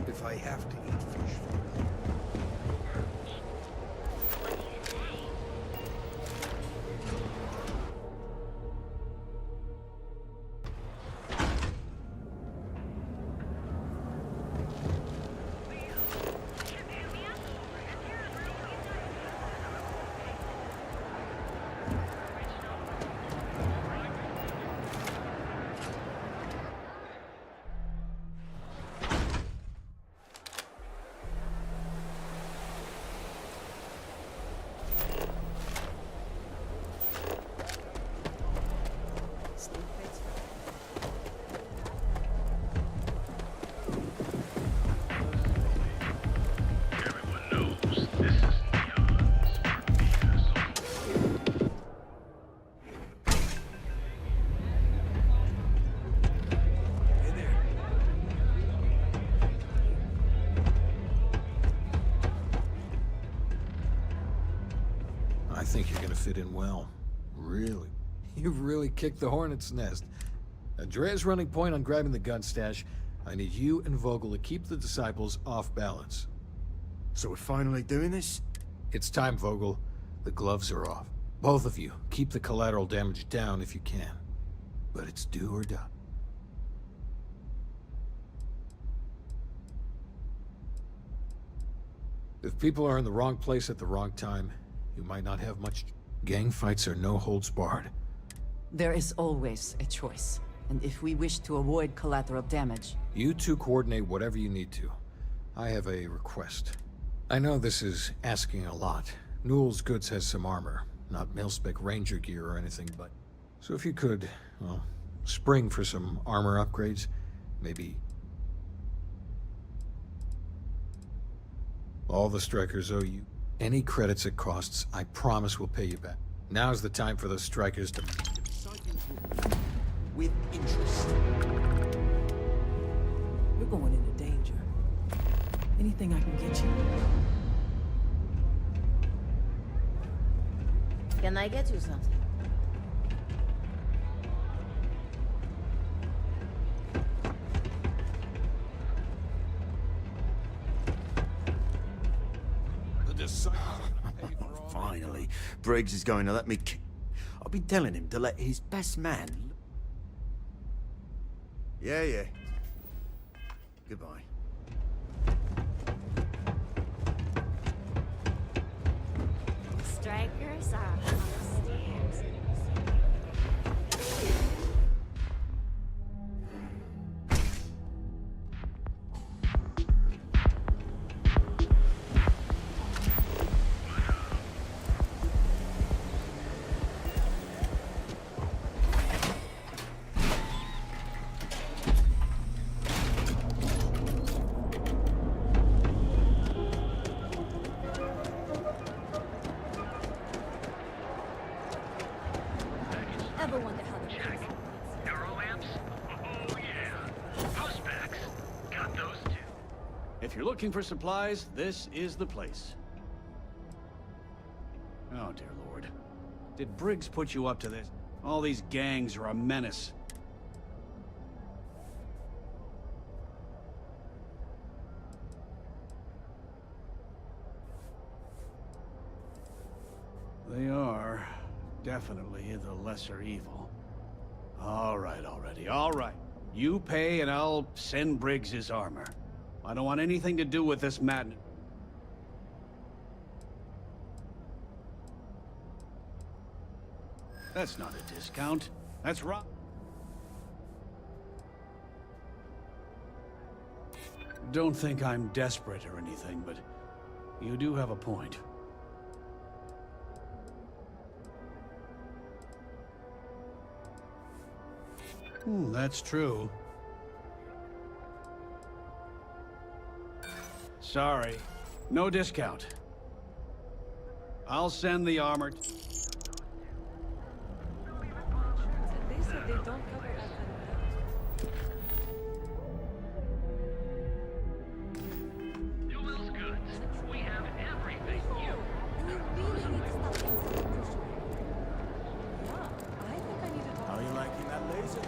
If I have to eat fish for it. I think you're gonna fit in well. Really? You've really kicked the hornet's nest. Andrea's running point on grabbing the gun stash. I need you and Vogel to keep the disciples off balance. So we're finally doing this? It's time, Vogel. The gloves are off. Both of you, keep the collateral damage down if you can. But it's do or die. If people are in the wrong place at the wrong time, you might not have much. Gang fights are no holds barred. There is always a choice. And if we wish to avoid collateral damage... You two coordinate whatever you need to. I have a request. I know this is asking a lot. Newell's Goods has some armor. Not mil-spec ranger gear or anything, but... So if you could, well, spring for some armor upgrades, maybe... All the strikers owe you. Any credits it costs, I promise we'll pay you back. Now's the time for those strikers to... With interest. You're going into danger. Anything I can get you? Can I get you something? Finally, Briggs is going to let me... I've been telling him to let his best man... Yeah. Goodbye. Strikers are upstairs. Ever wonder how the If you're looking for supplies, this is the place. Oh, dear Lord. Did Briggs put you up to this? All these gangs are a menace. They are definitely the lesser evil. All right already, all right. You pay and I'll send Briggs his armor. I don't want anything to do with this madness. That's not a discount. That's wrong. Don't think I'm desperate or anything, but you do have a point. That's true. Sorry. No discount. I'll send the armor. They said they don't cover that kind of Newell's Goods. We have everything you... We really need to stop being so crucial. Yeah, I think I need to talk. How you liking that laser?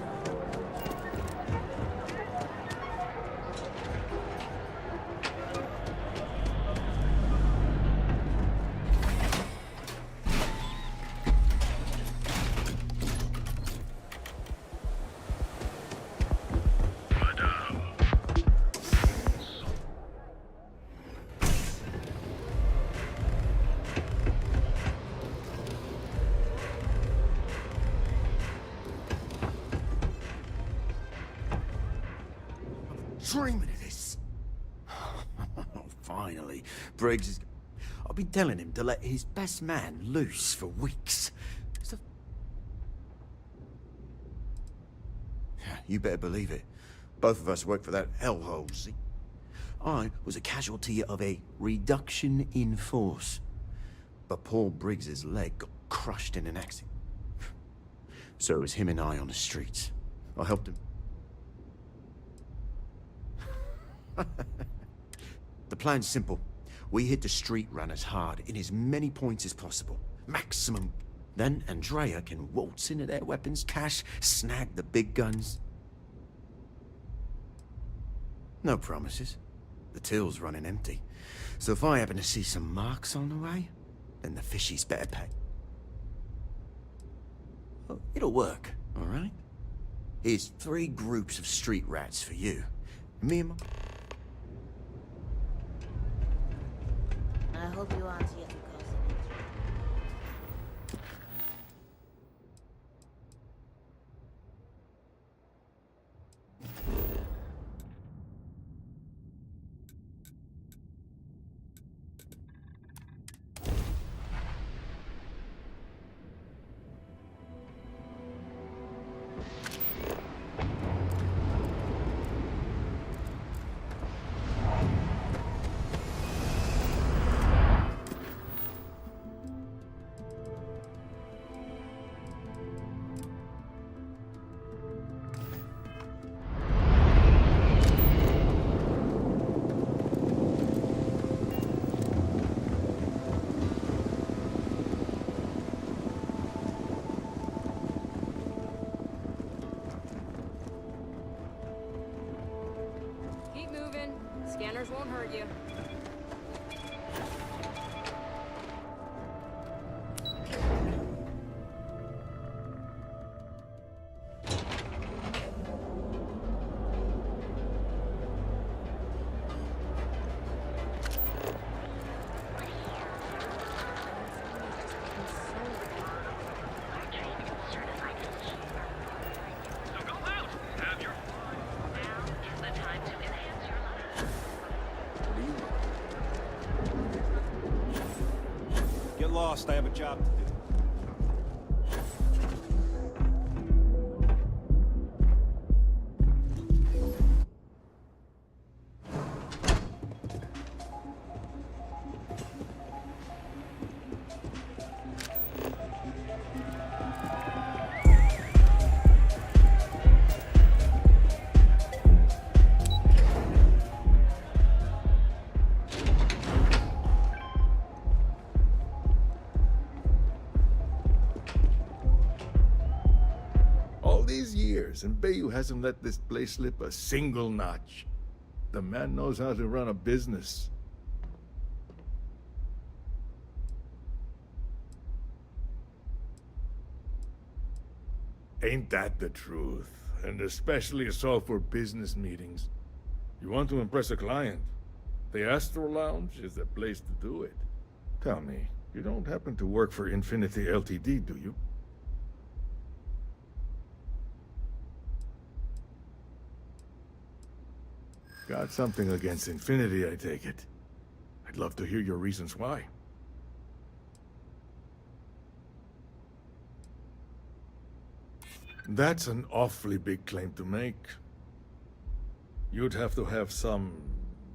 Dreaming of this. Finally, Briggs is... I've been telling him to let his best man loose for weeks. So... You better believe it. Both of us work for that hellhole, see? I was a casualty of a reduction in force. But Paul Briggs's leg got crushed in an accident. So it was him and I on the streets. I helped him. The plan's simple. We hit the street runners hard in as many points as possible. Maximum. Then Andrea can waltz into their weapons cache, snag the big guns. No promises. The till's running empty. So if I happen to see some marks on the way, then the fishies better pay. Oh, it'll work, all right? Here's 3 groups of street rats for you. Me and my... I hope you aren't yet causing it. Keep moving. Scanners won't hurt you. Get lost, I have a job to do. All these years, and Bayou hasn't let this place slip a single notch. The man knows how to run a business. Ain't that the truth? And especially so for business meetings. You want to impress a client? The Astro Lounge is the place to do it. Tell me, you don't happen to work for Infinity Ltd, do you? Got something against Infinity, I take it. I'd love to hear your reasons why. That's an awfully big claim to make. You'd have to have some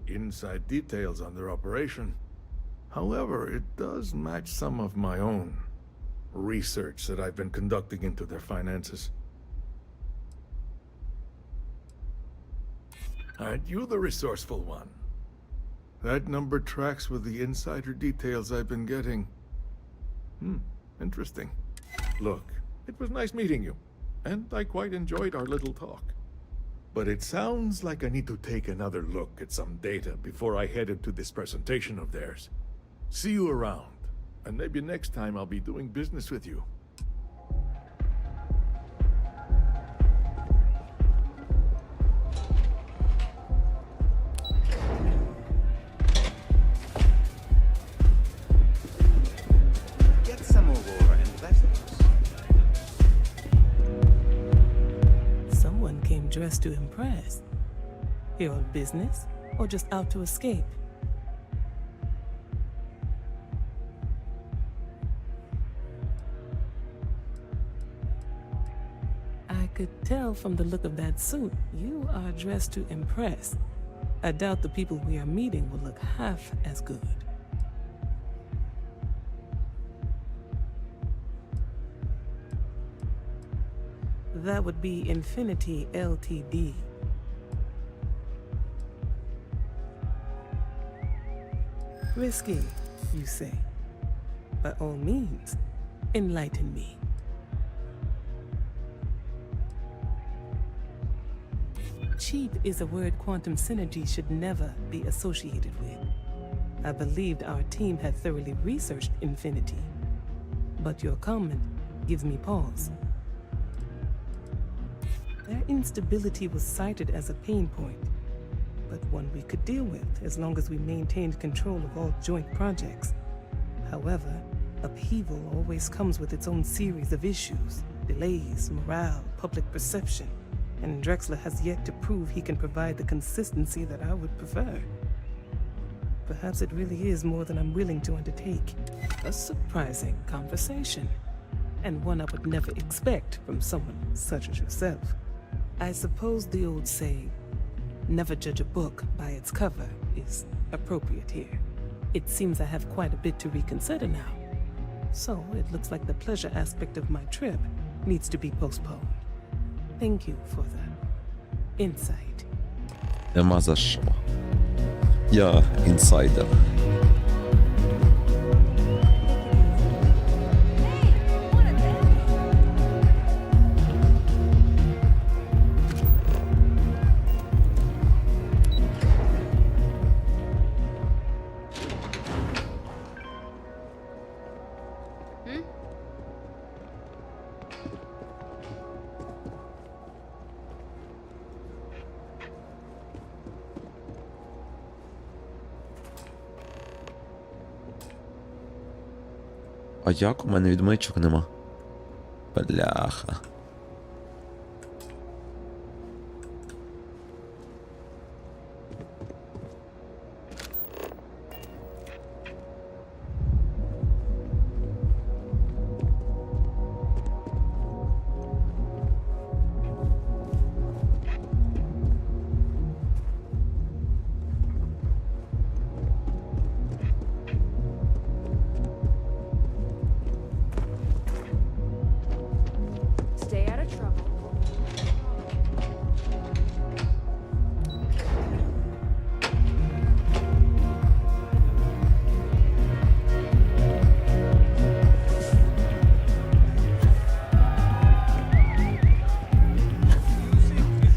inside details on their operation. However, it does match some of my own research that I've been conducting into their finances. Aren't you the resourceful one? That number tracks with the insider details I've been getting. Interesting. Look, it was nice meeting you, and I quite enjoyed our little talk. But it sounds like I need to take another look at some data before I head into this presentation of theirs. See you around, and maybe next time I'll be doing business with you. Get some more investors. Someone came dressed to impress. Here on business, or just out to escape? I could tell from the look of that suit, you are dressed to impress. I doubt the people we are meeting will look half as good. That would be Infinity Ltd. Risky, you say? By all means, Enlighten me. Cheap is a word quantum synergy should never be associated with. I believed our team had thoroughly researched infinity, but your comment gives me pause. Their instability was cited as a pain point, but one we could deal with as long as we maintained control of all joint projects. However, upheaval always comes with its own series of issues, delays, morale, public perception, and Drexler has yet to prove he can provide the consistency that I would prefer. Perhaps it really is more than I'm willing to undertake. A surprising conversation, and one I would never expect from someone such as yourself. I suppose the old saying, never judge a book by its cover, is appropriate here. It seems I have quite a bit to reconsider now. So it looks like the pleasure aspect of my trip needs to be postponed. Thank you for the insight. Нема за що. Я інсайдер. А як у мене відмичок нема? Бляха. Stay out of trouble.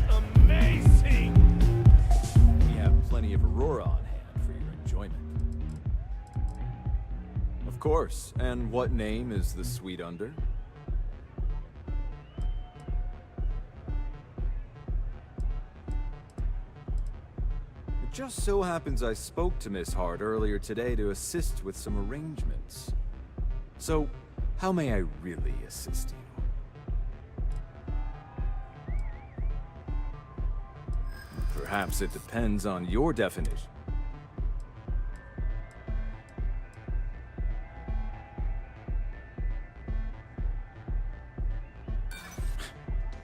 Amazing! We have plenty of Aurora on hand for your enjoyment. Of course. And what name is the suite under? It just so happens I spoke to Miss Hart earlier today to assist with some arrangements. So, how may I really assist you? Perhaps it depends on your definition.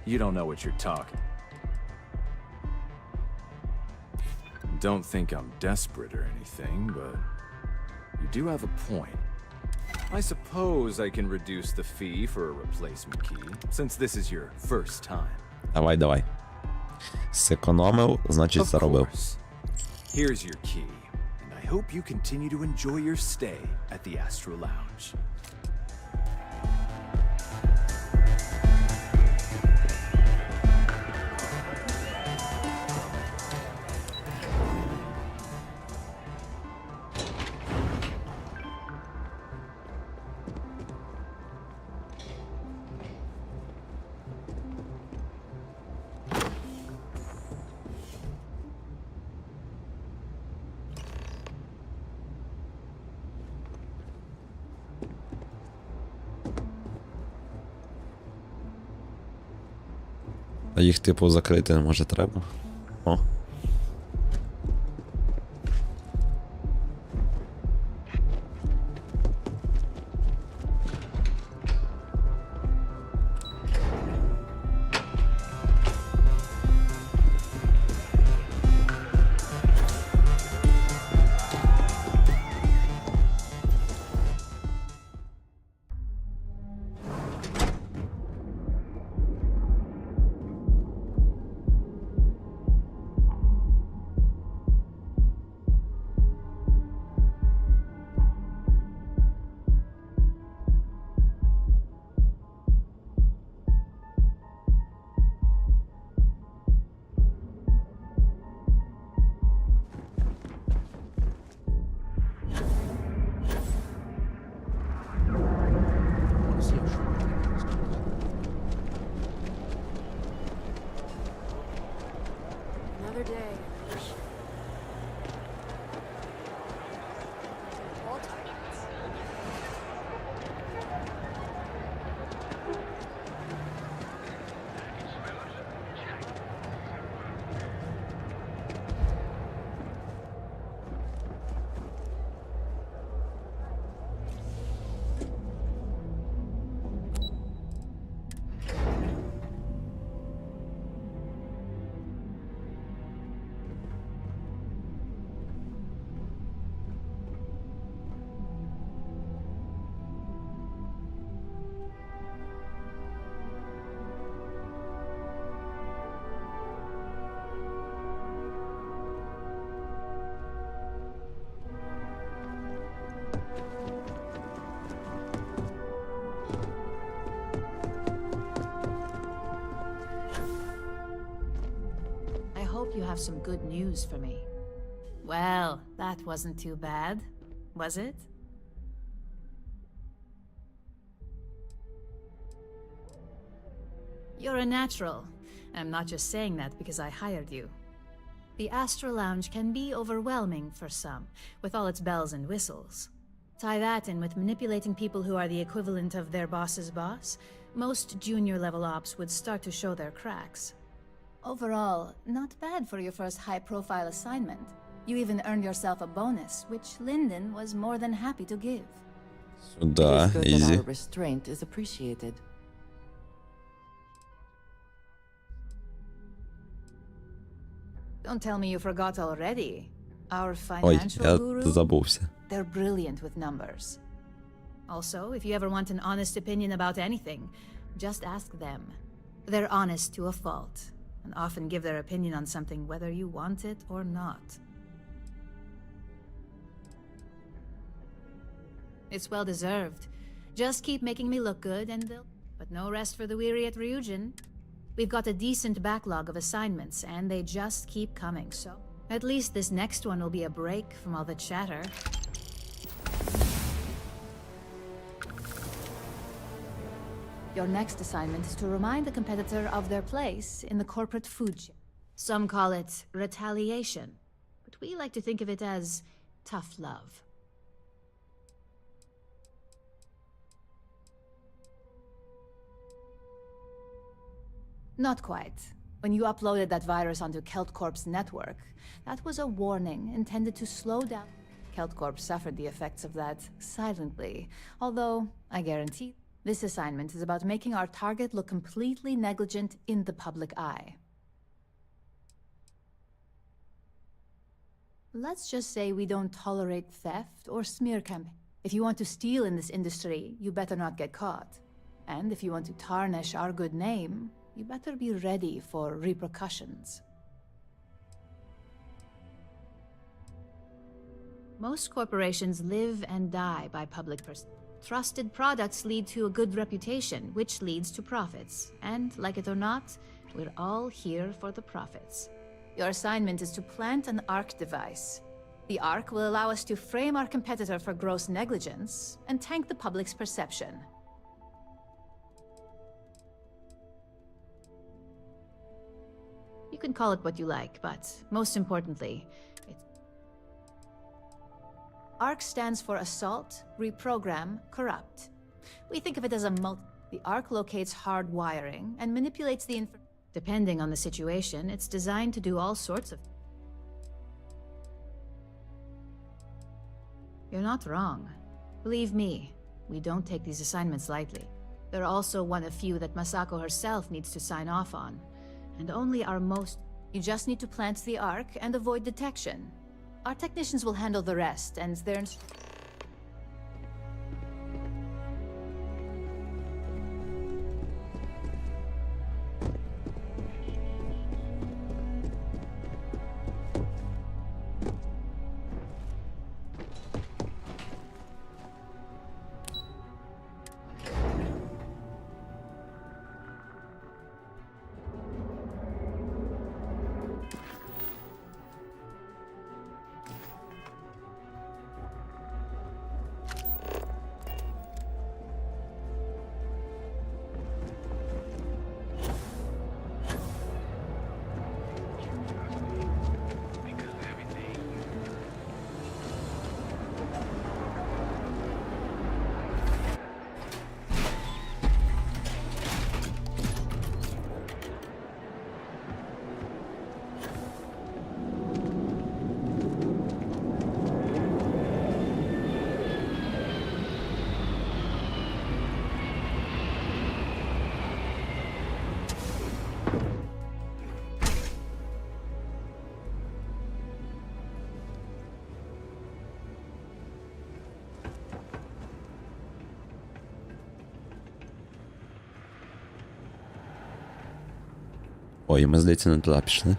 You don't know what you're talking. Don't think I'm desperate or anything, but you do have a point. I suppose I can reduce the fee for a replacement key, since this is your first time. Давай, давай. Зекономив, значить Of заробив. course. Here's your key, and I hope you continue to enjoy your stay at the Astro Lounge. А їх, типу, закрити, може, треба? О. I hope you have some good news for me. Well, that wasn't too bad, was it? You're a natural. I'm not just saying that because I hired you. The Astral Lounge can be overwhelming for some, with all its bells and whistles. Tie that in with manipulating people who are the equivalent of their boss's boss, most junior-level ops would start to show their cracks. Overall, not bad for your first high-profile assignment. You even earned yourself a bonus, which Lyndon was more than happy to give. Сюда, It's good that easy. our restraint is appreciated. Don't tell me you forgot already. Our Ой, financial я guru? забувся. They're brilliant with numbers. Also, if you ever want an honest opinion about anything, just ask them. They're honest to a fault, and often give their opinion on something whether you want it or not. It's well deserved. Just keep making me look good and they'll... But no rest for the weary at Ryujin. We've got a decent backlog of assignments, and they just keep coming, so... At least this next one will be a break from all the chatter. Your next assignment is to remind the competitor of their place in the corporate food chain. Some call it retaliation, but we like to think of it as tough love. Not quite. When you uploaded that virus onto KeltCorp's network, that was a warning intended to slow down. KeltCorp suffered the effects of that silently, although I guarantee this assignment is about making our target look completely negligent in the public eye. Let's just say we don't tolerate theft or smear campaign. If you want to steal in this industry, you better not get caught. And if you want to tarnish our good name, you better be ready for repercussions. Most corporations live and die by public perception. Trusted products lead to a good reputation, which leads to profits. And, like it or not, we're all here for the profits. Your assignment is to plant an ARC device. The ARC will allow us to frame our competitor for gross negligence and tank the public's perception. You can call it what you like, but most importantly, ARC stands for Assault, Reprogram, Corrupt. We think of it as a The ARC locates hard wiring and manipulates the Depending on the situation, it's designed to do all sorts of... You're not wrong. Believe me, we don't take these assignments lightly. They're also one of few that Masako herself needs to sign off on. And only our most... You just need to plant the ARC and avoid detection. Our technicians will handle the rest, and their... Ой, ми, здається, не туди пішли.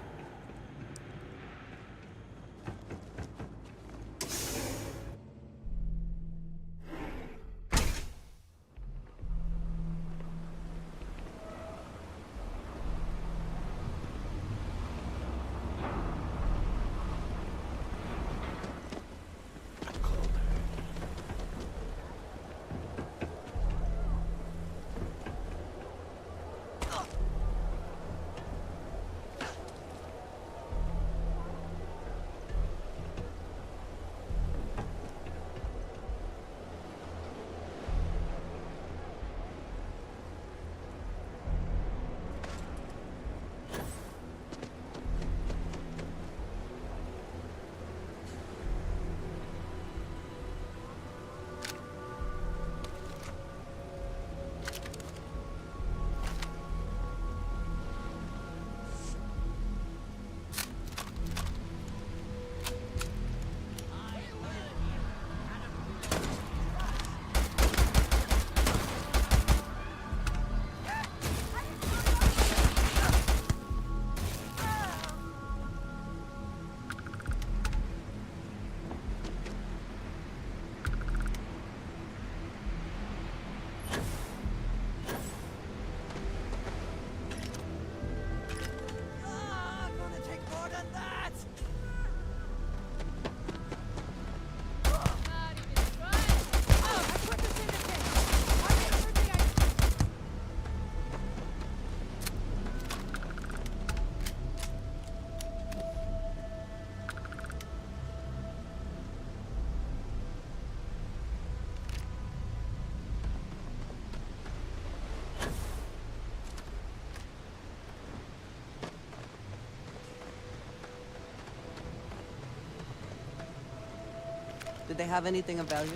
Did they have anything of value?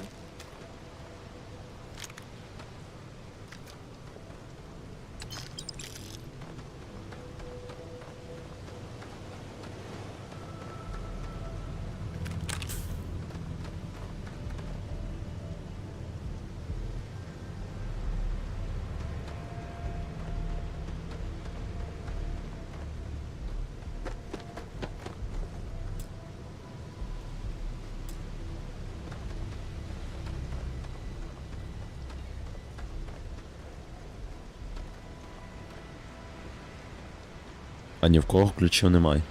А ні в кого ключів немає.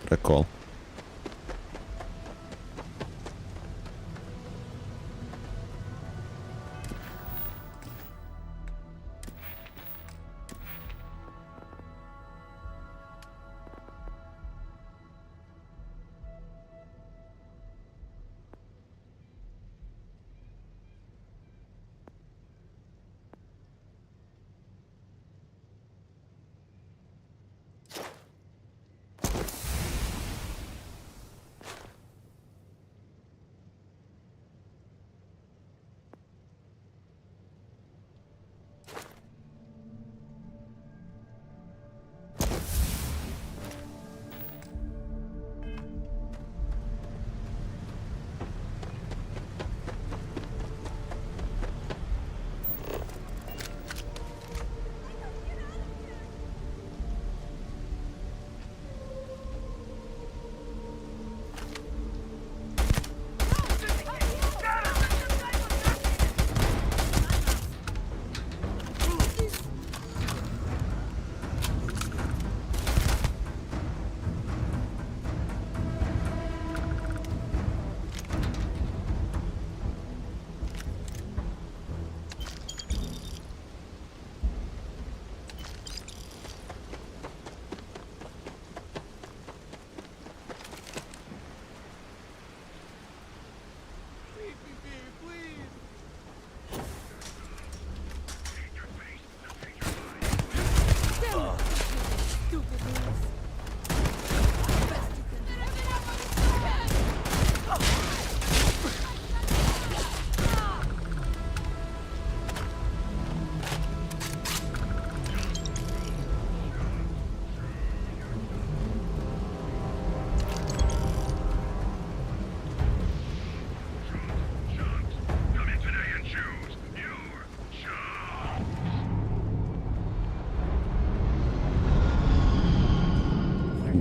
Прикол.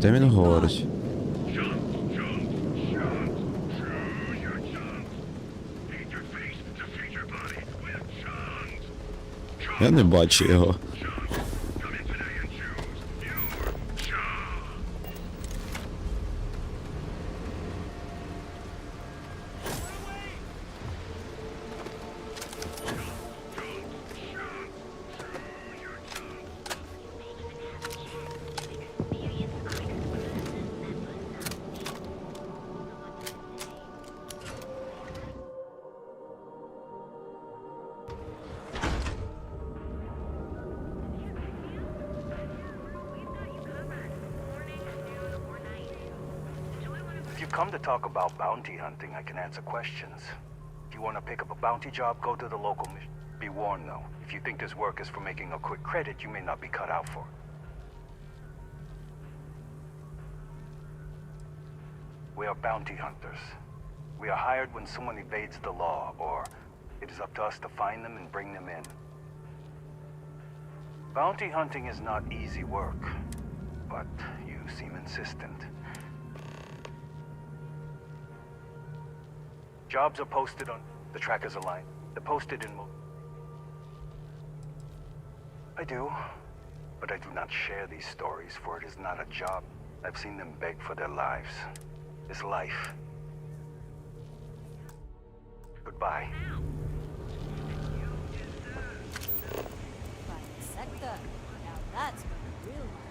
Де він говорить? Я не бачу його. If you come to talk about bounty hunting, I can answer questions. If you want to pick up a bounty job, go to the local mission. Be warned, though, if you think this work is for making a quick credit, you may not be cut out for it. We are bounty hunters. We are hired when someone evades the law, or it is up to us to find them and bring them in. Bounty hunting is not easy work, but you seem insistent. Jobs are posted on the trackers align. They're posted in I do, but I do not share these stories, for it is not a job. I've seen them beg for their lives. This life. Goodbye. Private sector. Now that's real nice.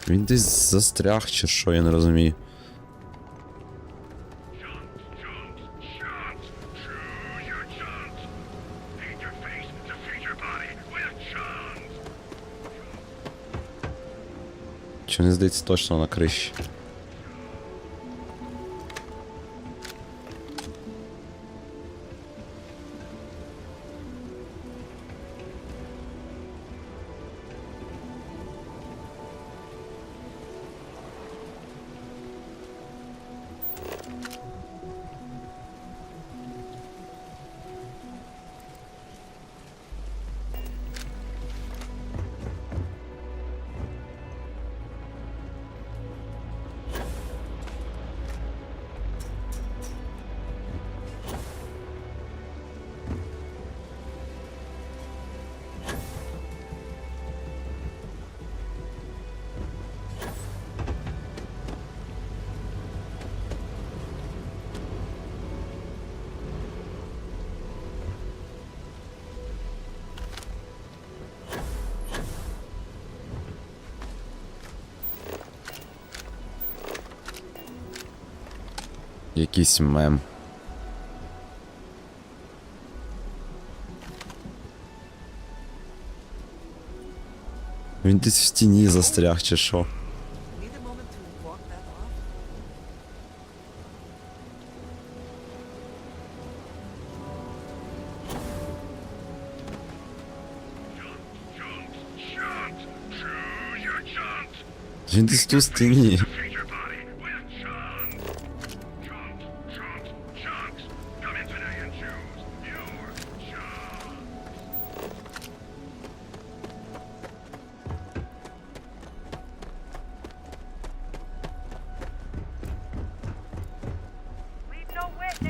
Він десь застряг чи що, я не розумію. Чи не здається точно на криші? Якийсь мем. Він десь в стіні застряг чи що. Він десь тут в стіні.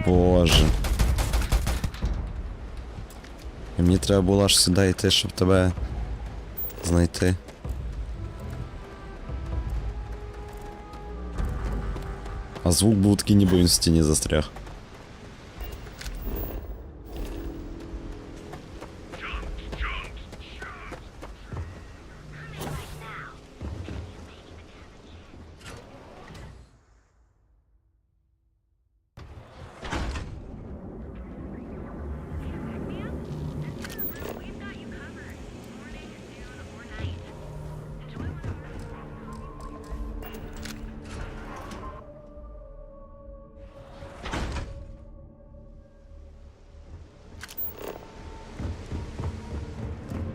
Боже. І мені треба було аж сюди йти, щоб тебе знайти. А звук був такий, ніби він в стіні застряг.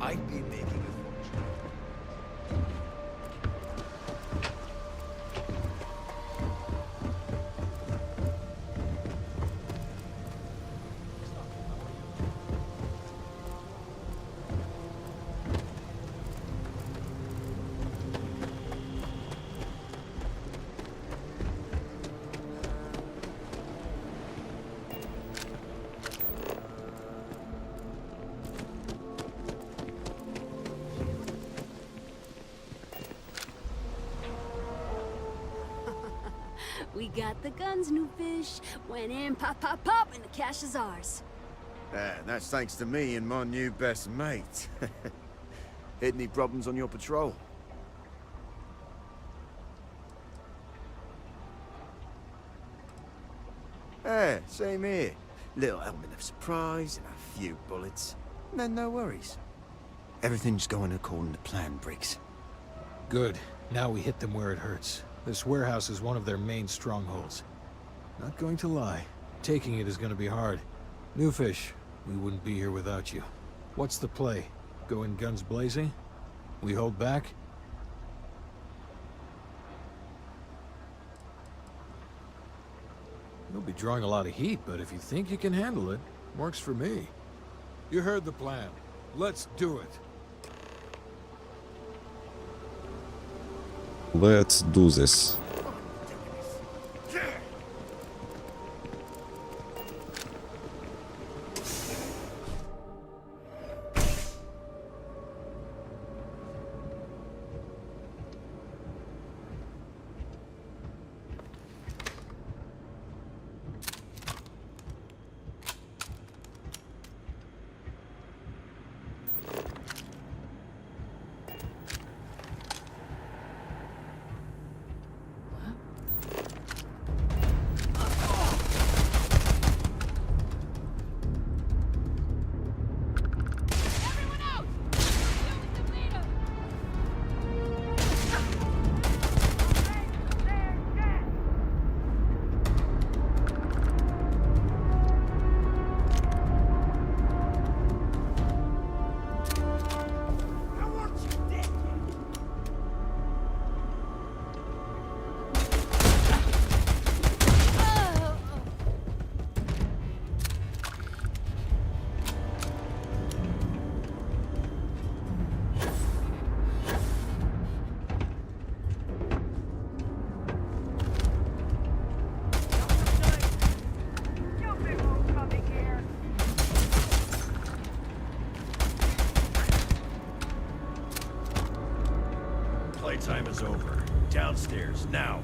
I'd be making a fortune. We got the guns, new fish. Went in, pop, pop, pop, and the cash is ours. That's thanks to me and my new best mate. Hit any problems on your patrol? Same here. Little element of surprise and a few bullets. Then no worries. Everything's going according to plan, Briggs. Good. Now we hit them where it hurts. This warehouse is one of their main strongholds. Not going to lie. Taking it is going to be hard. New fish, we wouldn't be here without you. What's the play? Go in guns blazing? We hold back? You'll be drawing a lot of heat, but if you think you can handle it, works for me. You heard the plan. Let's do it. Let's do this. upstairs, now.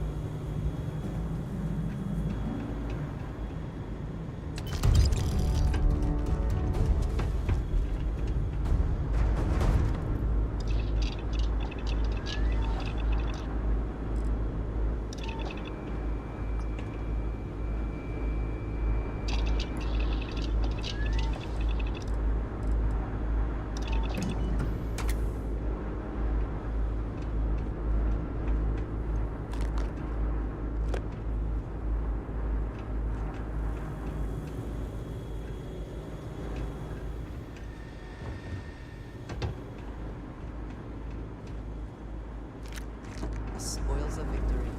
Spoils of victory.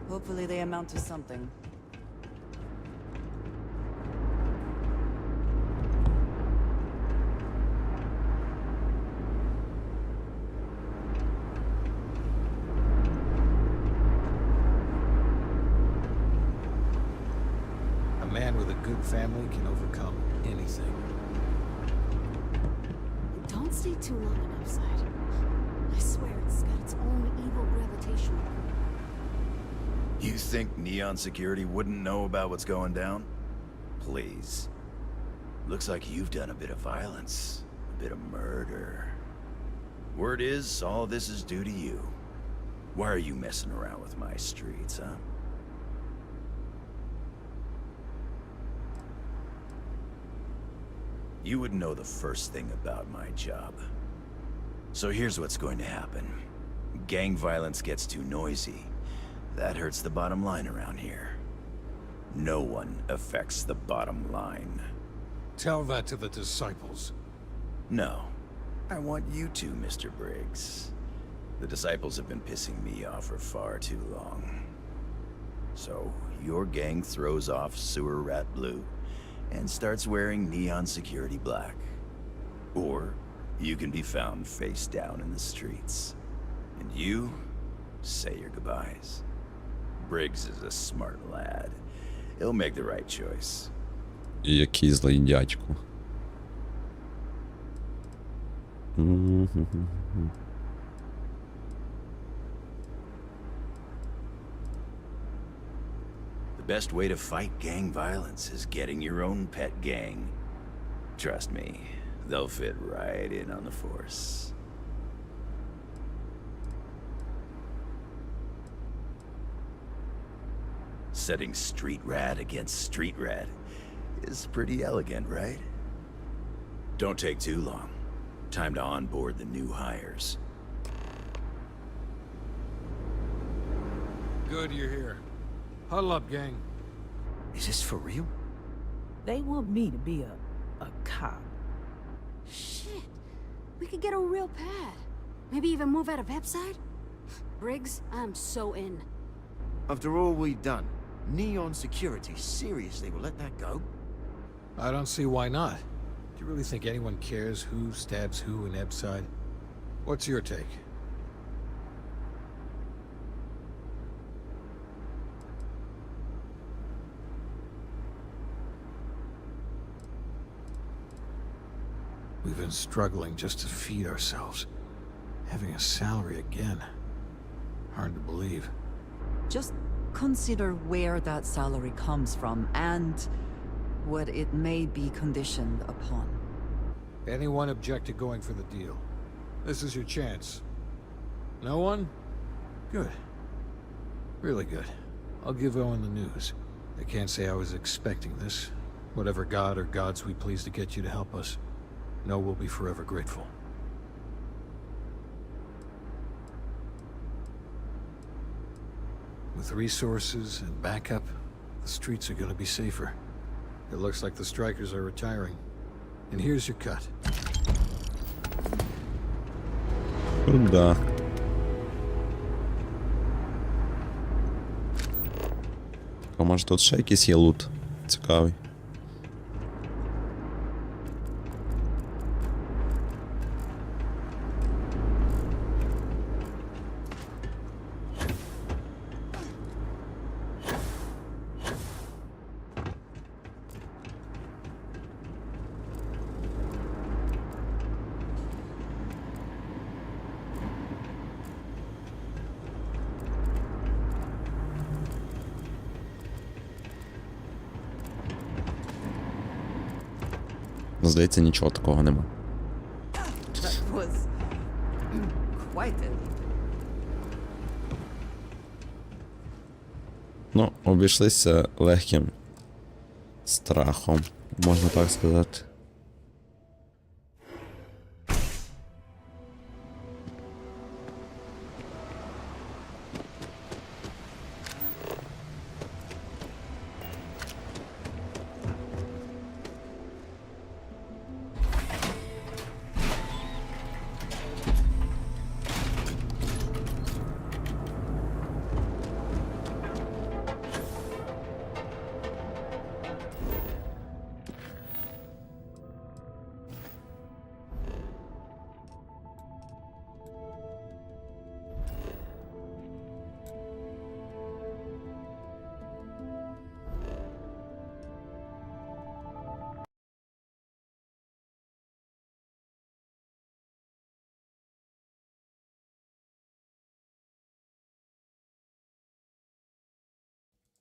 Hopefully they amount to something. A man with a good family can overcome anything. Don't stay too long on outside. I swear it's got its own evil gravitational pull. You think Neon Security wouldn't know about what's going down? Please. Looks like you've done a bit of violence, a bit of murder. Word is, all this is due to you. Why are you messing around with my streets, huh? You would know the first thing about my job. So here's what's going to happen. Gang violence gets too noisy. That hurts the bottom line around here. No one affects the bottom line. Tell that to the disciples. No. I want you to, Mr. Briggs. The disciples have been pissing me off for far too long. So, your gang throws off Sewer Rat Blue and starts wearing Neon Security Black. Or you can be found face down in the streets. And you say your goodbyes. Briggs is a smart lad. He'll make the right choice. Який злий дядько. The best way to fight gang violence is getting your own pet gang. Trust me, they'll fit right in on the force. Setting street rat against street rat is pretty elegant, right? Don't take too long. Time to onboard the new hires. Good you're here. Huddle up, gang. Is this for real? They want me to be a cop. Shit. We could get a real pad. Maybe even move out of Epside? Briggs, I'm so in. After all we've done, Neon Security seriously will let that go? I don't see why not. Do you really think anyone cares who stabs who in Epside? What's your take? We've been struggling just to feed ourselves. Having a salary again. Hard to believe. Just consider where that salary comes from and what it may be conditioned upon. Anyone object to going for the deal? This is your chance. No one? Good. Really good. I'll give Owen the news. I can't say I was expecting this. Whatever god or gods we please to get you to help us, know we'll be forever grateful. With resources and backup, the streets are gonna be safer. It looks like the strikers are retiring. And here's your cut. Да. А може тут ще якийсь є лут цікавий? Ну, здається, нічого такого нема. That was quite a leap. Ну, обійшлися легким страхом, можна так сказати.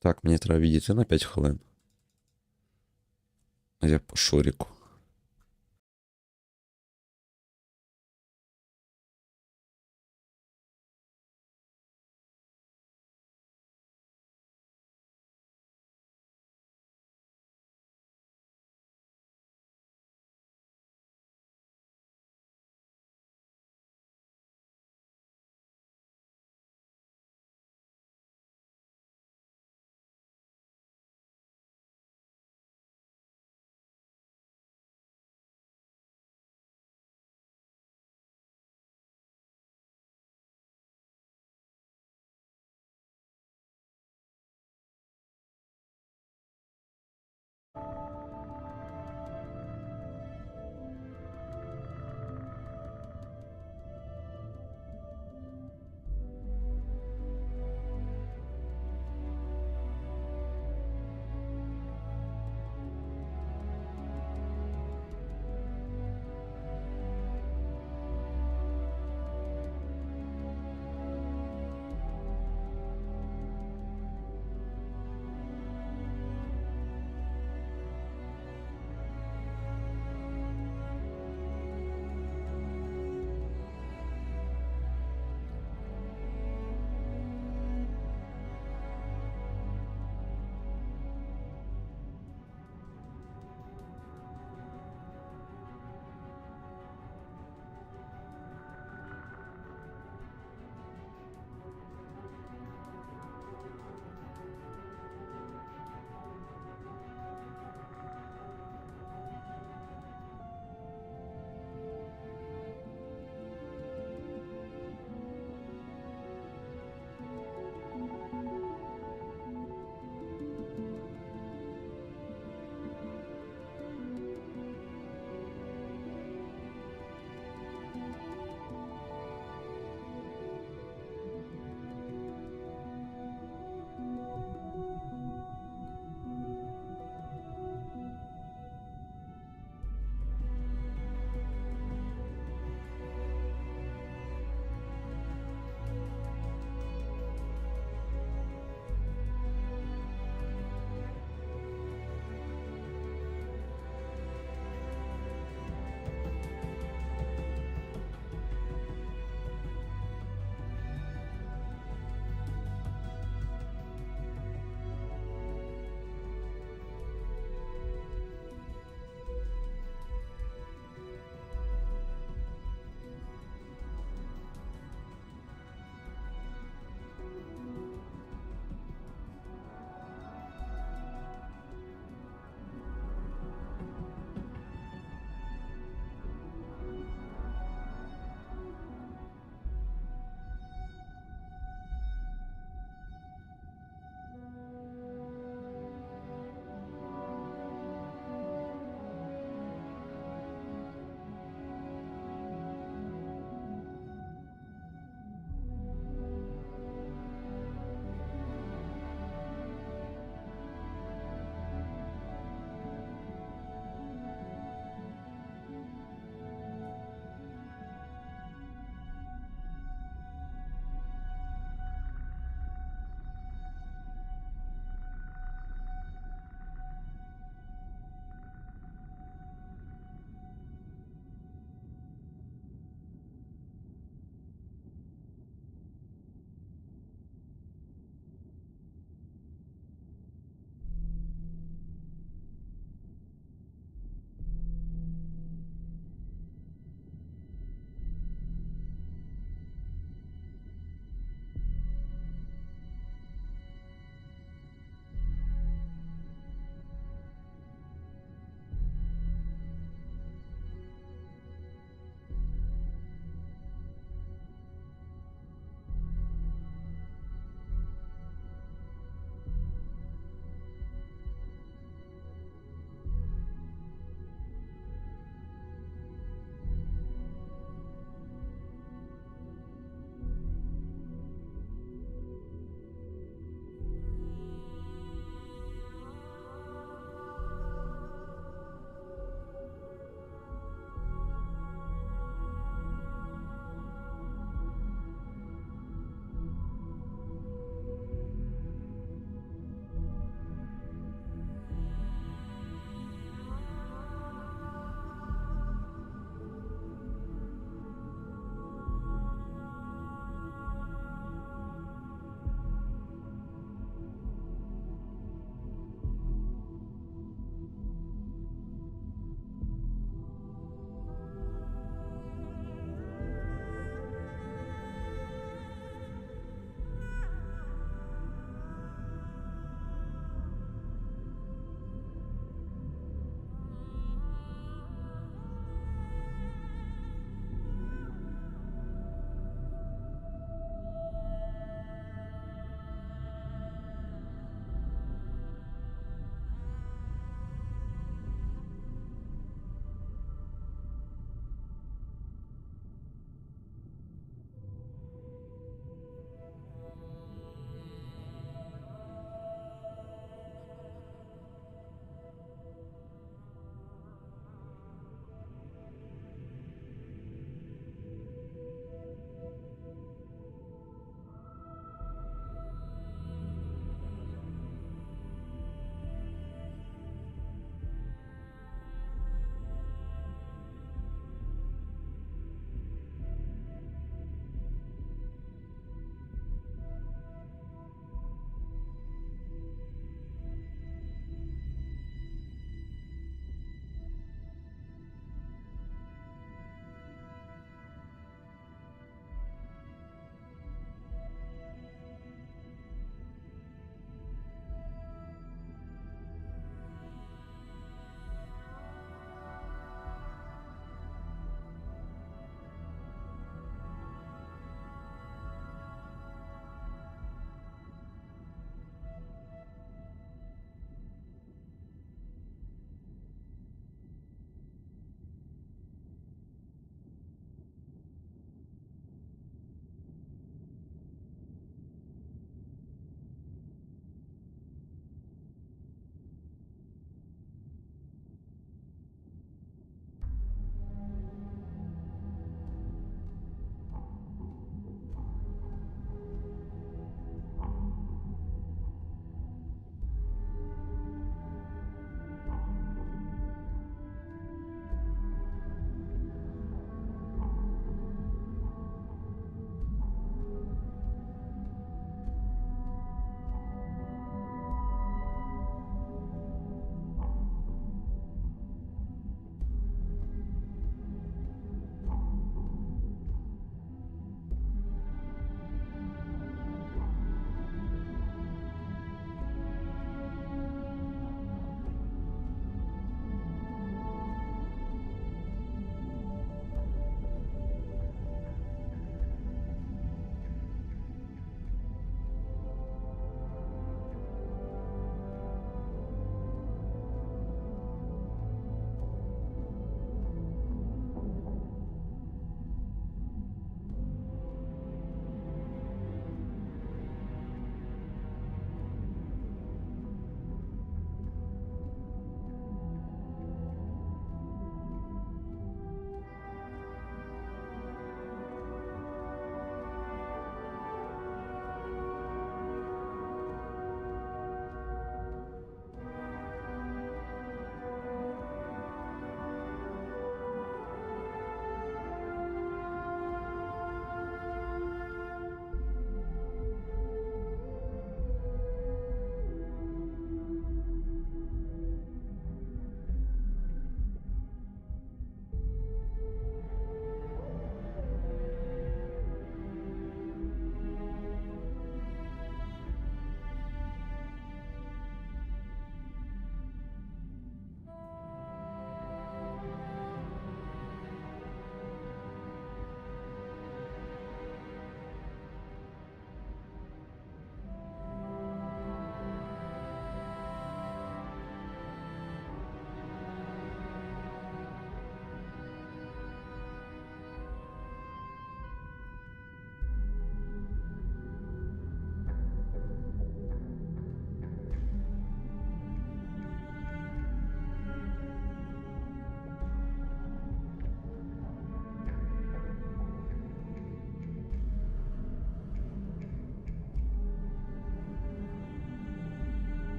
Так, мені треба відійти на 5 хвилин. Я по Шуріку.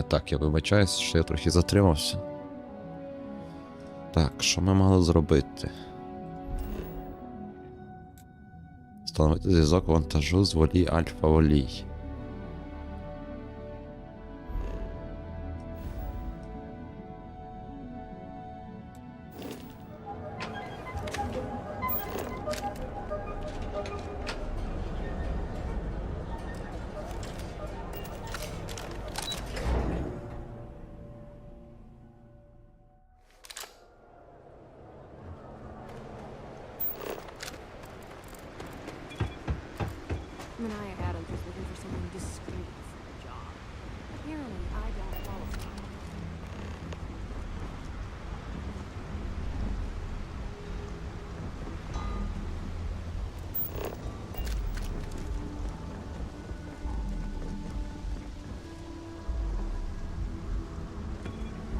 Так, я вибачаюсь, що я трохи затримався. Так, що ми мали зробити? Встановити зв'язок вантажу з волій Альфа-Волій. Mania Adams was looking for someone discreet for the job. Apparently, I don't qualify.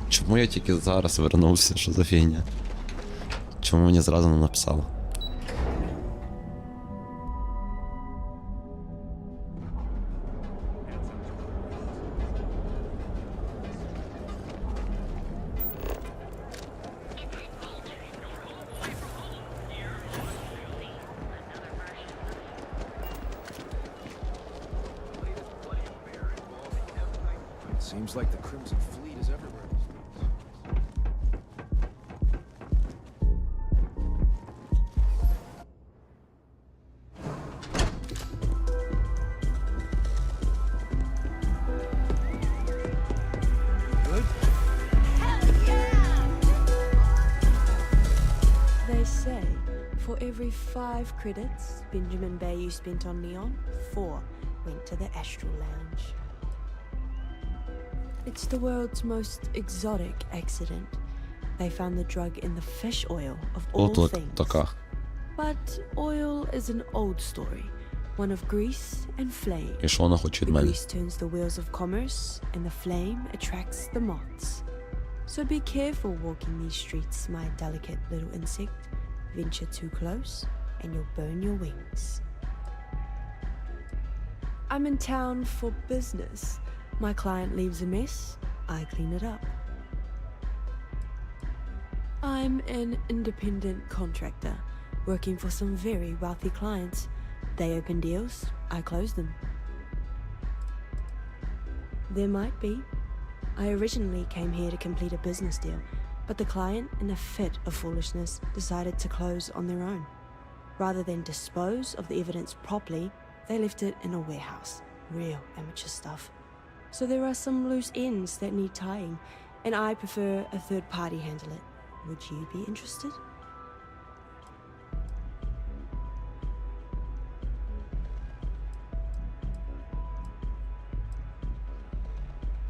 Чому я тільки зараз вернувся? Що за фігня? Чому мені зразу не написало? Seems like the Crimson Fleet is everywhere these days. Good? They say, for every 5 credits Benjamin Bay you spent on Neon, 4 went to the Astral Lounge. It's the world's most exotic accident. They found the drug in the fish oil of all things. But oil is an old story, one of grease and flame. І що вона хоче від The мене? grease turns the wheels of commerce, and the flame attracts the moths. So be careful walking these streets, my delicate little insect. Venture too close, and you'll burn your wings. I'm in town for business. My client leaves a mess, I clean it up. I'm an independent contractor, working for some very wealthy clients. They open deals, I close them. There might be. I originally came here to complete a business deal, but the client, in a fit of foolishness, decided to close on their own. Rather than dispose of the evidence properly, they left it in a warehouse. Real amateur stuff. So there are some loose ends that need tying, and I prefer a third party handle it. Would you be interested?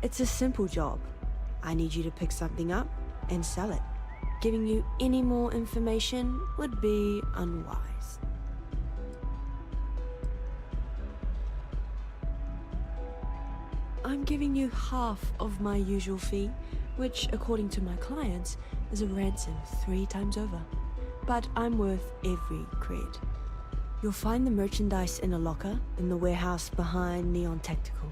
It's a simple job. I need you to pick something up and sell it. Giving you any more information would be unwise. I'm giving you half of my usual fee, which, according to my clients, is a ransom 3 times over. But I'm worth every cred. You'll find the merchandise in a locker in the warehouse behind Neon Tactical.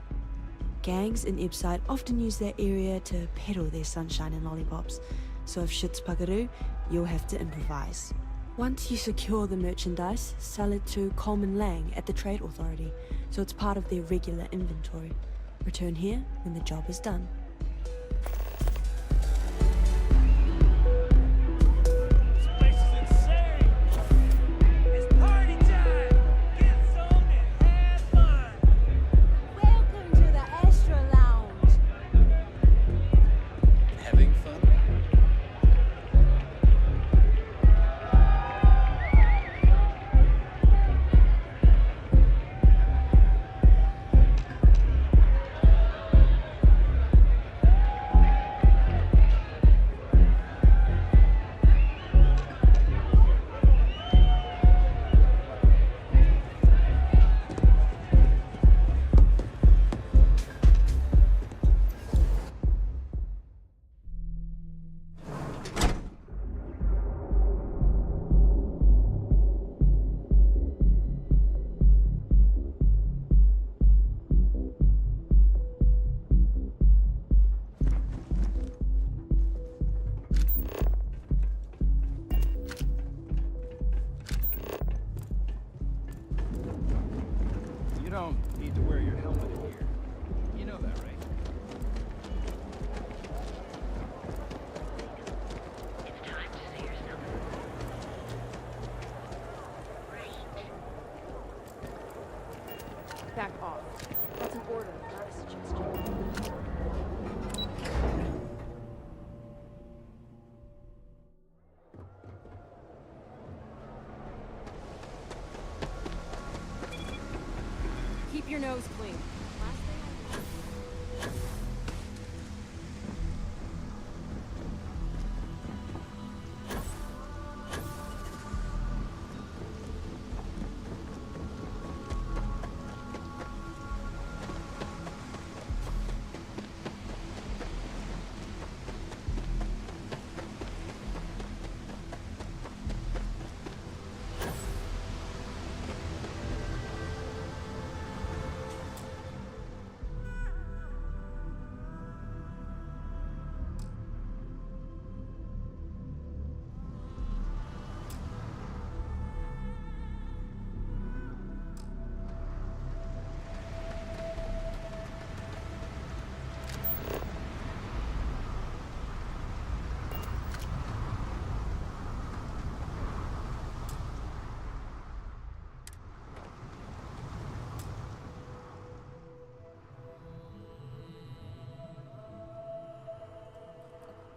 Gangs in Ipside often use that area to peddle their sunshine and lollipops, so if shit's puckaroo, you'll have to improvise. Once you secure the merchandise, sell it to Coleman Lang at the Trade Authority, so it's part of their regular inventory. Return here when the job is done. your nose clean. Last thing I want.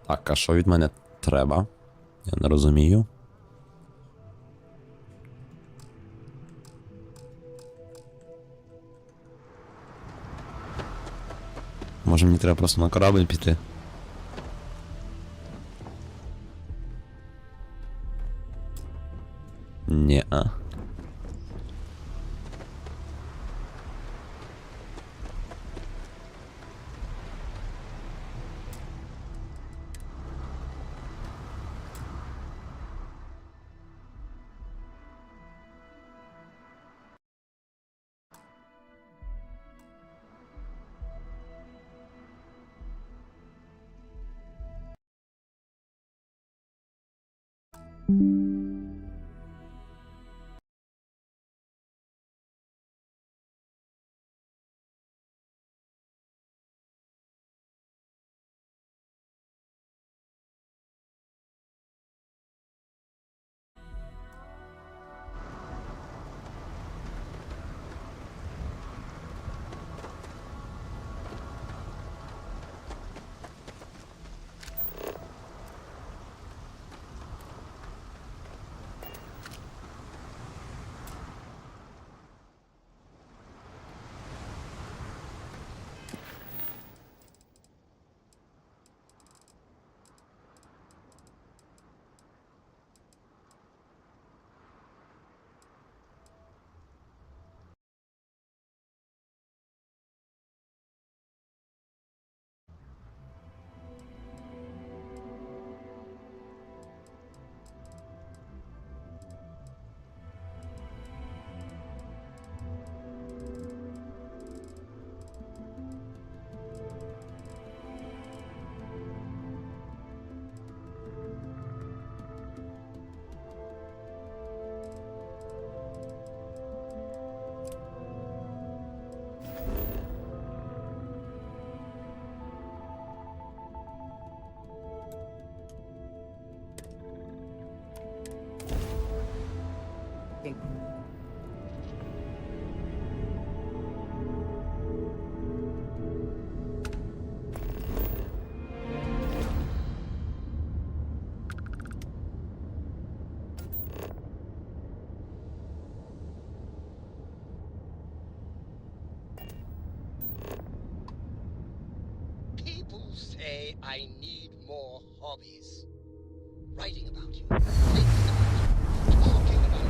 Так, а що від мене треба? Я не розумію. Може мені треба просто на корабль піти? Ні-а. People say I need more hobbies. Writing about you, thinking about you, talking about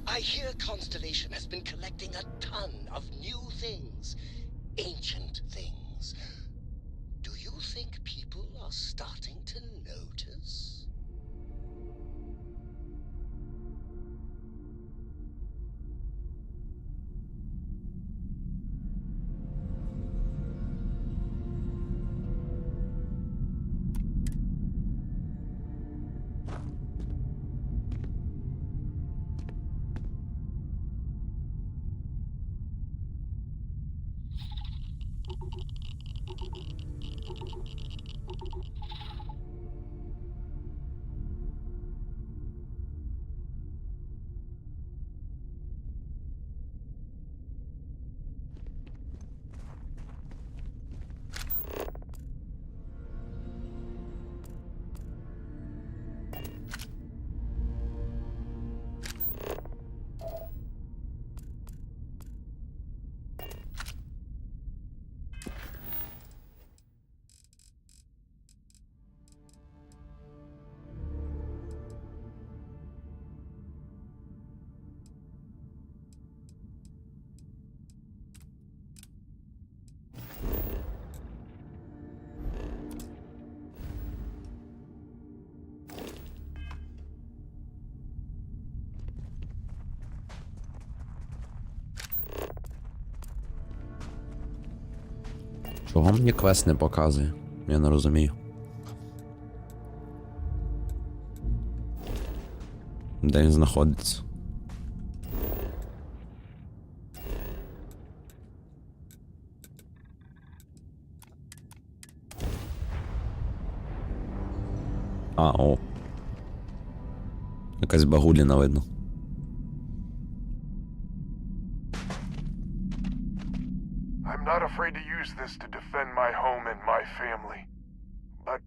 I hear Constellation has been collecting a ton of new things, ancient things. Do you think people are starting to notice? Чого мені квест не показує? Я не розумію. Де він знаходиться? А, о. Якась багуліна видно. I'm not afraid to use this to defend my home and my family. But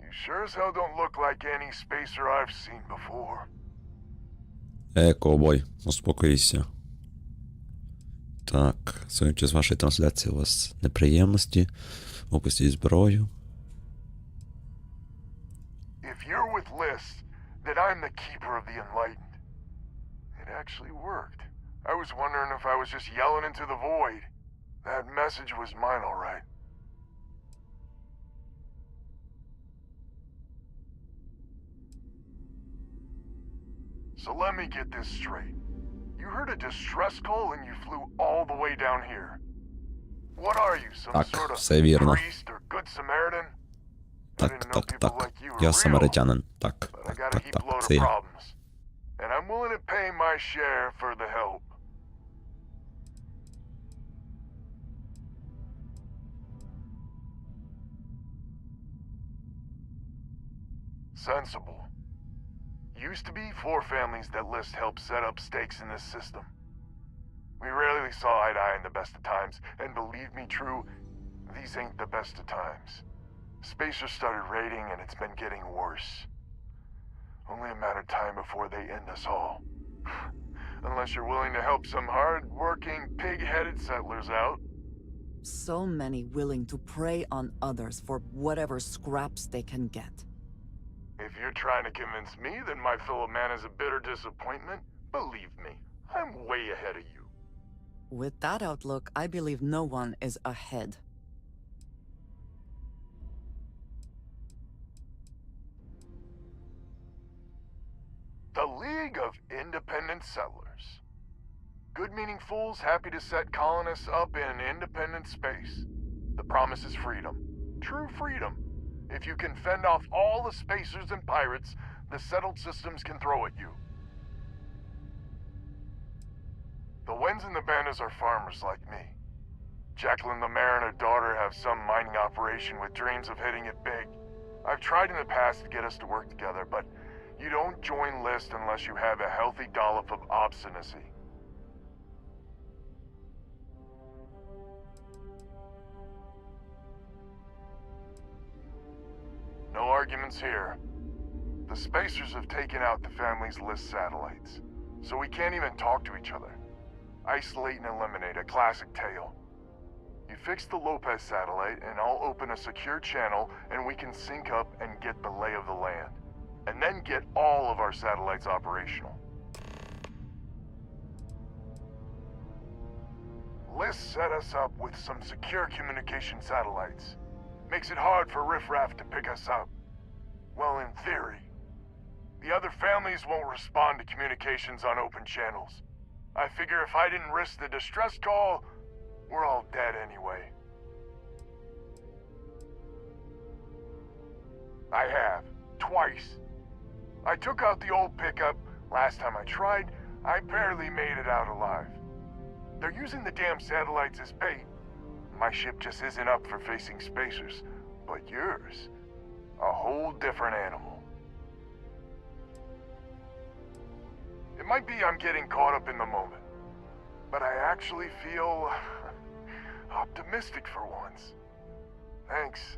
you sure as hell don't look like any spacer I've seen before. Ковбой, успокойся. Так, судячи з вашої трансляції, у вас неприємності. Опустіть зброю. If you're with List, then I'm the keeper of the enlightened. It actually worked. I was wondering if I was just yelling into the void. That message was mine, all right. So let me get this straight. You heard a distress call and you flew all the way down here. What are you, some sort of все вірно. priest or good Samaritan? Так. Я самаритянин. Так, це я. And I'm willing to pay my share for the help. Sensible. Used to be 4 families that List helped set up stakes in this system. We rarely saw eye to eye in the best of times, and believe me true, these ain't the best of times. Spacers started raiding and it's been getting worse. Only a matter of time before they end us all. Unless you're willing to help some hard-working, pig-headed settlers out. So many willing to prey on others for whatever scraps they can get. If you're trying to convince me that my fellow man is a bitter disappointment, believe me, I'm way ahead of you. With that outlook, I believe no one is ahead. The League of Independent Settlers. Good-meaning fools happy to set colonists up in independent space. The promise is freedom. True freedom. If you can fend off all the spacers and pirates the settled systems can throw at you. The Wens and the Bandas are farmers like me. Jacqueline the mayor and her daughter have some mining operation with dreams of hitting it big. I've tried in the past to get us to work together, but you don't join List unless you have a healthy dollop of obstinacy. No arguments here. The Spacers have taken out the family's List satellites, so we can't even talk to each other. Isolate and eliminate, a classic tale. You fix the Lopez satellite and I'll open a secure channel and we can sync up and get the lay of the land. And then get all of our satellites operational. List set us up with some secure communication satellites. Makes it hard for riffraff to pick us up. Well, in theory. The other families won't respond to communications on open channels. I figure if I didn't risk the distress call, we're all dead anyway. I have. Twice. I took out the old pickup. Last time I tried, I barely made it out alive. They're using the damn satellites as bait. My ship just isn't up for facing spacers. But yours, a whole different animal. It might be I'm getting caught up in the moment, but I actually feel optimistic for once. Thanks.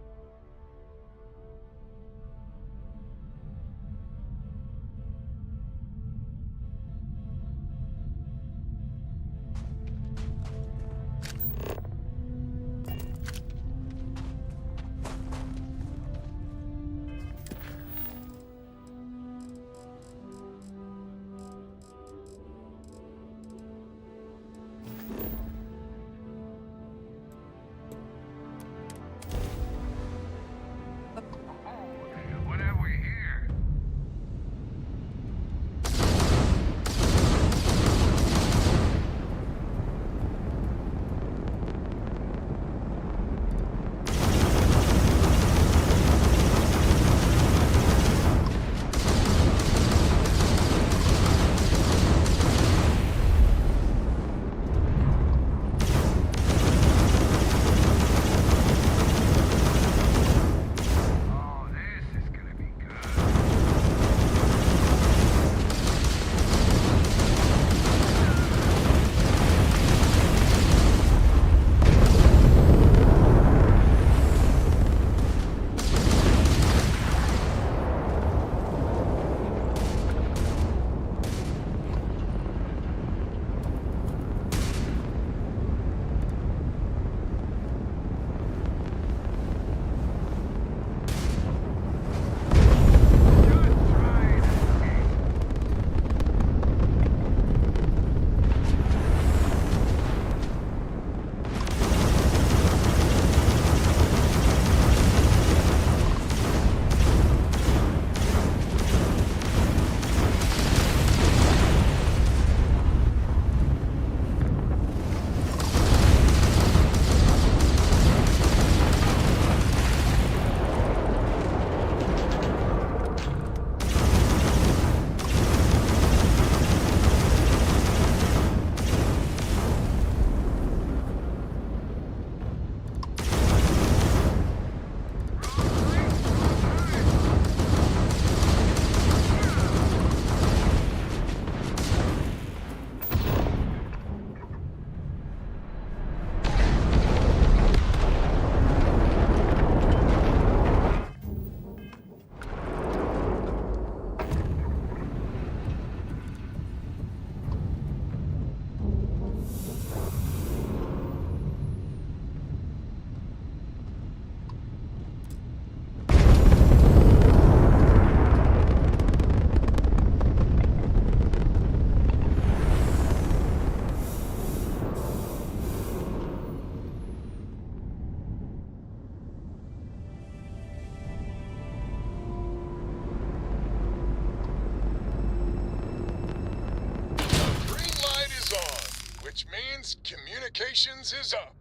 which means communications is up.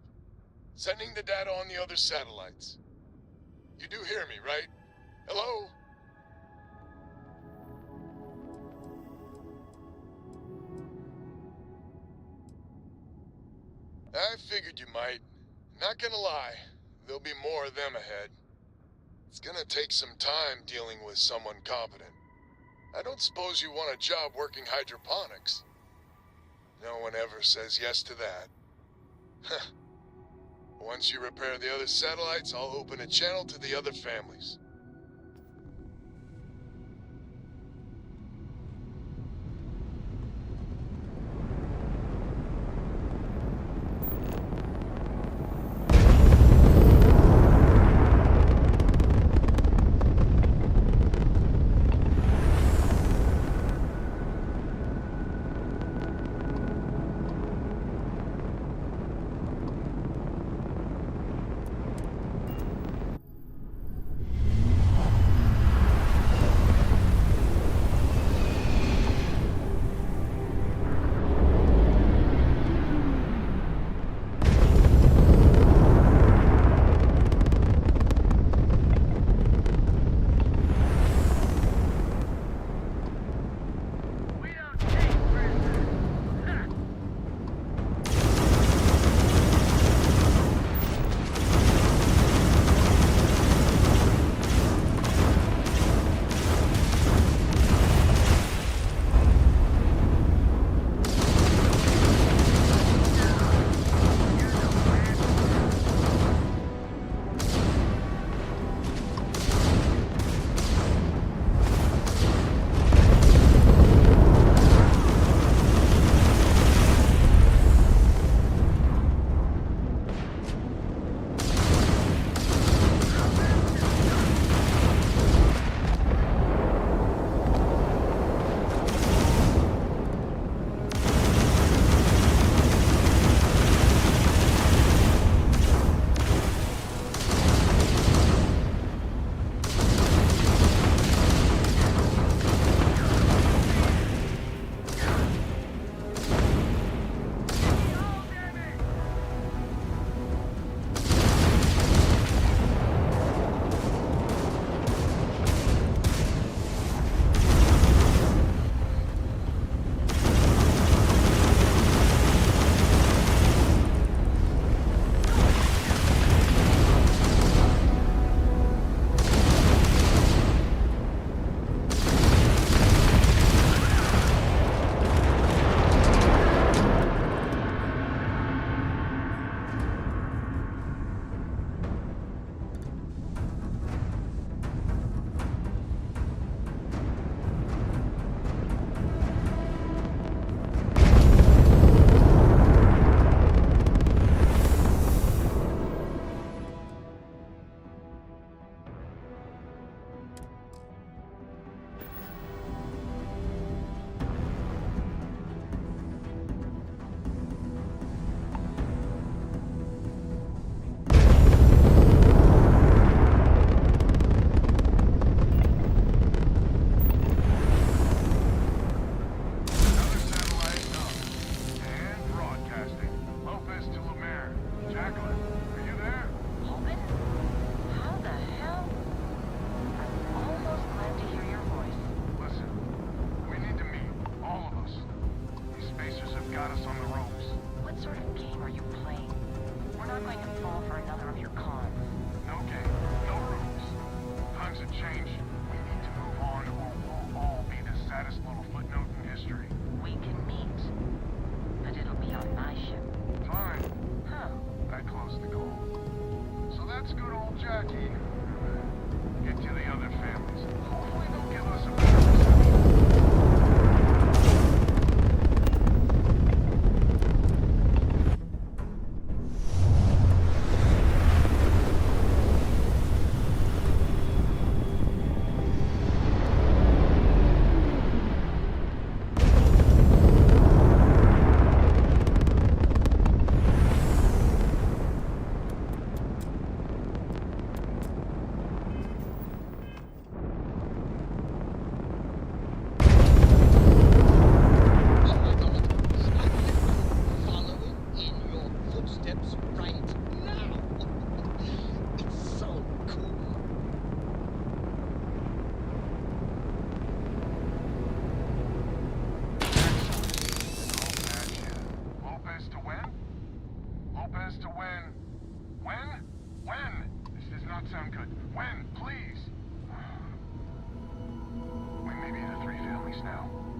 Sending the data on the other satellites. You do hear me, right? Hello? I figured you might. Not gonna lie, there'll be more of them ahead. It's gonna take some time dealing with someone competent. I don't suppose you want a job working hydroponics. No one ever says yes to that. Once you repair the other satellites, I'll open a channel to the other families.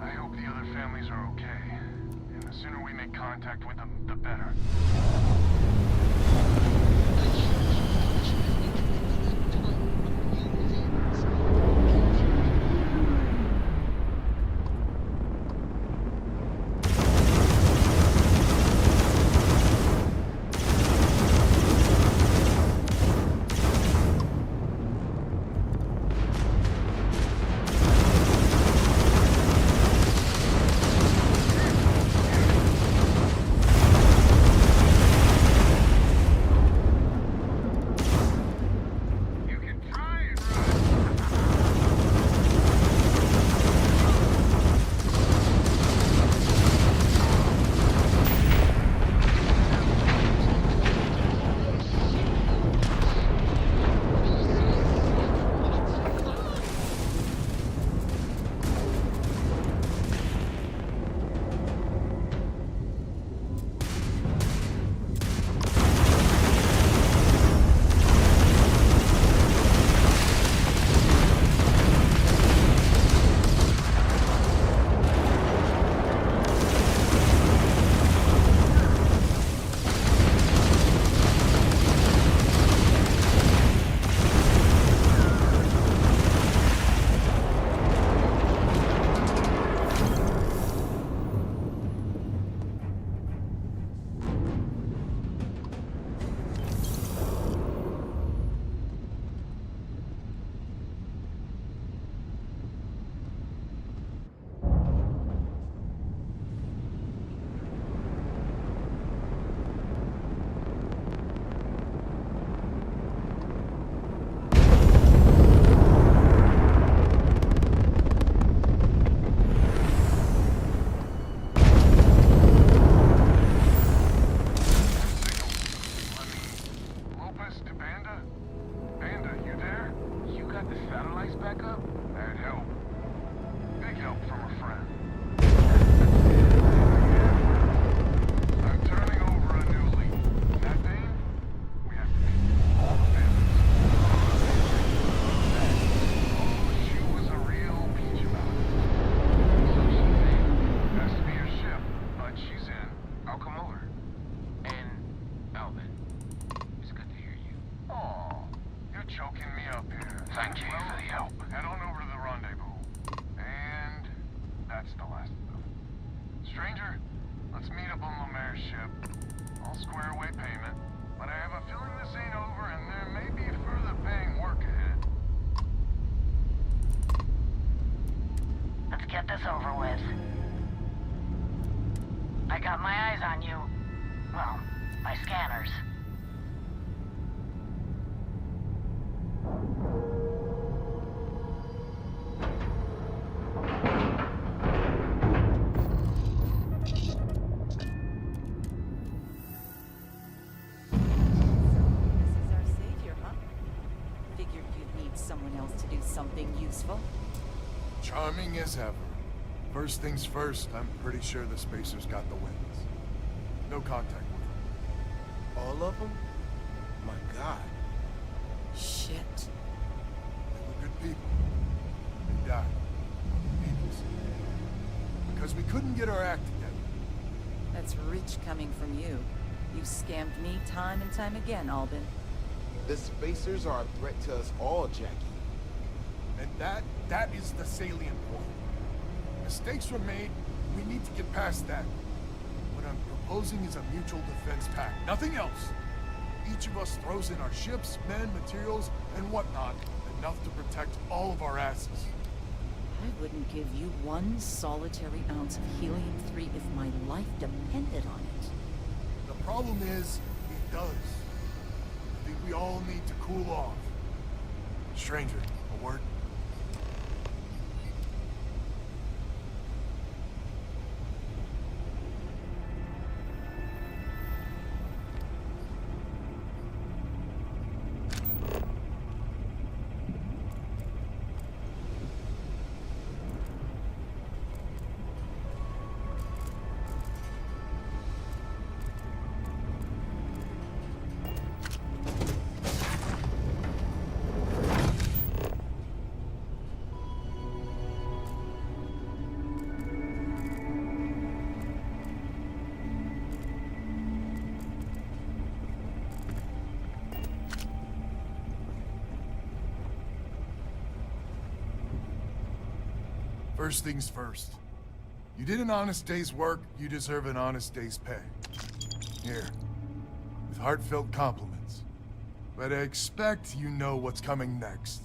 I hope the other families are okay. And the sooner we make contact with them, the better. Charming as ever. First things first, I'm pretty sure the Spacers got the wins. No contact with them. All of them? My God. Shit. They were good people. They died. Needlessly. Because we couldn't get our act together. That's rich coming from you. You've scammed me time and time again, Albin. The Spacers are a threat to us all, Jackie. And that is the salient point. Mistakes were made, we need to get past that. What I'm proposing is a mutual defense pact, nothing else. Each of us throws in our ships, men, materials, and whatnot, enough to protect all of our asses. I wouldn't give you one solitary ounce of helium-3 if my life depended on it. The problem is, it does. I think we all need to cool off. Stranger, a word? First things first. You did an honest day's work, you deserve an honest day's pay. Here, with heartfelt compliments. But I expect you know what's coming next.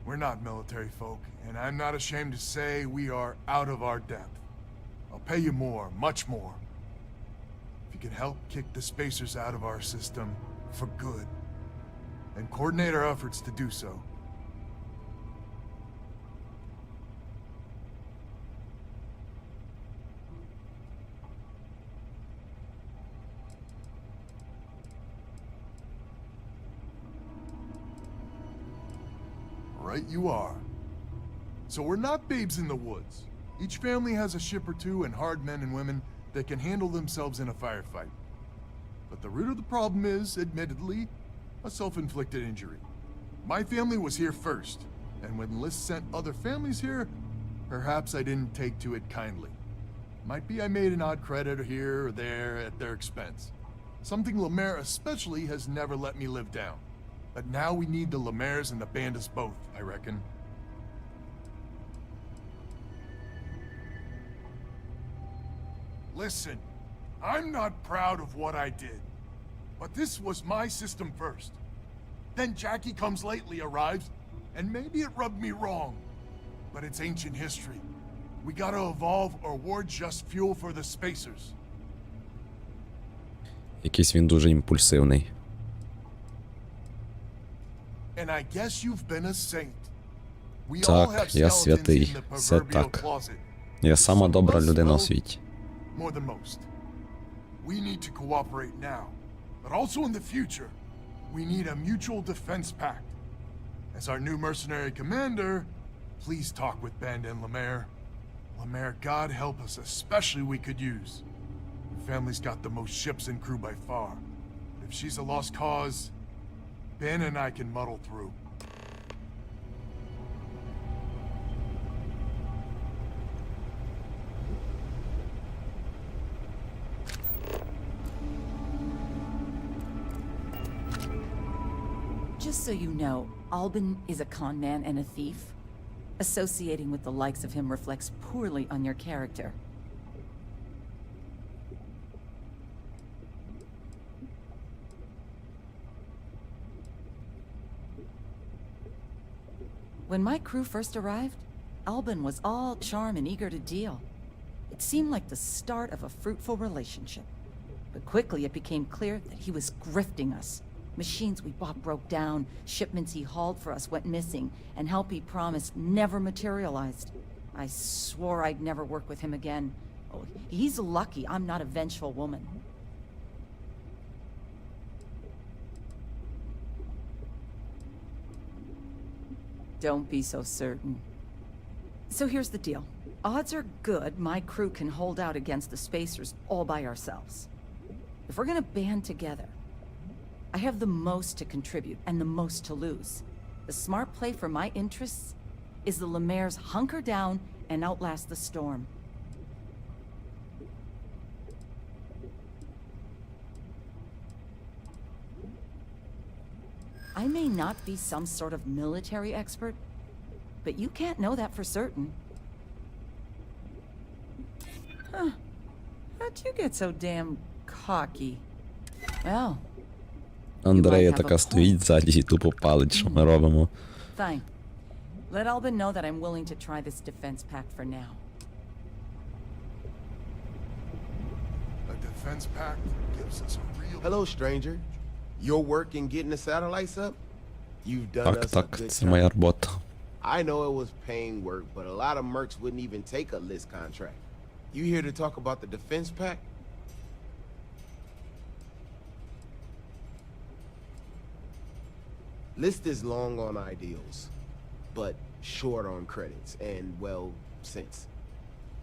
We're not military folk, and I'm not ashamed to say we are out of our depth. I'll pay you more, much more. If you can help kick the spacers out of our system for good, and coordinate our efforts to do so. Right you are. So we're not babes in the woods. Each family has a ship or two and hard men and women that can handle themselves in a firefight. But the root of the problem is, admittedly, a self-inflicted injury. My family was here first, and when List sent other families here, perhaps I didn't take to it kindly. Might be I made an odd credit here or there at their expense. Something Lemaire especially has never let me live down. But now we need the Lemaires and the Bandits both, I reckon. Listen, I'm not proud of what I did, but this was my system first. Then Jackie Comes Lately arrives, and maybe it rubbed me wrong, but it's ancient history. We gotta evolve or we're just fuel for the spacers. Якийсь він дуже імпульсивний. And I guess you've been a saint. We all Так, have я skeletons in святий. the Це proverbial так. closet. Я сама добра людина у світі. More than most. We need to cooperate now, but also in the future. We need a mutual defense pact. As our new mercenary commander, please talk with Band and Lemaire. Lemaire, God help us, especially we could use. Her family's got the most ships and crew by far. But if she's a lost cause, Ben and I can muddle through. Just so you know, Albin is a con man and a thief. Associating with the likes of him reflects poorly on your character. When my crew first arrived, Albin was all charm and eager to deal. It seemed like the start of a fruitful relationship. But quickly it became clear that he was grifting us. Machines we bought broke down, shipments he hauled for us went missing, and help he promised never materialized. I swore I'd never work with him again. Oh, he's lucky I'm not a vengeful woman. Don't be so certain. So here's the deal. Odds are good my crew can hold out against the spacers all by ourselves. If we're gonna band together, I have the most to contribute and the most to lose. The smart play for my interests is the Lemaire's hunker down and outlast the storm. I may not be some sort of military expert, but you can't know that for certain. Huh. How'd you get so damn cocky? Well, Андрея така стоїть ззаді і тупо палить, що ми робимо. fine. Let Albin know that I'm willing to try this defense pact for now. A defense pact gives us a real... Hello, stranger. Your work in getting the satellites up? You've done us a Так, good це моя job. робота. I know it was paying work, but a lot of mercs wouldn't even take a list contract. You here to talk about the defense pact? List is long on ideals, but short on credits and, well, sense.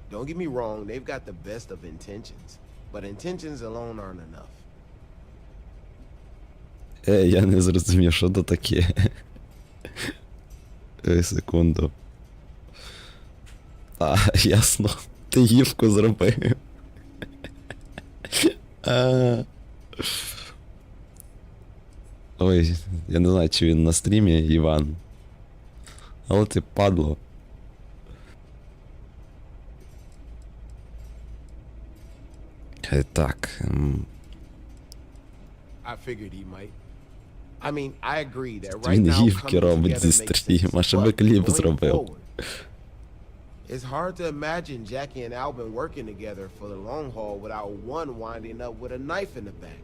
Don't get me wrong, they've got the best of intentions, but intentions alone aren't enough. Я не зрозумів, що то таке. Секунду. А, ясно. Ти гівку зробив. Ой, я не знаю, чи він на стрімі, Іван. Але ти падло. Так. I figured he might. I mean, I agree that right Він now гівки coming робить together зі makes стріма, sense. щоб But кліп going зробив. forward, it's hard to imagine Jackie and Albin working together for the long haul without one winding up with a knife in the back.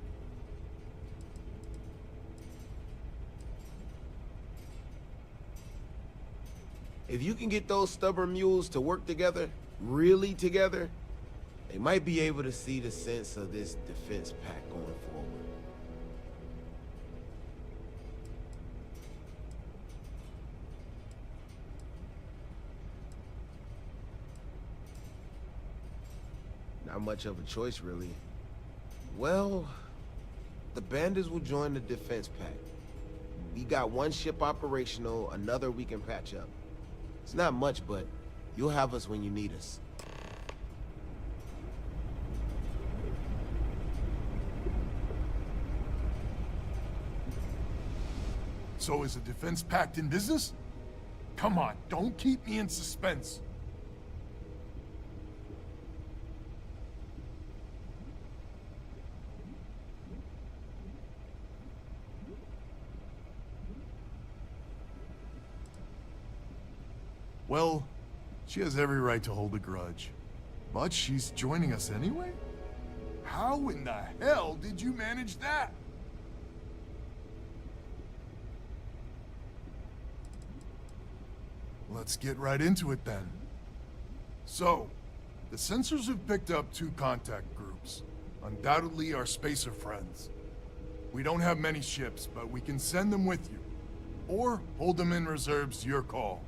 If you can get those stubborn mules to work together, really together, they might be able to see the sense of this defense pack going forward. Not much of a choice, really. Well, the bandits will join the defense pack. We got one ship operational, another we can patch up. It's not much, but you'll have us when you need us. So is the defense pact in business? Come on, don't keep me in suspense. Well, she has every right to hold a grudge. But she's joining us anyway? How in the hell did you manage that? Let's get right into it then. So, the sensors have picked up 2 contact groups. Undoubtedly our spacer friends. We don't have many ships, but we can send them with you. Or hold them in reserves, your call.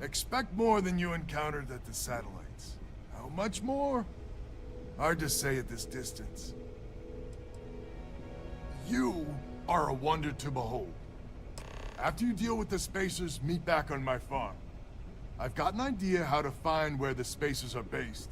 Expect more than you encountered at the satellites. How much more? Hard to say at this distance. You are a wonder to behold. After you deal with the spacers, meet back on my farm. I've got an idea how to find where the spacers are based.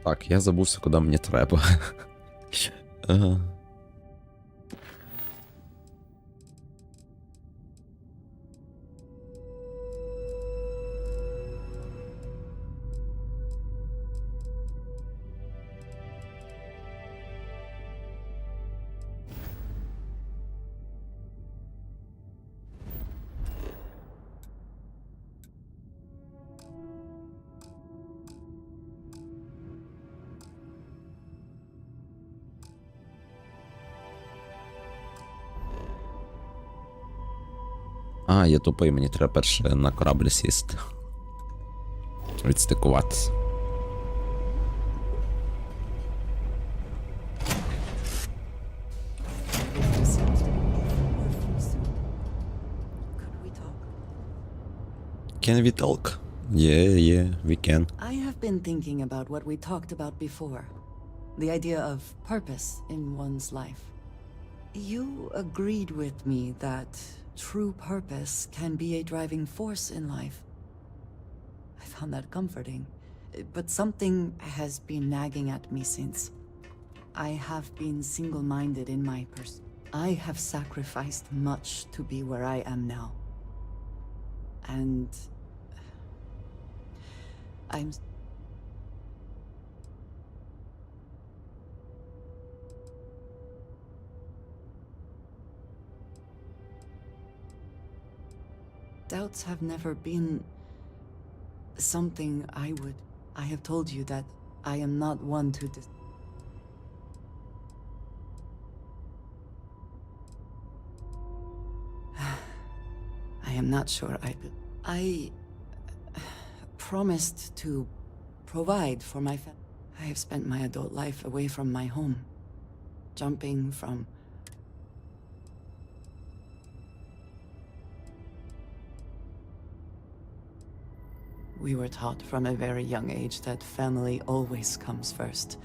Так, я забувся, куди мені треба. А, я тупий, мені треба перше на кораблі сісти. Відстикуватися. Can we talk? Yeah, we can. I have been thinking about what we talked about before. The idea of purpose in one's life. You agreed with me that true purpose can be a driving force in life. I found that comforting. But something has been nagging at me since. I have been single-minded in my pursuit. I have sacrificed much to be where I am now. And doubts have never been something I would. I have told you that I am not one to I am not sure I promised to provide for my family. I have spent my adult life away from my home, jumping from We were taught from a very young age that family always comes first.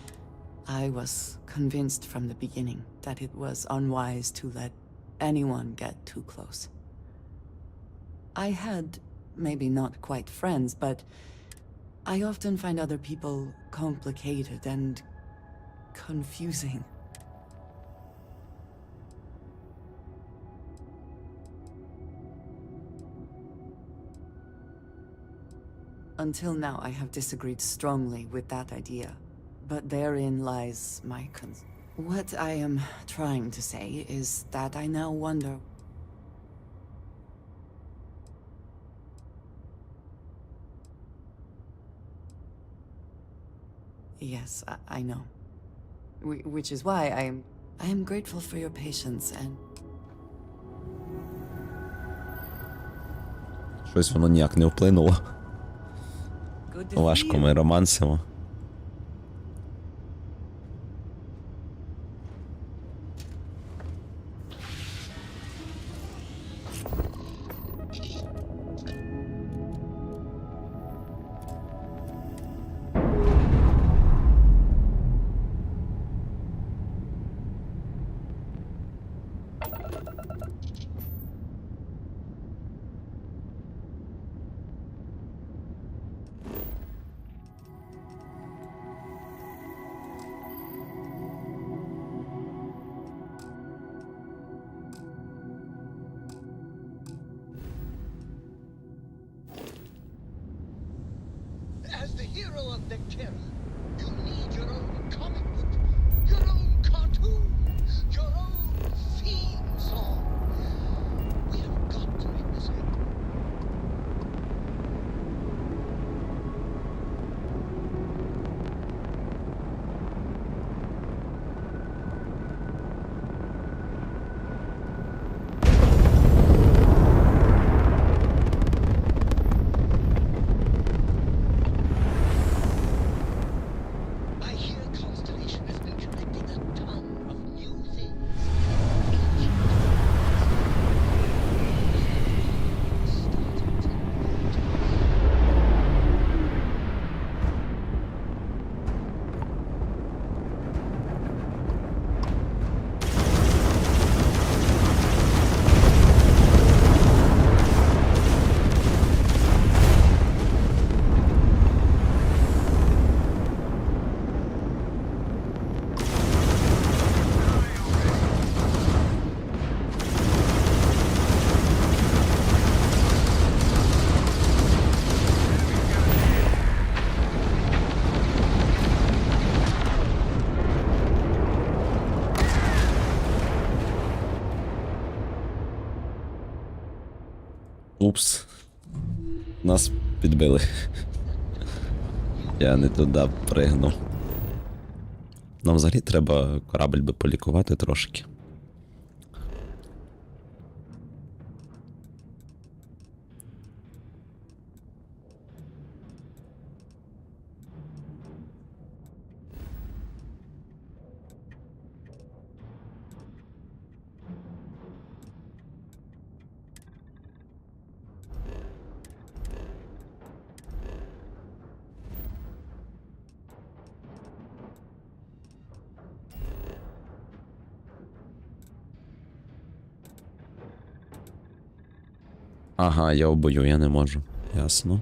I was convinced from the beginning that it was unwise to let anyone get too close. I had, maybe not quite friends, but I often find other people complicated and confusing. Until now, I have disagreed strongly with that idea, but therein lies my concern. What I am trying to say is that I now wonder. Yes, I know. Which is why I am grateful for your patience and... Щось воно ніяк не вплинуло. Важко ми романсимо. As the hero of Vectera, you need your own comic book, your own cartoon, your own theme song. We have got to make this happen. Упс. Нас підбили. Я не туди пригнув. Нам взагалі треба корабль би полікувати трошки. Ага, я в бою, я не можу. Ясно.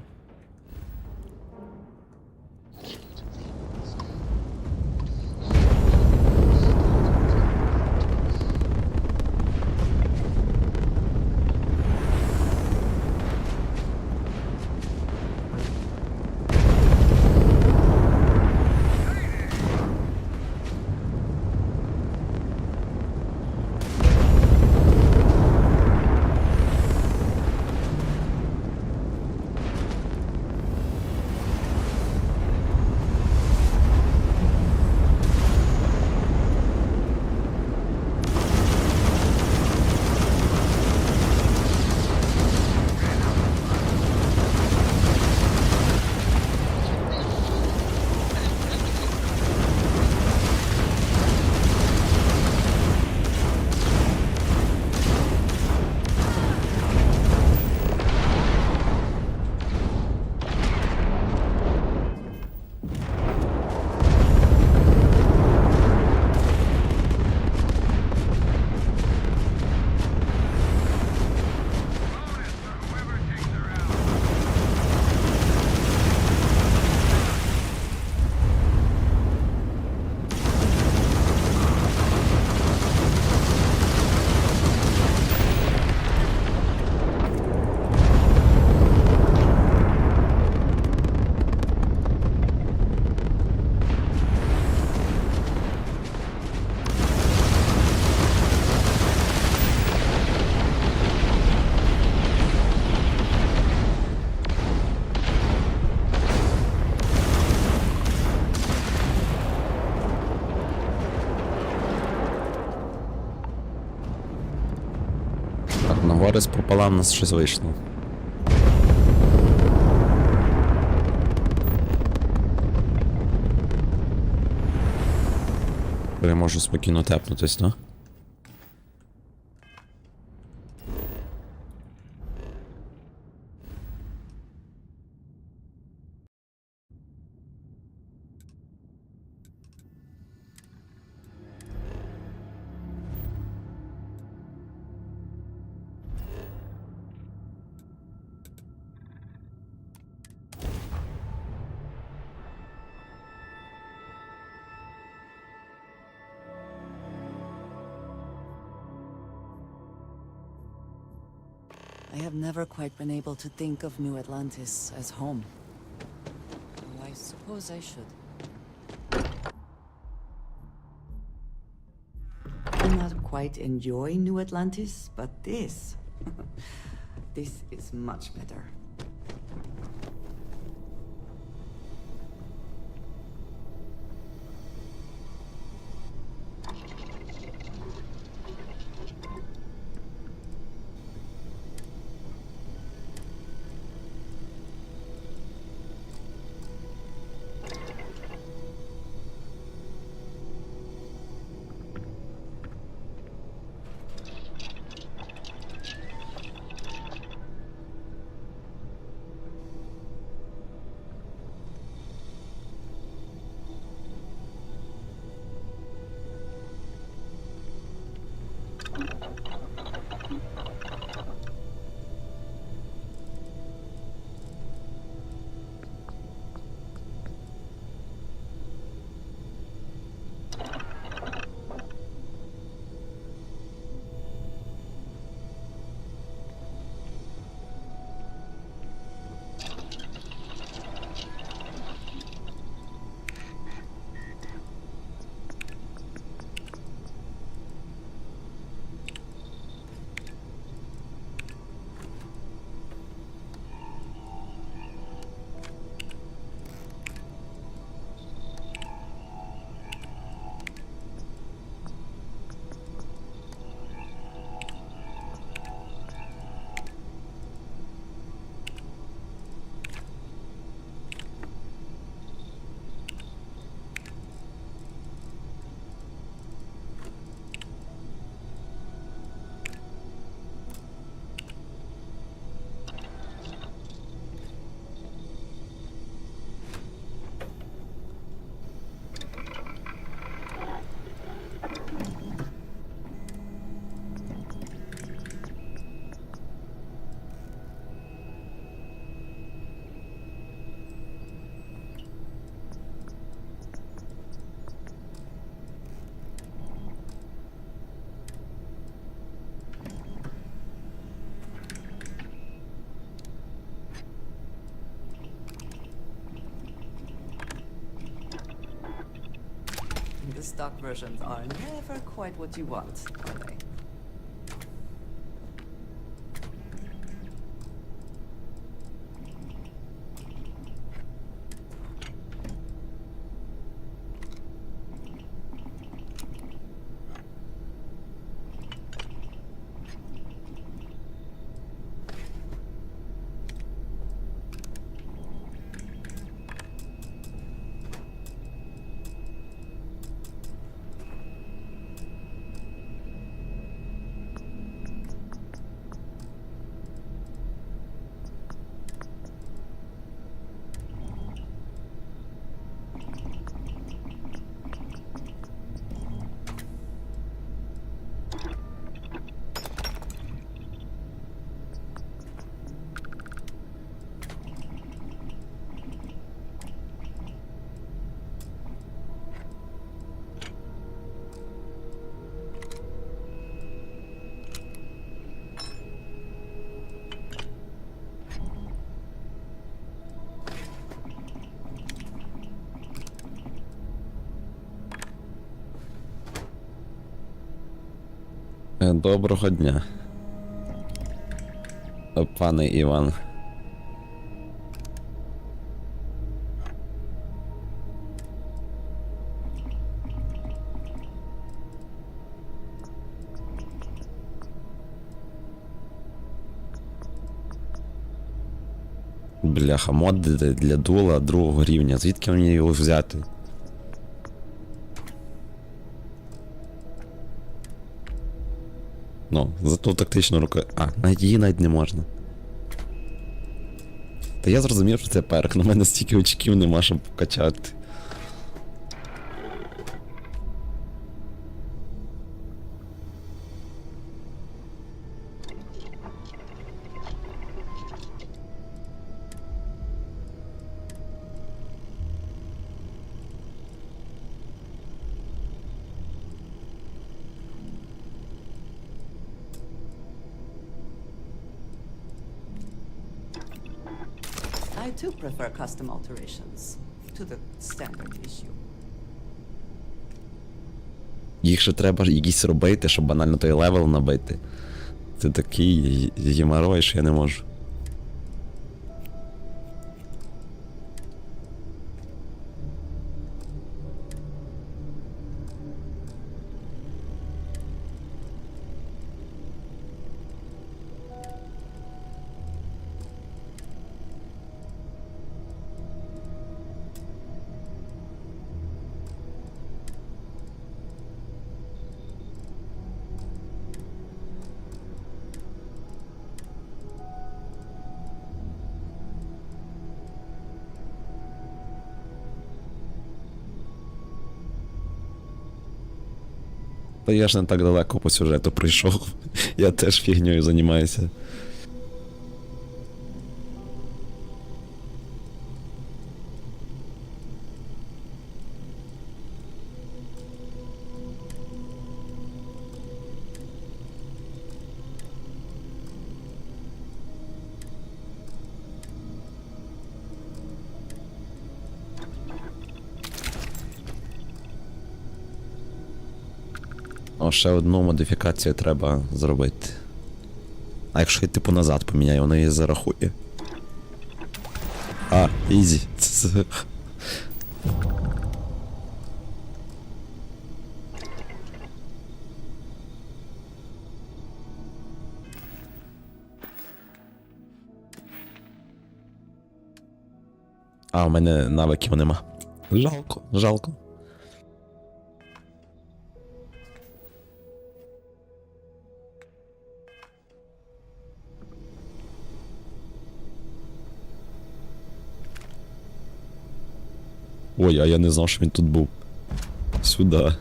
Гори з пополам у нас щось вийшло. Я можу спокійно тепнутись, да? I have never quite been able to think of New Atlantis as home. Though I suppose I should. I not quite enjoy New Atlantis, but this... this is much better. The stock versions are never quite what you want, are they? Доброго дня, пане Іван. Бляха, мод для дула другого рівня. Звідки мені його взяти? Ну, зато тактичну руку. Її навіть не можна. Та я зрозумів, що це перк, на мене стільки очків нема, щоб покачати. I too prefer custom alterations to the standard issue. Їх ще треба якісь робити, щоб банально той левел набити. Це такий геморрой, що я не можу. Та я ж не так далеко по сюжету прийшов. Я теж фігньою займаюся. О, ще одну модифікацію треба зробити. А якщо я типу назад поміняю, воно її зарахує. Ізі. У мене навиків нема. Жалко. Ой, а я не знав, що він тут був. Сюди.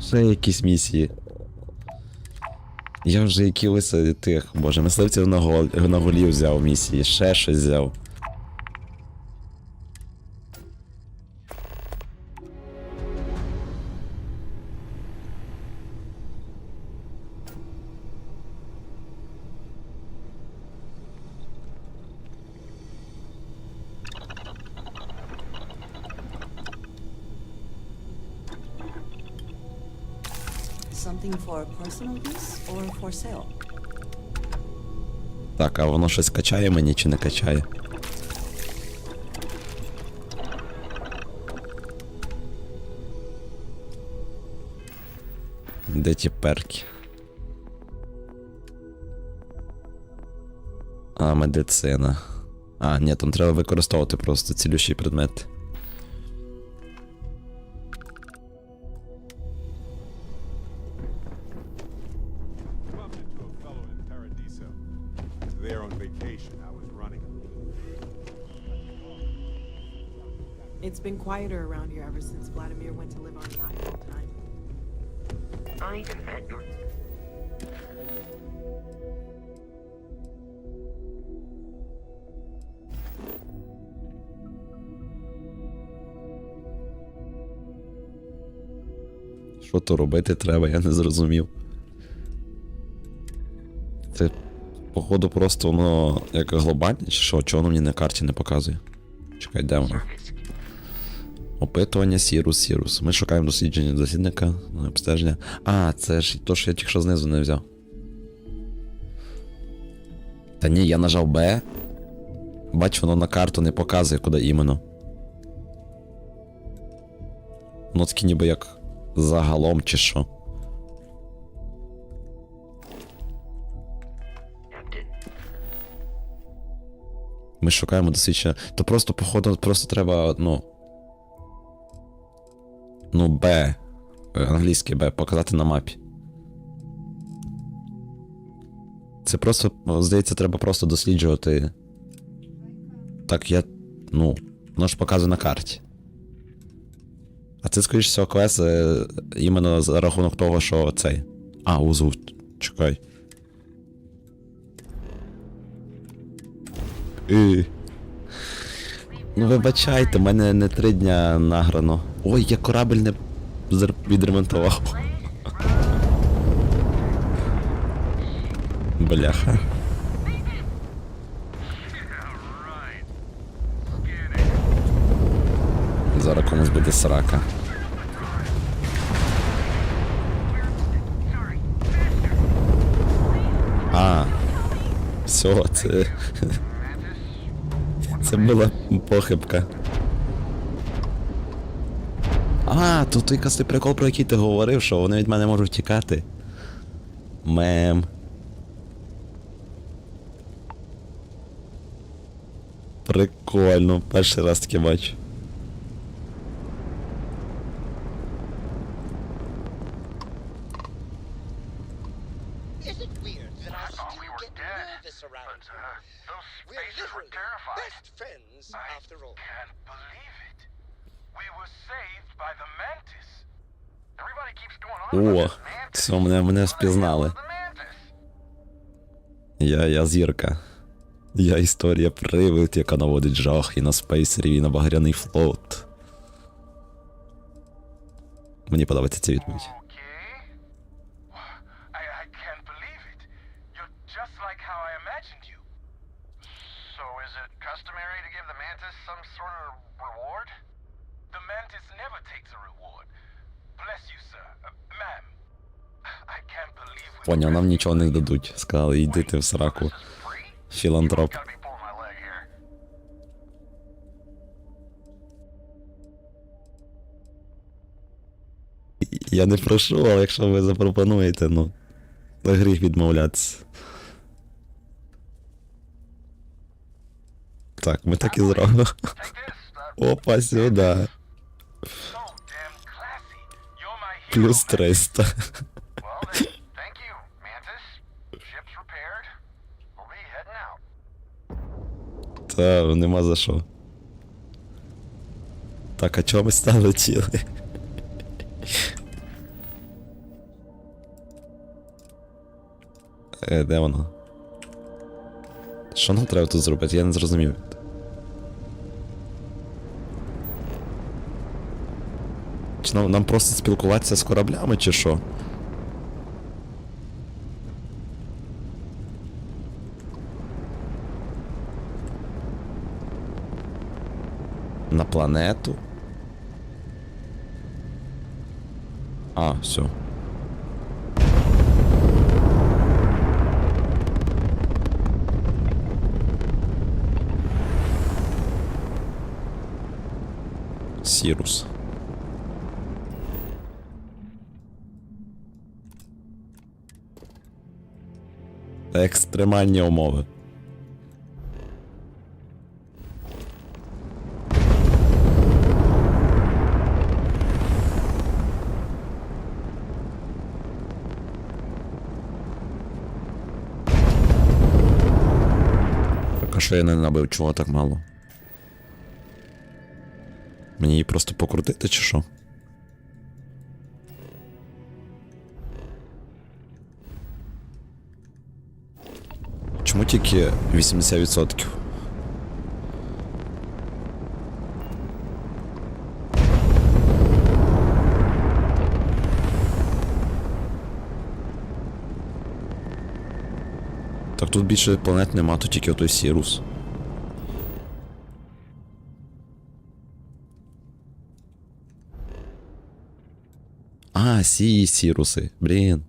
Ще якісь місії. Я вже якихось тих, боже, мисливців на голі взяв місії, ще щось взяв. Something for personal use or for sale? Так, а воно щось качає мені чи не качає? Де ті перки? Медицина. Ні, там треба використовувати просто цілющий предмет. It's been quieter around here ever since Vladimir went to live on the island full time. I am at your... Що то робити треба, я не зрозумів. Це, походу, просто воно як глобальне, чи що? Чого воно мені на карті не показує? Чекай, де воно? Опитування Сірус. Ми шукаємо дослідника, обстеження. А, це ж то, що я тільки що знизу не взяв. Та ні, я нажав Б. Бач, воно на карту не показує, куди іменно. Ну, таки ніби як загалом чи що. Ми шукаємо досвідчення. То просто, походу, просто треба, Б. Англійське Б, показати на мапі. Це просто, здається, треба просто досліджувати. Так, воно ж показує на карті. А це, скоріш всього, квест іменно за рахунок того, що цей. Узу, чекай. Вибачайте, мене не 3 дня награно. Ой, я корабель не відремонтував. Бляха. Зараз комусь буде срака. Все, це була похибка. Тут той кастий прикол, про який ти говорив, що вони від мене можуть тікати. Мем. Прикольно, перший раз таке бачу. Is it weird that I still get nervous around you? We're literally best friends after all. I can't believe it. We were saved by the mantis. Everybody keeps going on about О, this mantis. це мене впізнали. Я зірка. Я історія привид, яка наводить жах і на спейсері, і на багряний флот. Мені подобається ця відповідь. I can't believe it. You're just like how I imagined you. So is it customary to give the mantis some sort of reward? The mantis never takes a reward. Bless you, sir. Ma'am. I can't believe we... Поняв, нам нічого не дадуть. Сказали, йди ти в сраку. Філантроп. Я не прошу, але якщо ви запропонуєте, гріх відмовлятися. Так, ми так і зробимо. Опа, сюди. Плюс 300. Та, нема за що. Так, а чого ми стали тіли? Де воно? Що нам треба тут зробити? Я не зрозумів. Чи нам просто спілкуватися з кораблями, чи що? На планету? Все. Сірус. Екстремальні умови. Так, а що я не набив? Чого так мало? Мені її просто покрутити, чи що? Чому тільки 80%? Так тут більше планет нема, то тільки отой Сірус. А, Сіруси. Блін.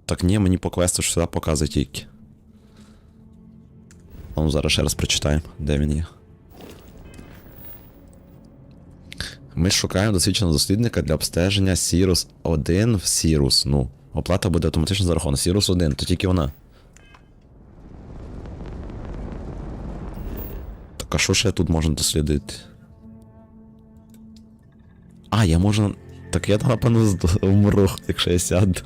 Так ні, мені по квесту ж сюди показує тільки. Ну, зараз ще раз прочитаємо, де він є. Ми шукаємо досвідченого дослідника для обстеження Сірус 1 в Сірус. Ну, оплата буде автоматично зарахована. Сірус 1, то тільки вона. Так, а що ще тут можна дослідити? А, я можу... Так я там, напевно, вмру, якщо я сяду.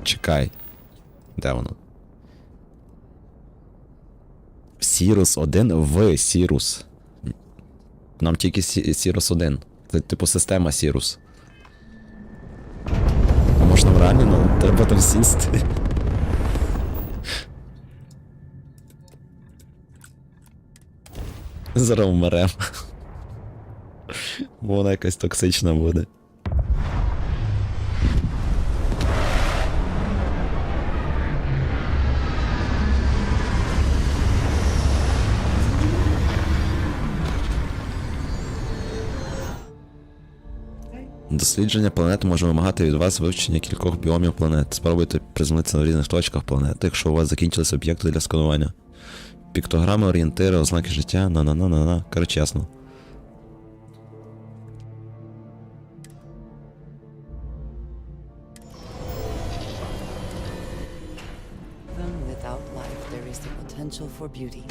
Чекай. Де воно? Сірус 1 в Сірус. Нам тільки Сірус 1. Це типу система Сірус. А може нам реально треба там сісти? Зараз вмерем. Бо вона якась токсична буде. Дослідження планети може вимагати від вас вивчення кількох біомів планет. Спробуйте приземлитися на різних точках планети, якщо у вас закінчилися об'єкти для сканування. Піктограми, орієнтири, ознаки життя, на-на-на-на-на. Коротше, ясно. Even without life, there is the potential for beauty.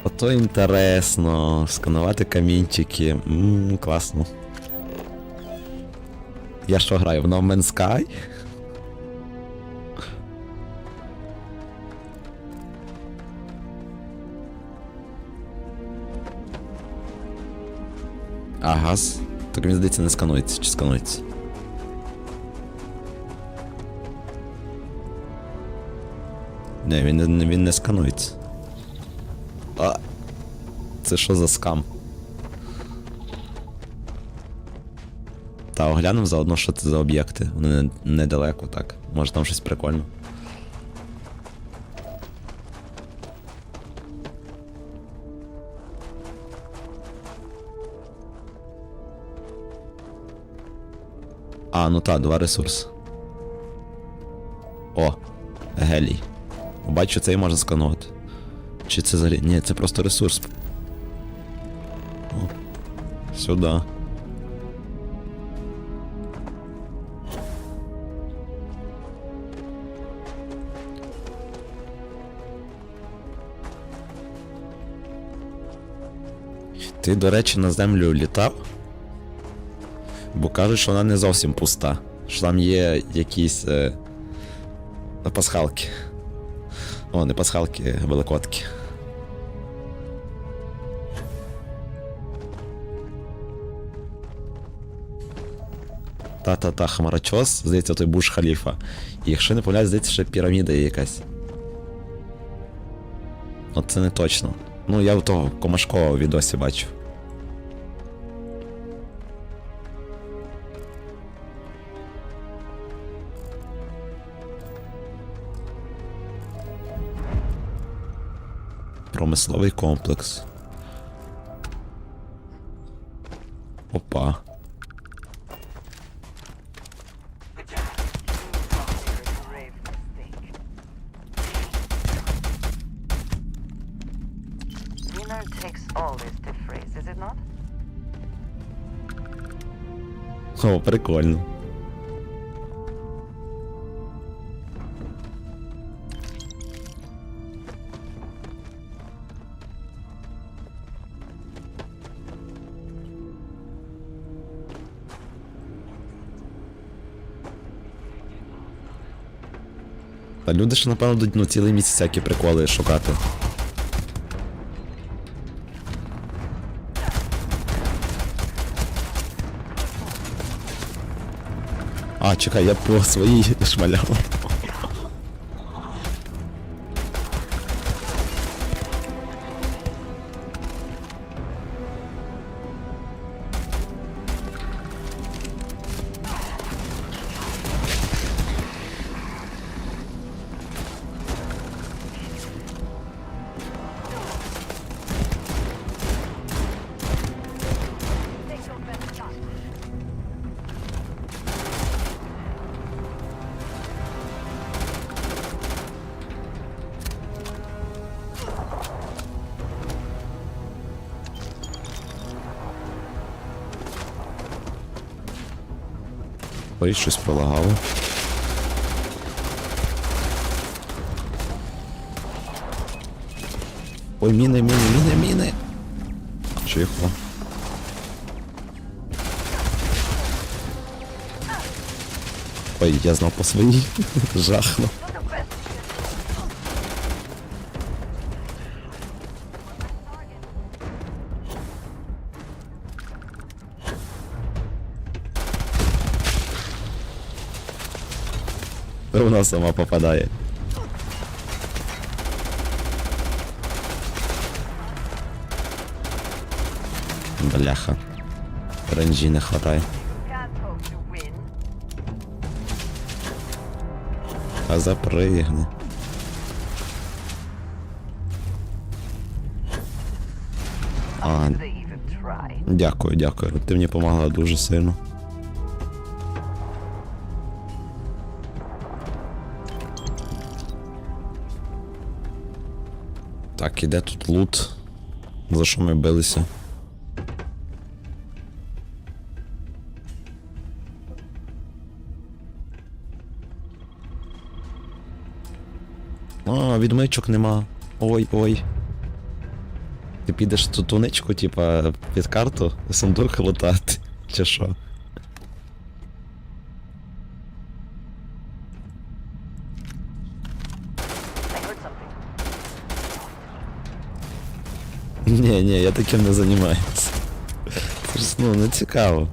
Ото інтересно. Сканувати камінчики. Класно. Я що граю? В No Man's Sky? А газ? Так мені здається, не сканується, чи сканується? Не, він не сканується. А, це що за скам? Та оглянемо заодно, що це за об'єкти. Вони недалеко, так. Може там щось прикольне. А, ну та, 2 ресурси. О, гелій. Бачу, цей можна сканувати. Чи це взагалі? Ні, це просто ресурс. О, сюди. Ти, до речі, на землю літав? Бо кажуть, що вона не зовсім пуста. Що там є якісь пасхалки. О, не пасхалки, великодки. Та-та-та, хмарочос, здається, той Бурдж Халіфа. І якщо не помиляюсь, здається, ще піраміда є якась. От це не точно. Ну, я в того Комашкова в відосі бачу. Промисловий комплекс. Опа. О, прикольно. Та люди ж, напевно, будуть, ну, цілий місяць всякі приколи шукати. А, чекай, я по своїй шмаляв. Ой, щось пролагало. Ой, міни, міни, міни, міни. Чихо. Ой, я знав по своїй. Жахно. Вона сама попадає. Бляха. Ренджі не хватає. А запригни. А, дякую, дякую. Ти мені допомагала дуже сильно. Так, іде тут лут. За що ми билися? А, відмичок нема. Ой-ой. Ти підеш ту туничку, типа, під карту, сундук лутати, чи що? Ні, я таким не займаюся. Це ж, ну, не цікаво.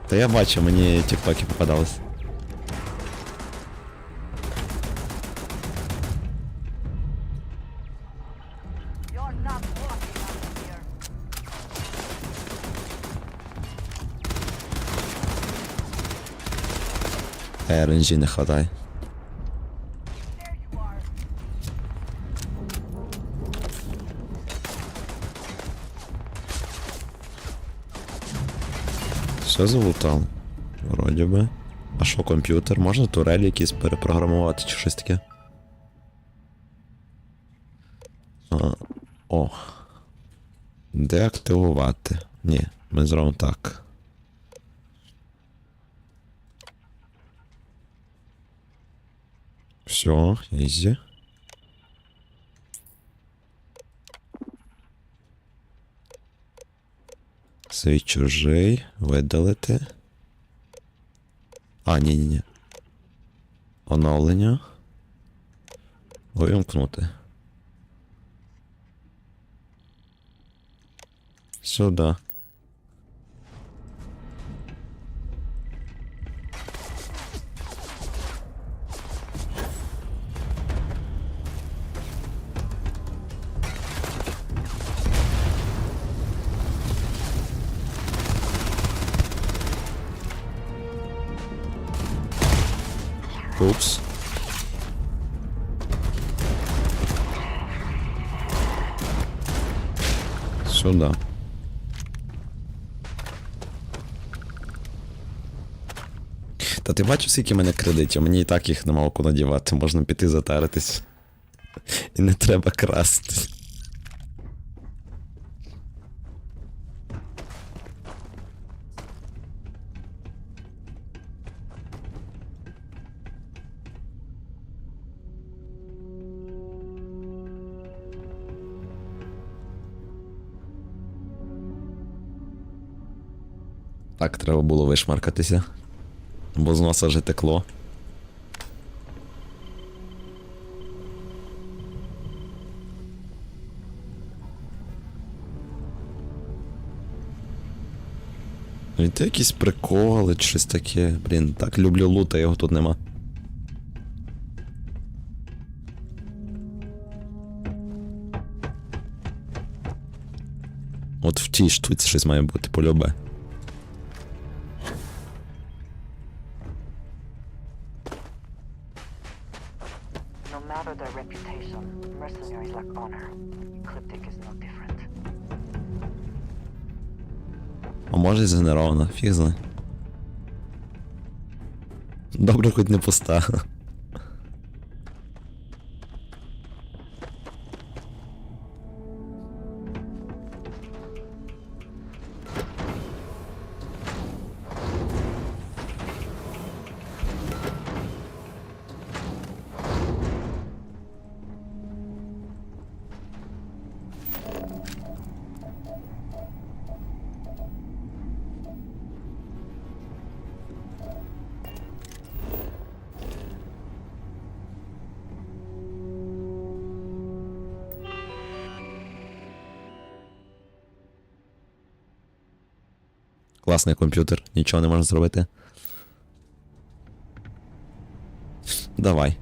Та я бачу, мені тіктоки попадались. RNG не хватає. Все залутав. Вроді би. А що комп'ютер? Можна турелі якісь перепрограмувати чи щось таке? О. Деактивувати. Ні, ми зробимо так. Все, ізі. Свій чужий. Видалити. А, ні. Оновлення. Вимкнути. Сюди. Упс. Сюда. Та ти бачиш, скільки в мене кредитів? Мені і так їх нема оку надівати. Можна піти затаритись. І не треба красти. Так, треба було вишмаркатися. Бо з носа вже текло. Це якісь приколи чи щось таке. Блін, так люблю лут, а його тут нема. От в тій штуці щось має бути, полюбе. No matter their reputation, mercenaries lack honor. Ecliptic is no different. А може і згенерована, фіг знає. Добре, хоч не пуста. Класний комп'ютер, нічого не можна зробити. Давай.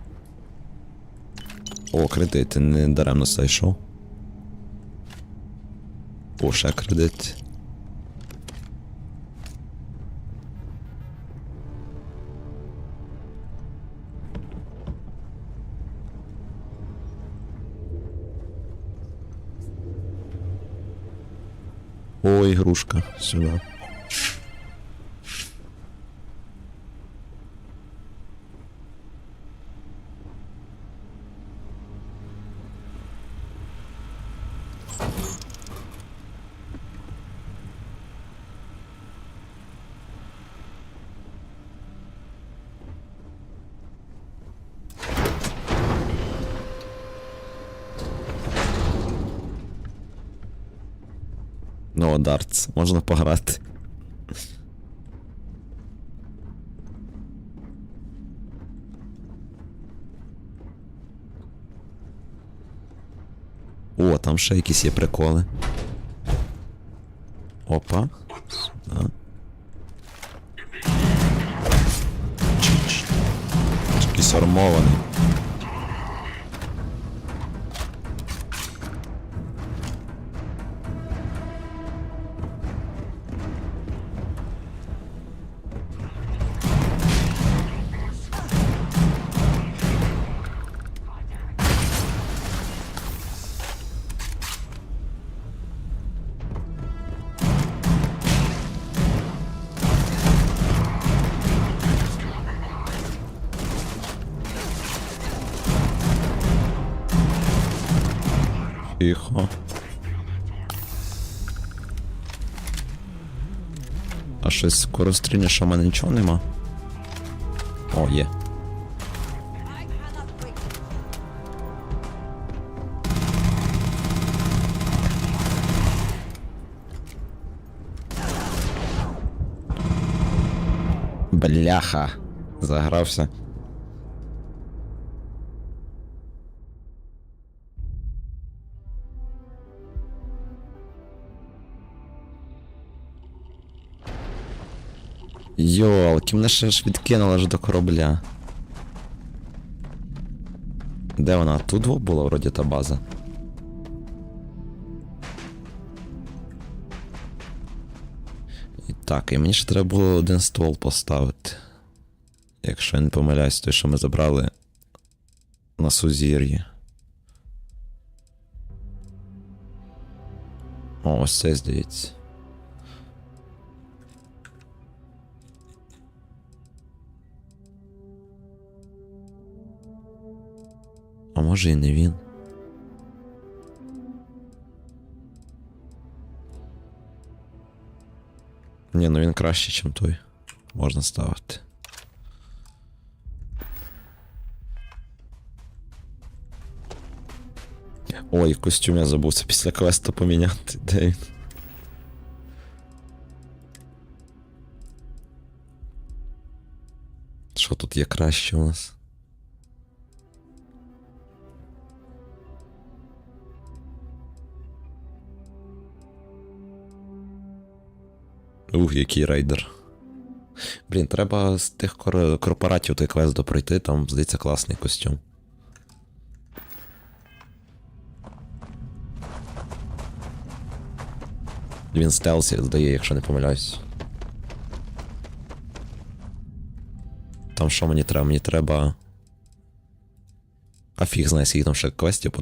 О, кредит, не даремно зайшов. О, ще кредит. О, ігрушка, сюди. Ну, дартс, можна пограти. О, там ще якісь є приколи. Опа. Сюди. Якийсь армований. Тихо. А щось скорострільне, що в мене нічого нема? О, є. Бляха. Загрався. Йолки, мене ще ж відкинуло аж до корабля. Де вона? Тут була вроді та база. І так, і мені ще треба було один ствол поставити. Якщо я не помиляюсь, той, що ми забрали на сузір'ї. О, ось це, здається. А може і не він. Ні, ну він краще, ніж той. Можна ставити. Ой, костюм я забувся після квесту поміняти. Де він? є краще у нас. Який рейдер. Блін, треба з тих корпоратів той квест допройти, там, здається, класний костюм. Він стелсі здає, якщо не помиляюсь. Там що мені треба? Мені треба... А фіг знає, скільки там ще квестів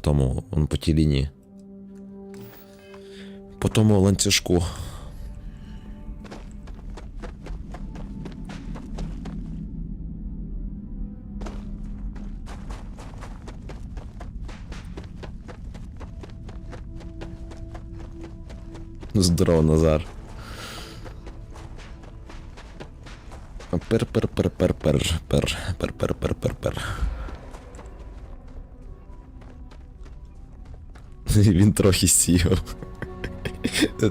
по тій лінії. По тому ланцюжку. Здорово, Назар. Пер. Він трохи сів.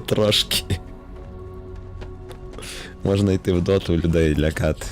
Трошки. Можна йти в доту, людей лякати.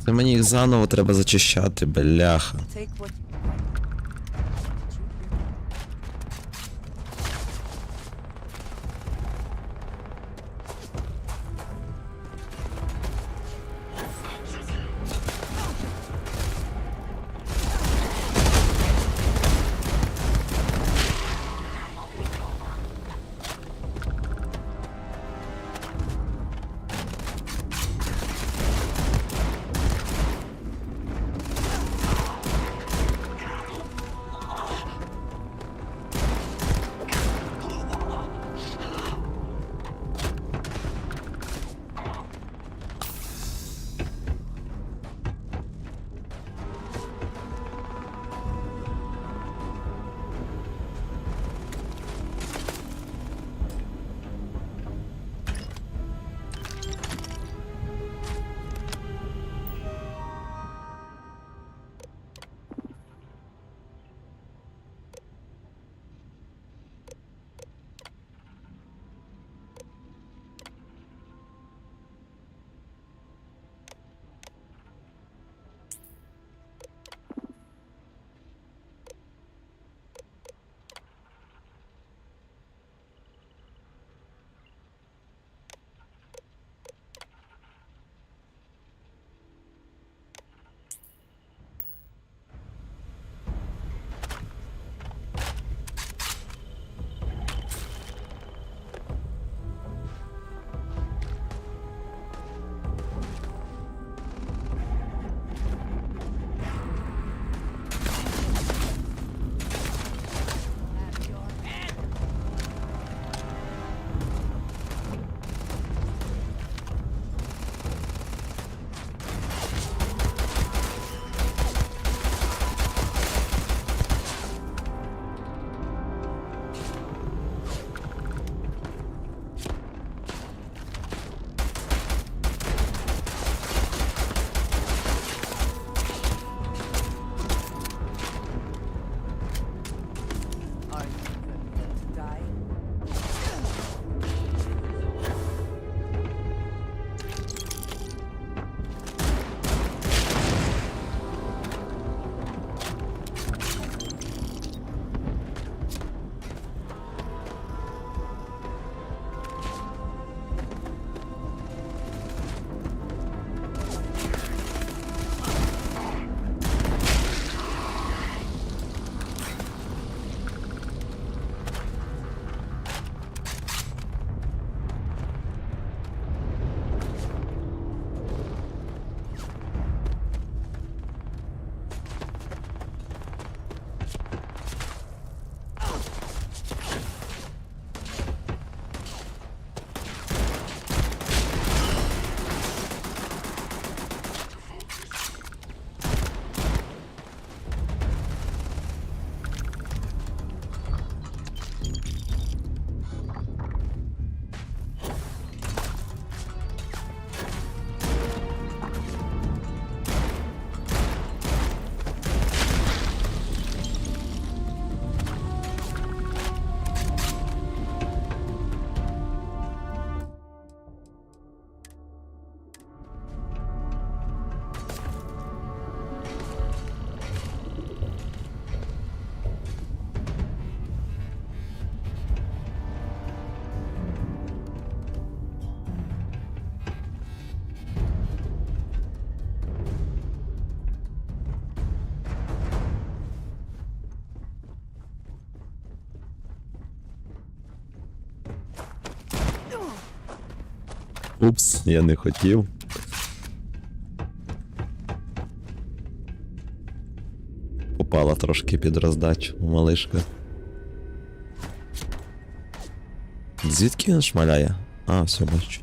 Це мені їх заново треба зачищати, бляха. Упс, я не хотів. Попала трошки під роздачу, малишка. Звідки він шмаляє? А, все, бачу.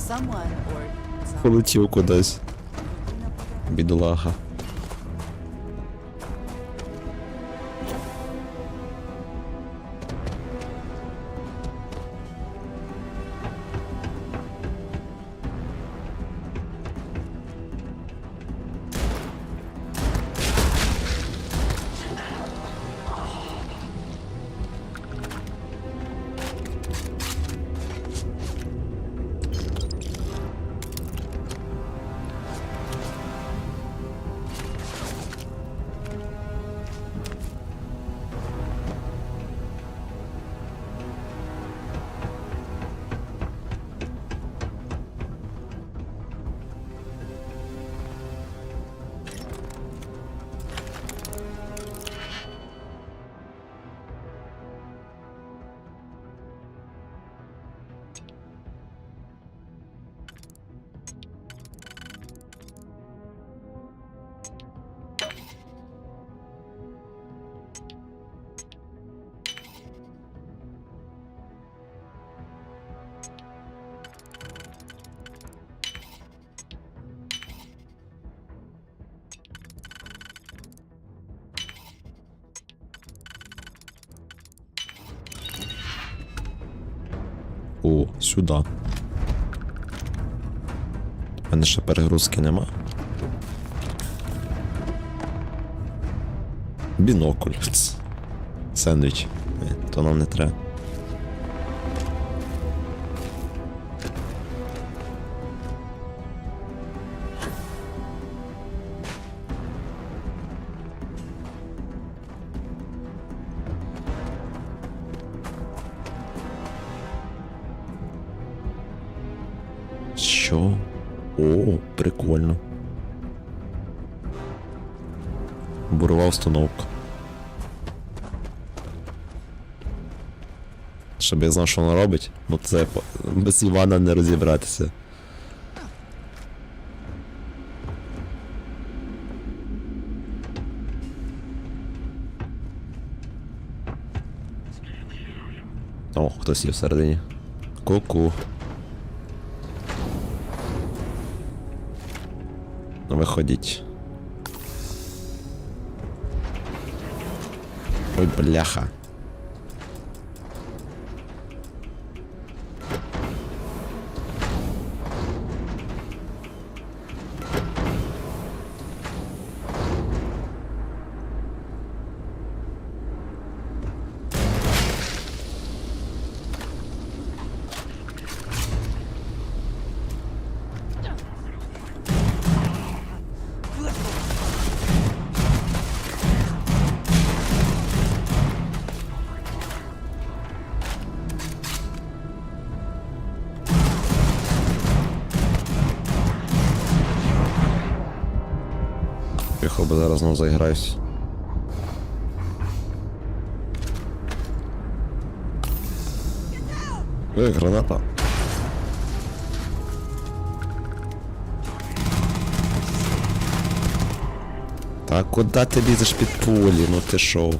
Someone or Полетів кудись. Бідолага. О, сюди. У мене ще перегрузки нема. Бінокль. Сендвіч. То нам не треба. Що? О, прикольно. Бурова установка. Щоб я знав, що вона робить, ну це без Івана не розібратися. О, хтось є всередині. Ку-ку. Виходіть. Ой, бляха. Бо зараз знову заіграюсь. Граната. Та куди ти лізеш під пулі? Ну ти шо?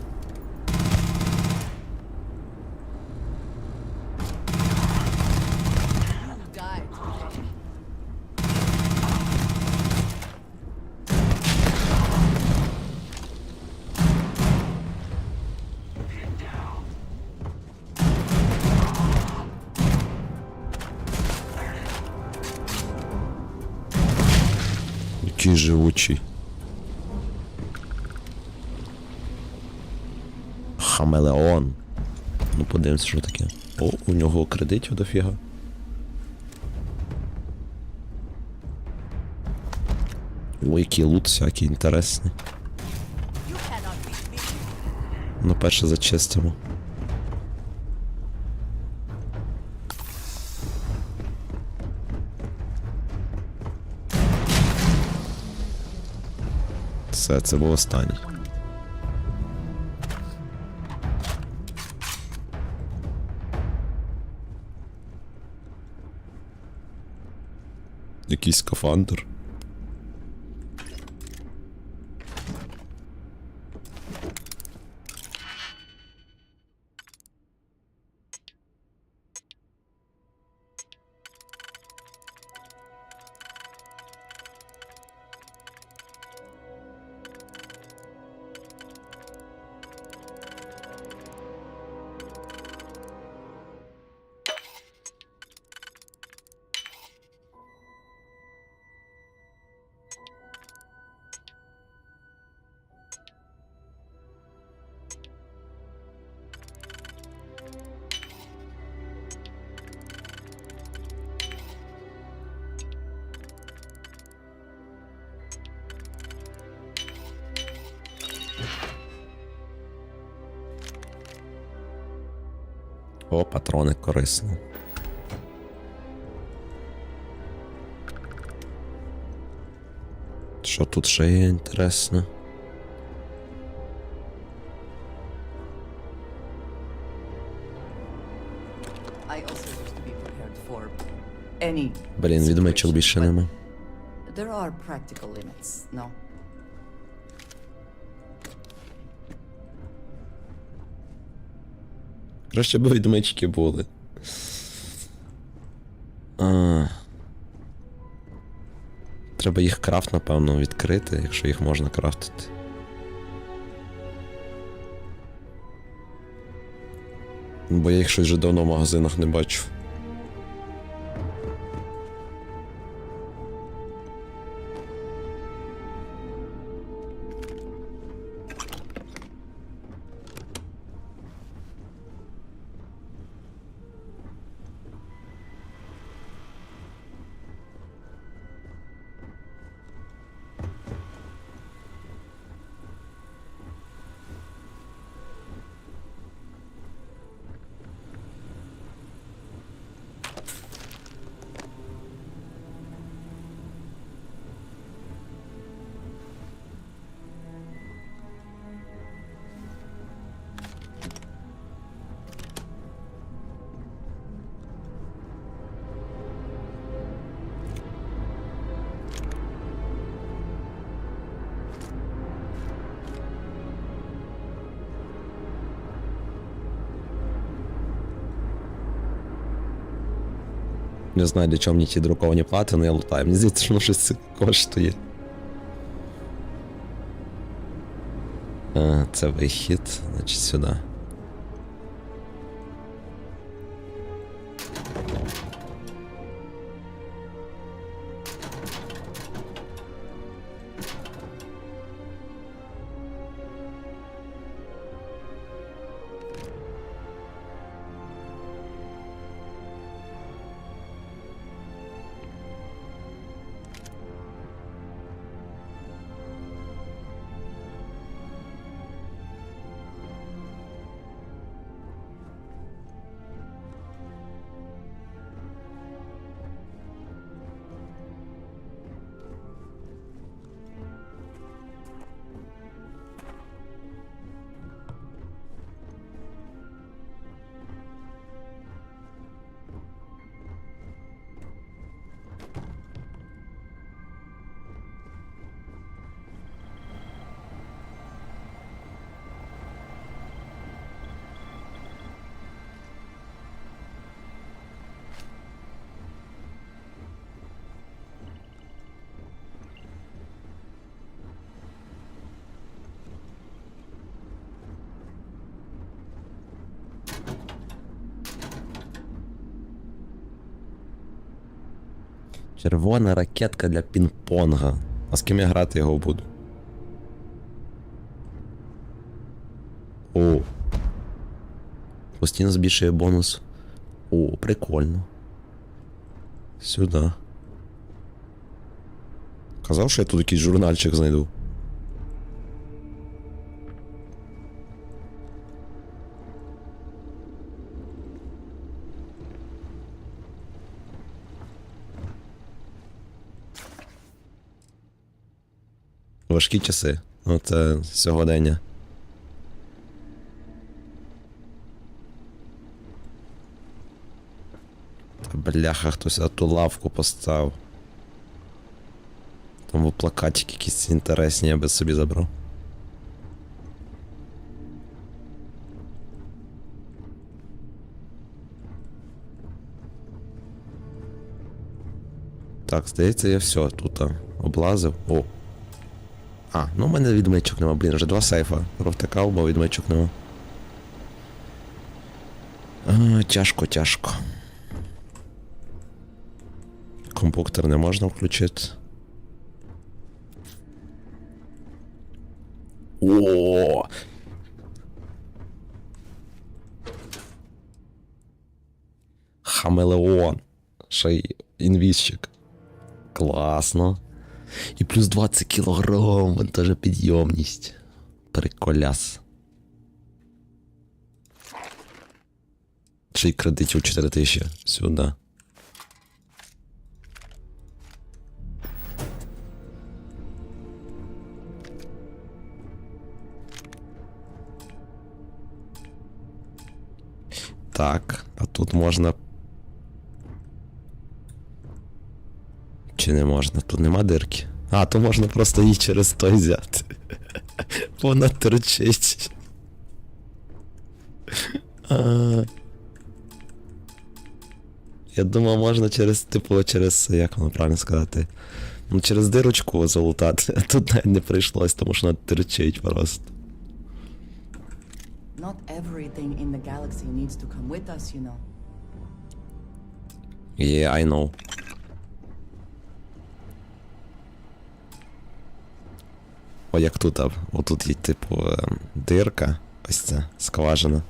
Який живучий. Хамелеон. Ну подивимось, що таке. О, у нього кредитів дофіга. Ой, який лут всякий інтересний. Ну, перше зачистимо. Все, це був останній. Якийсь скафандр. О, патрони корисно. Що тут ще є інтересно? Блін, відмичок більше нема. There are practical limits, no? Краще б відмички були. Треба їх крафт, напевно, відкрити, якщо їх можна крафтити. Бо я їх щось вже давно в магазинах не бачу. Не знаю, для чого мені ті друковані плати, але я лутаю. Мені здається, що воно щось це коштує. Це вихід, значить сюди. Червона ракетка для пінг-понга. А з ким я грати його буду? О, Постійно збільшує бонус. О, прикольно. Сюди. Казав, що я тут якийсь журнальчик знайду. Важкі часи. Оце сьогодення. Та бляха, хтось ту лавку поставив. Там був плакатик якісь інтересні, я би собі забрав. Так, здається, я все тут облазив. О! А, ну в мене відмичок нема, блін, вже 2 сейфа провтикав, бо відмичок нема. Тяжко. Компуктор не можна включити. О! Хамелеон. Ще й інвізчик. Класно. І плюс 20 кілограм, вон підйомність. Приколяс. Ще й кредитів 4000. Сюди. Так, а тут можна... Чи не можна? Тут нема дирки. А, то можна просто її через той взяти. Вона торчить. Я думав, можна через, типу, через, як воно правильно сказати, ну через дирочку залутати. А тут навіть не прийшлось, тому що вона торчить просто. Not everything in the galaxy needs to come with us, you know. Yeah, I know. О, як тут, отут є, типу, дирка, ось ця, скважина.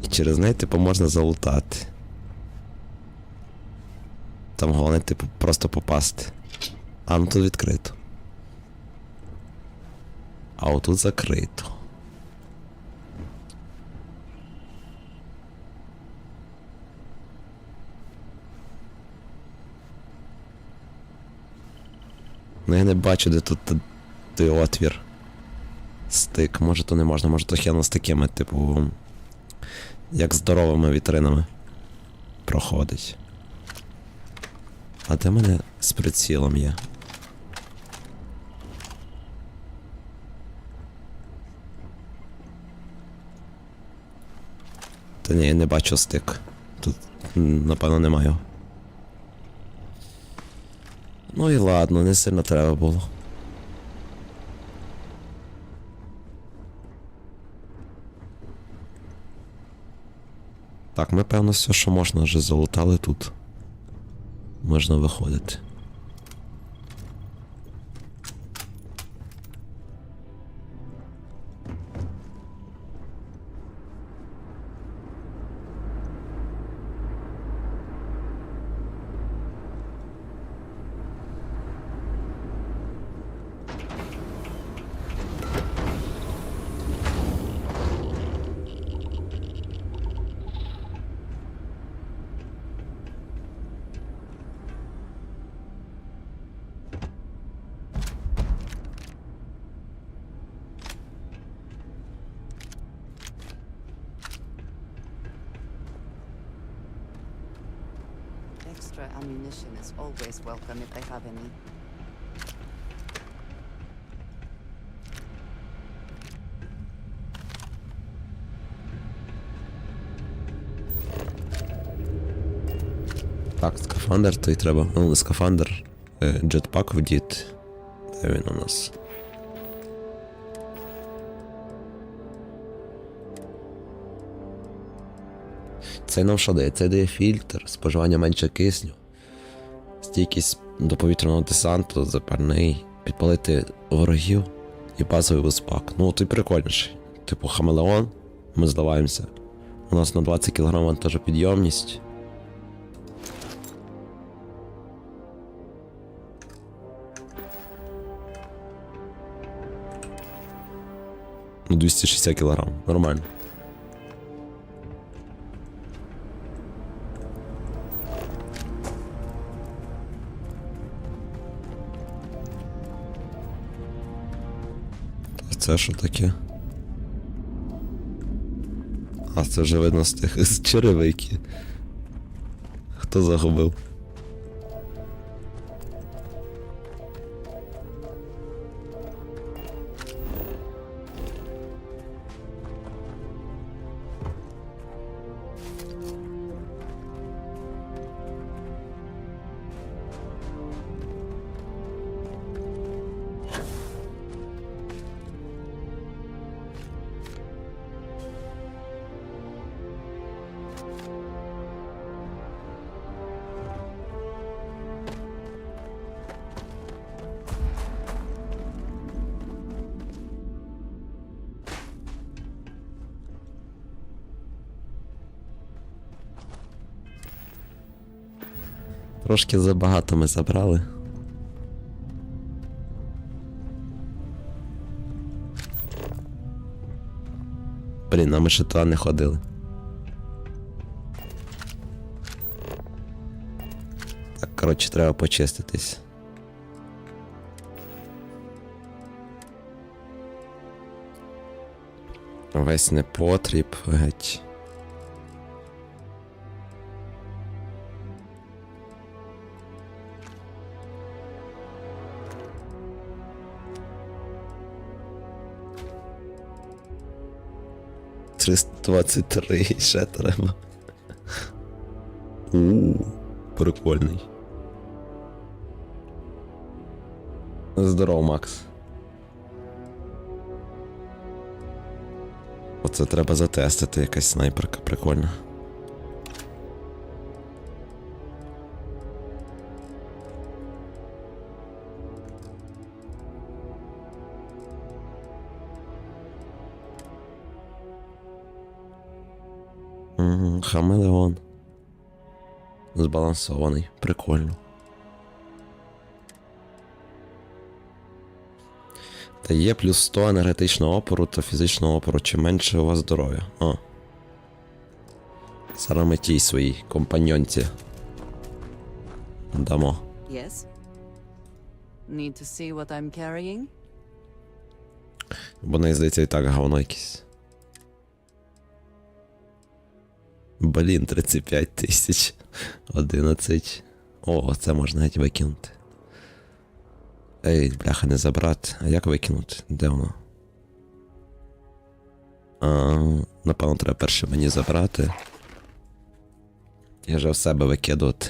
І через неї, типу, можна залутати. Там головне, типу, просто попасти. А, ну тут відкрито. А отут закрито. Ну я не бачу, де тут той отвір. Стик. Може то не можна, може то хіно з такими, типу, як здоровими вітринами проходить. А де мене з прицілом є? Та ні, я не бачу стик. Тут, напевно, немає. Ну і ладно, не сильно треба було. Так, ми, певно, все, що можна, вже залутали тут. Можна виходити. Extra ammunition is always welcome if they have any. Так, скафандр, то й треба. Ну, не скафандр. Джетпак вдіти. Де він у нас? Цей нам що дає? Цей дає фільтр, споживання менше кисню, стійкість до повітряного десанту, запальний, підпалити ворогів. І базовий вузпак. Ну, той прикольніший. Типу хамелеон, ми зливаємося. У нас на 20 кг вантажопідйомність. Ну, 260 кг, нормально. А це що таке? А це вже видно з тих з черевики. Хто загубив? Трошки забагато ми забрали. Блін, а ми ще туди не ходили. Так, коротше, треба почиститись. Весь непотріб, геть. «323» ще треба. Прикольний. Здоров, Макс. Оце треба затестити, якась снайперка прикольна. Хамелеон. Збалансований. Прикольно. Та є плюс 100 енергетичного опору та фізичного опору, чим менше у вас здоров'я. О. Зараз ми тій своїй компаньонці дамо. Yes? Need to see what I'm carrying? Бо не здається і так говно якесь. Блін, 35 тисяч. 11. О, це можна геть викинути. Ей, бляха, не забрати. А як викинути? Де воно? Напевно, треба перше мені забрати. І вже в себе викидувати.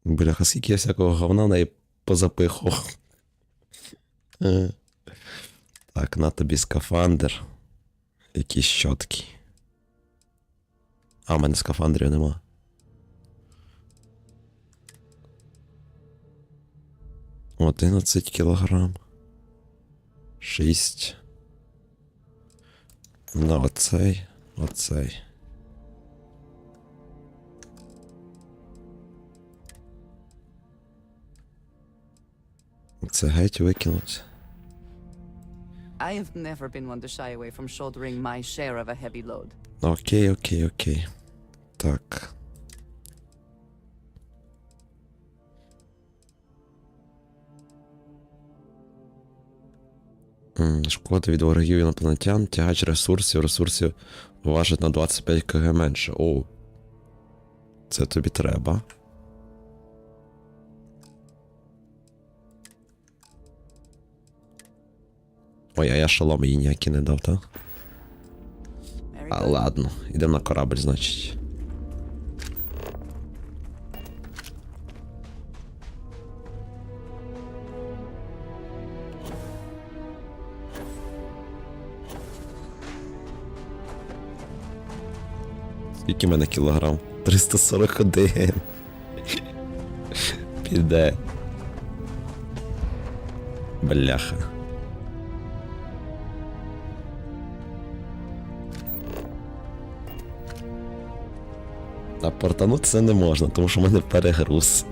Бляха, скільки я всякого говна в неї позапихував. Так, на тобі скафандр. Якісь щотки. А, в мене скафандрів нема. — 11 кілограм. 6. На оцей. Оцей. Це геть викинуть. I have never been one to shy away from shouldering my share of a heavy load. Окей. Так. Шкода від ворогів інопланетян, тягач ресурсів важить на 25 кг менше. О. Це тобі треба. Ой, а я шолом їй ніякий не дав, так? А ладно, йдемо на корабль, значить. Скільки в мене кілограм? 341. Піде. Бляха. А портанути це не можна, тому що в мене перегруз.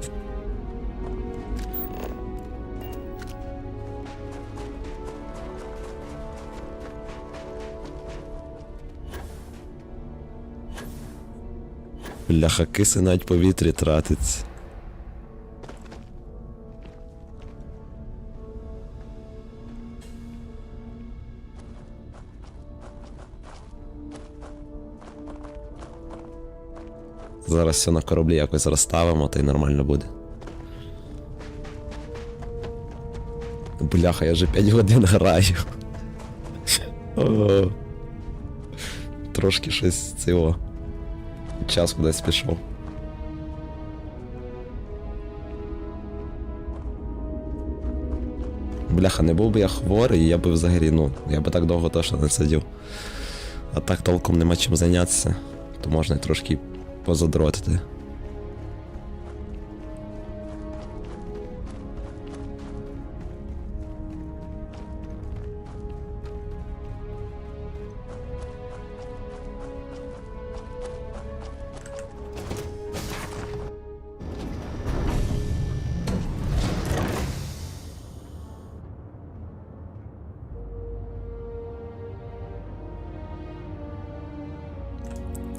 Бляха, киси навіть повітрі тратиться. Зараз все на кораблі якось розставимо, та й нормально буде. Бляха, я вже 5 годин граю. О, трошки щось цього. Час кудись пішов. Бляха, не був би я хворий, я би взагалі, я би так довго точно не сидів. А так толком нема чим зайнятися, то можна й трошки позадротити.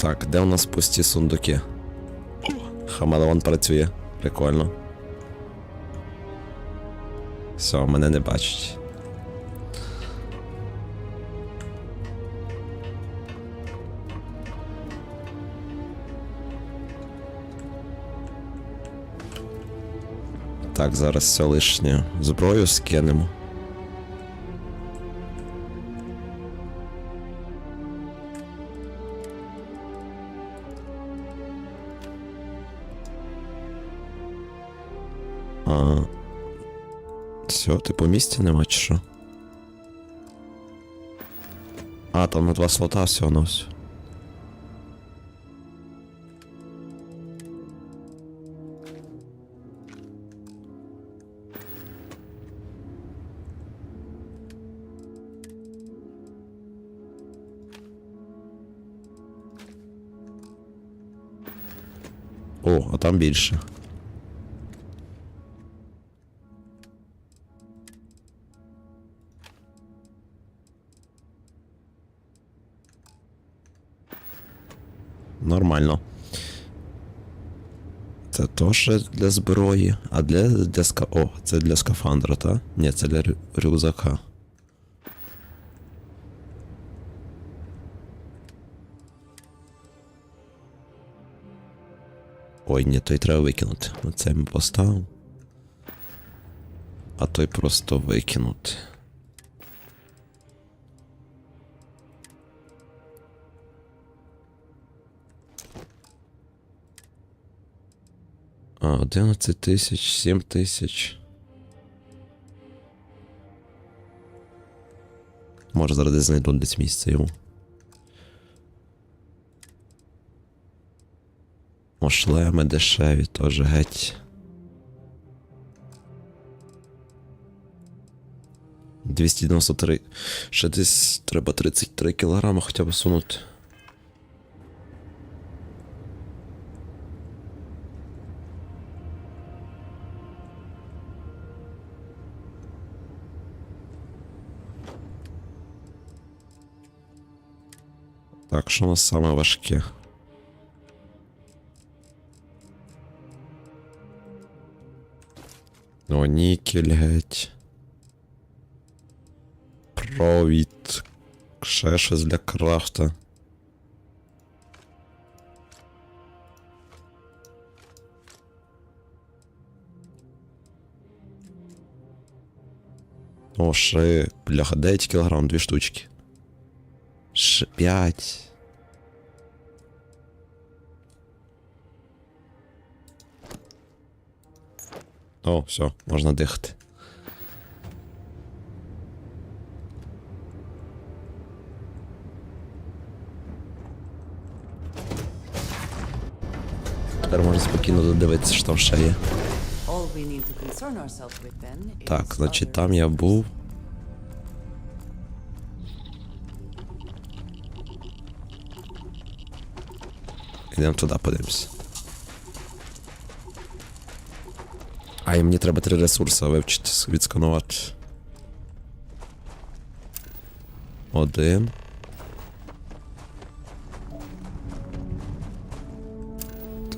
Так, де у нас пусті сундуки? Хамелеон працює. Прикольно. Все, мене не бачить. Так, зараз все лишнє. Зброю скинемо. Все, ти по місці нема чи що? А, там на 2 слота всього на все. О, а там більше. Нормально. Це теж для зброї, а О, це для скафандра, та? Ні, це для рюкзака. Ой, ні, той треба викинути. Оце ми поставимо. А той просто викинути. А, 11 тисяч, 7 тисяч. Може зараз десь знайду десь місце йому. О, шлеми дешеві теж геть. 293. Ще десь треба 33 кілограми хоча б сунути. Так, що у нас саме важке? О, нікель геть. Провід. Ще щось для крафта. О, ще, бляха, 9 кілограм, 2 штучки. Ще 5. О, все, можна дихати. Тепер можна спокійно додивитися, що там ще є. All we need to concern ourselves with then is Так, значить other там я був. Йдемо туди, подивимось. А, і мені треба 3 ресурси вивчити, відсканувати. 1.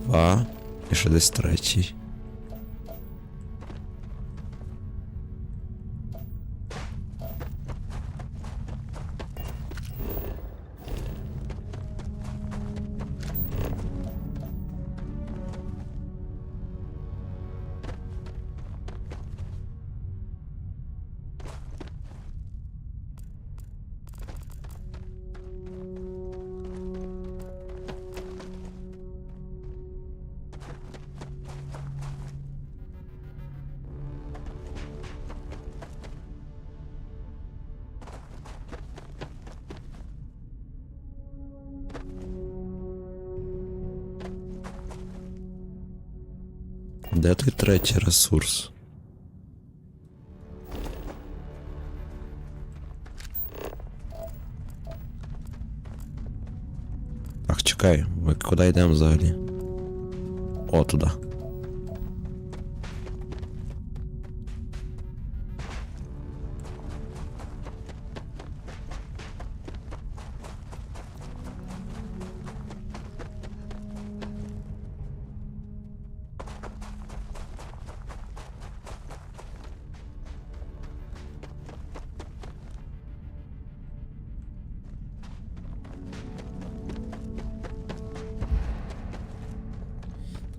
2. І ще десь 3. Де той 3-й ресурс? Так, чекай, ми куди йдемо взагалі? О, туди.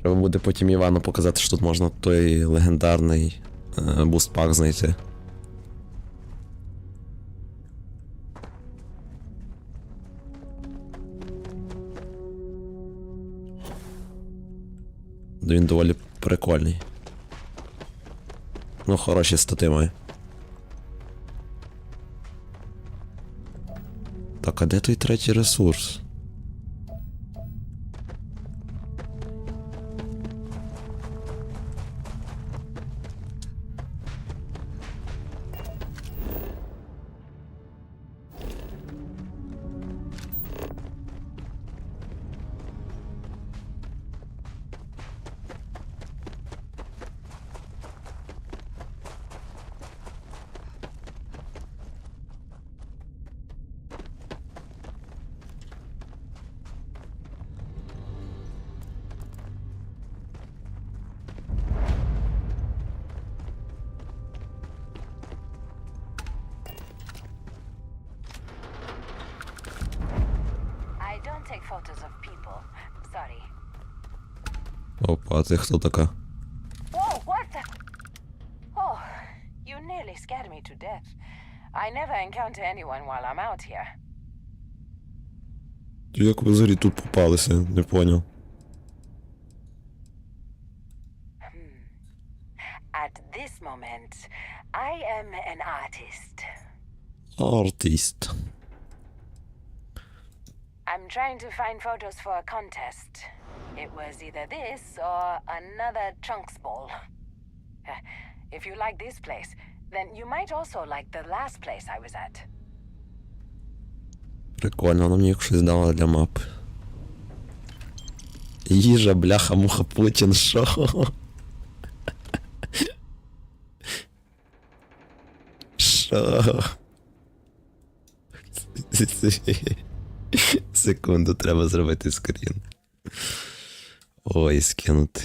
Треба буде потім Івану показати, що тут можна той легендарний буст-пак знайти. Він доволі прикольний. Ну, хороші стати має. Так, а де той 3-й ресурс? take photos of people. Sorry. Опа, а ти хто така? Whoa, what the? Oh, you nearly scared me to death. I never encounter anyone while I'm out here. Як ви взагалі тут попалися? Не поняв. At this moment, I am an artist. Артист. I'm trying to find photos for a contest. It was either this or another chunks ball. If you like this place, then you might also like the last place I was at. Прикольно, вона мені щось дала для мапи. Їжа, бляха, муха, Путін, шо? Шо? Секунду, треба зробити скрін. Ой, скинути.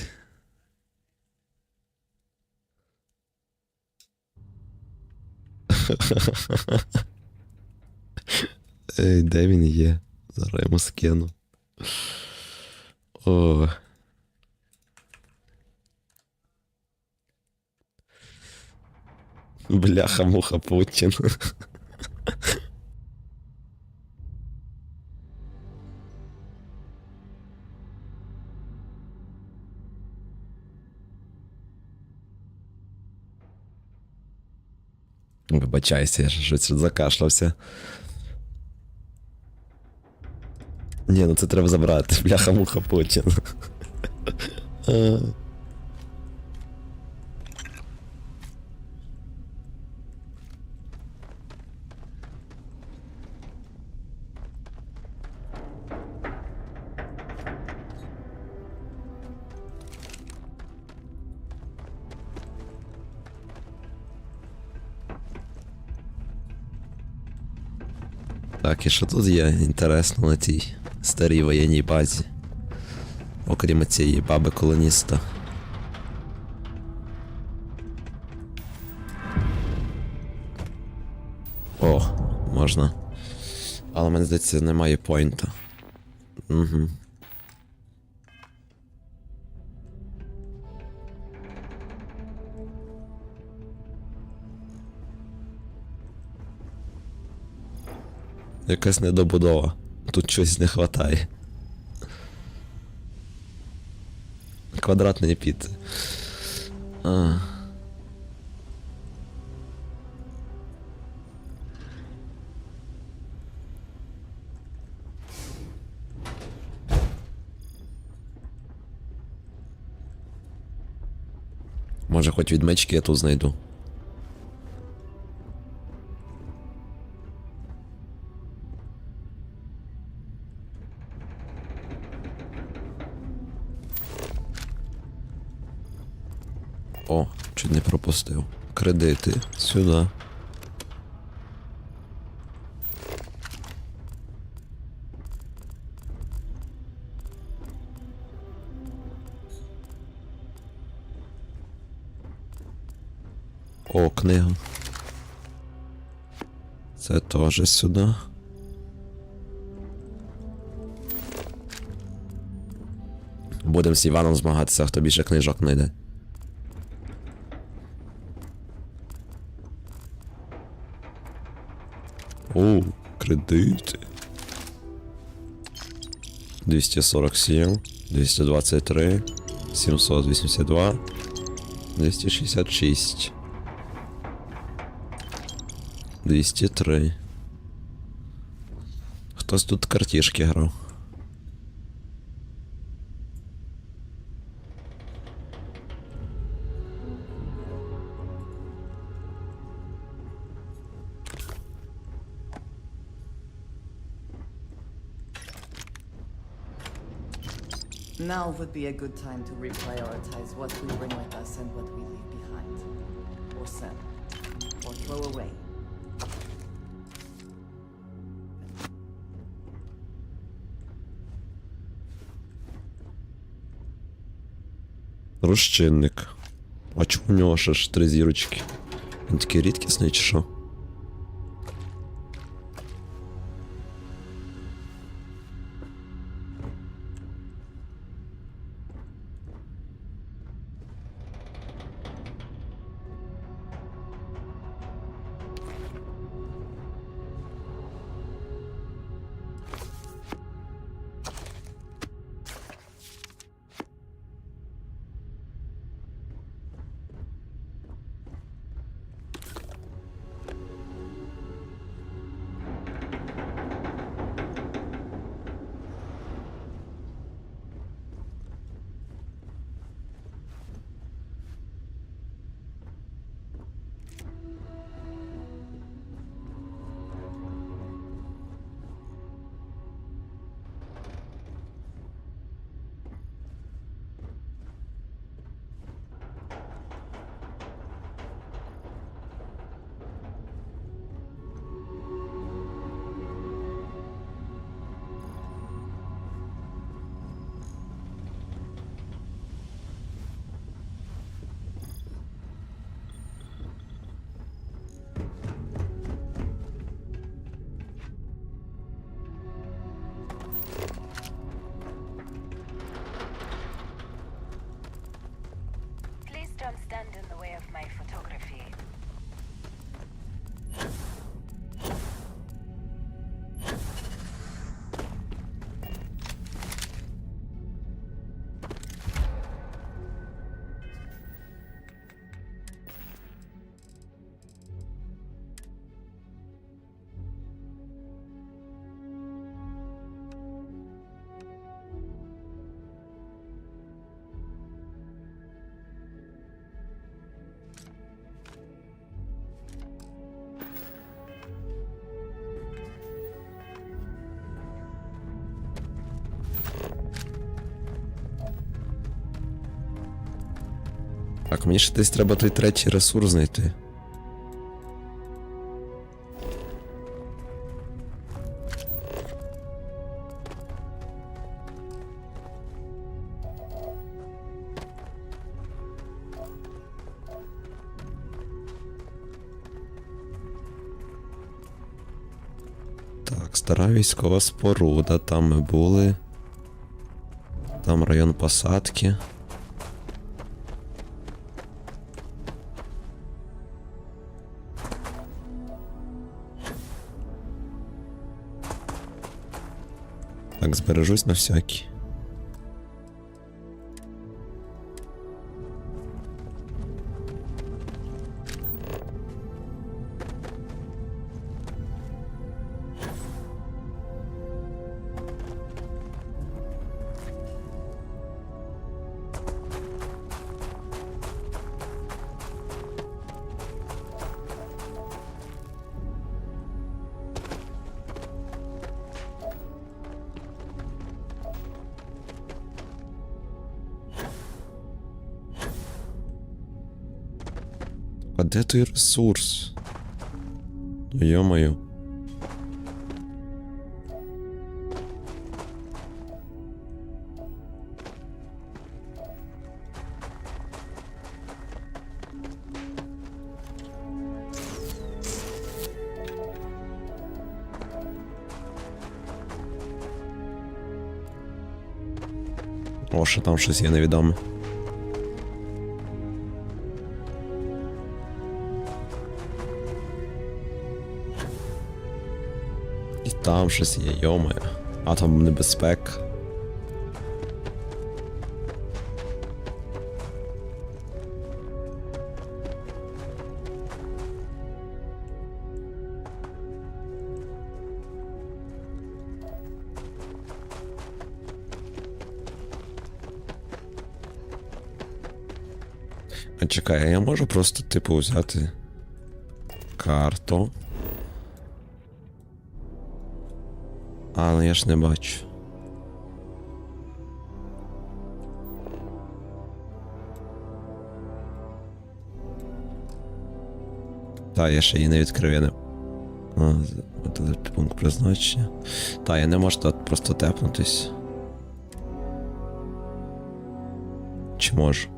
Ей, де він є? Зараз йому скину. О. Бляха-муха, Путін. Вибачайся, я щось закашлявся. Ні, ну це треба забрати. Бляха-муха, Путін. Так, і що тут є інтересно на тій старій воєнній базі? Окрім цієї баби-колоніста. О, можна. Але мені здається, немає поінта. Угу. Якась недобудова. Тут щось не хватає. Квадратної піци. Може, хоч відмички я тут знайду. О, чуть не пропустив. Кредити. Сюди. О, книга. Це теж сюди. Будемо з Іваном змагатися, хто більше книжок знайде. О, кредити. 247, 223, 782, 266, 203. Хтось тут картішки грав. Now would be a good time to reprioritize what we bring with us and what we leave behind. Or sell. Or throw away. Розчинник. А чому у нього ще ж 3 зірочки? Він такий рідкісний чи що? Так, мені ще десь треба той третій ресурс знайти. Так, стара військова споруда, там ми були. Там район посадки. Так, збережусь на всякий. А де той ресурс? Ну, йо-моє. О, ще там щось є невідоме. І там щось є, йомає. А там небезпека. А чекай, а я можу просто, типу, взяти карту. Але я ж не бачу. Та, я ще її не відкрив, я не... Пункт призначення. Та, я не можу тут просто тепнутись. Чи можу?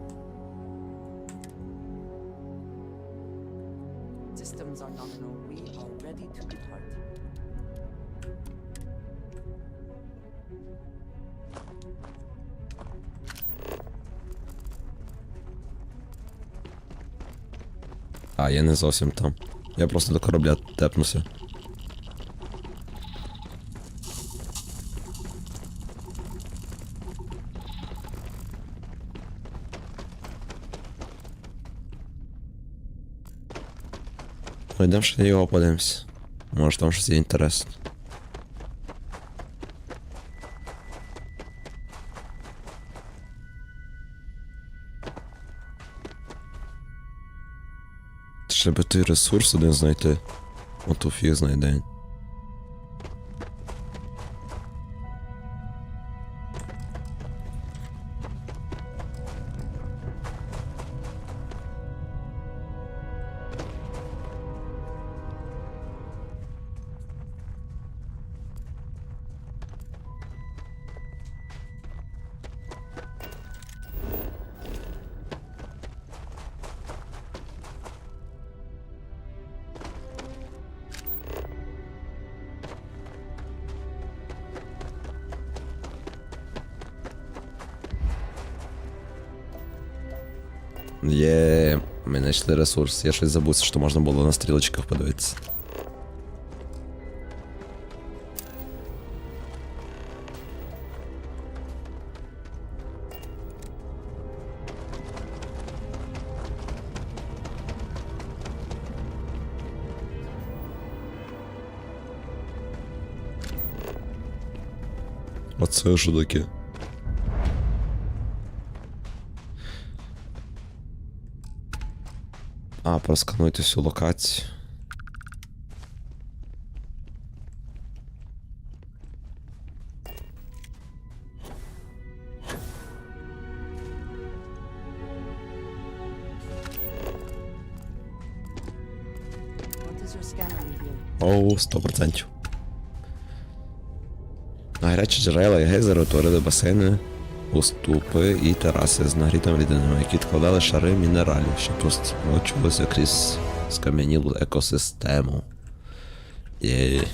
Systems are nominal. We are ready to depart. А, я не зовсім там. Я просто до корабля тепнуся. Ну, йдемо ще його подивимось. Може там щось є інтересне. Ще би той ресурс один знайти. Ото фіг знайде. Є, ми знайшли ресурс. Я щось забув, що можна було на стрілочках подивитися. Оце що таке? А, проскануйте всю локацію. Оу, 100%. На гарячі джерела і гейзери утворили басейни, уступи і тераси з нагрітими рідинами, які відкладали шари мінералів, що прострочувалися крізь скам'янілу екосистему. Єй.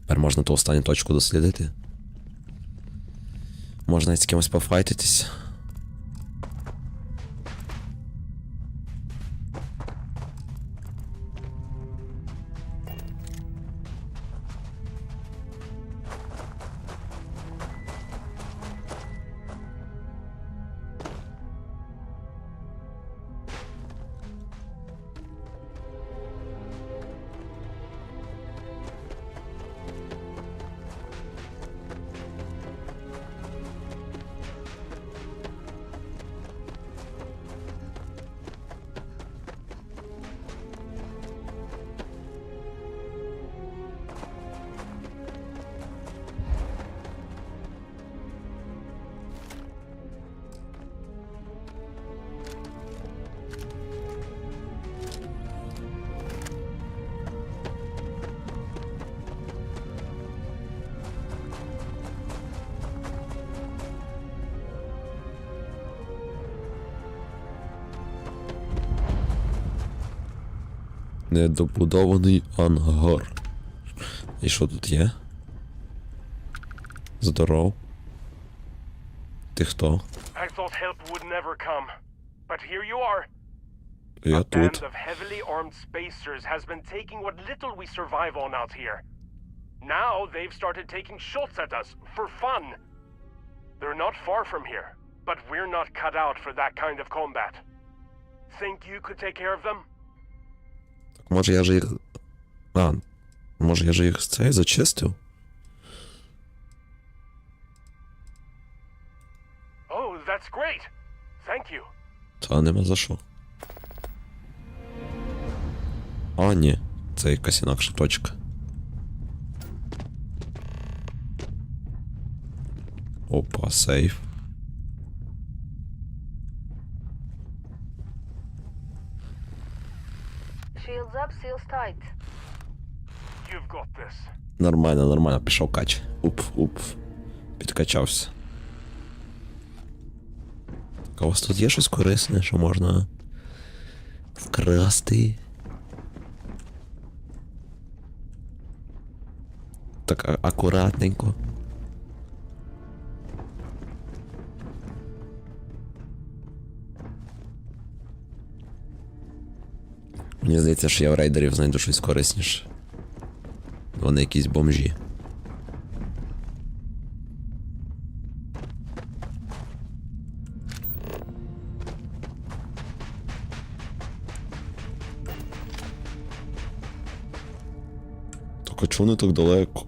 Тепер можна ту останню точку дослідити. Можна і з кимось пофайтитись. Недобудований ангар. І що тут є? Здоров. Ти хто? I thought help would never come, but here you are. Я A band тут. of heavily armed spacers has been taking what little we survive on out here. Now they've started taking shots at us for fun. They're not far from here, but we're not cut out for that kind of combat. Think you could take care of them? Так може я же їх... може я же їх цей зачистив? Oh, that's great. Thank you. Та нема за що. А, ні. Це якась інакша точка. Опа, сейф. Shields up, seals tight. You've got this. Нормально, нормально, пішов кач. Уп. Підкачався. Так, а у вас тут є щось корисне, що можна вкрасти? Так, акуратненько. Мені здається, що я в рейдерів знайду щось корисніше. Вони якісь бомжі. Так а чого не так далеко?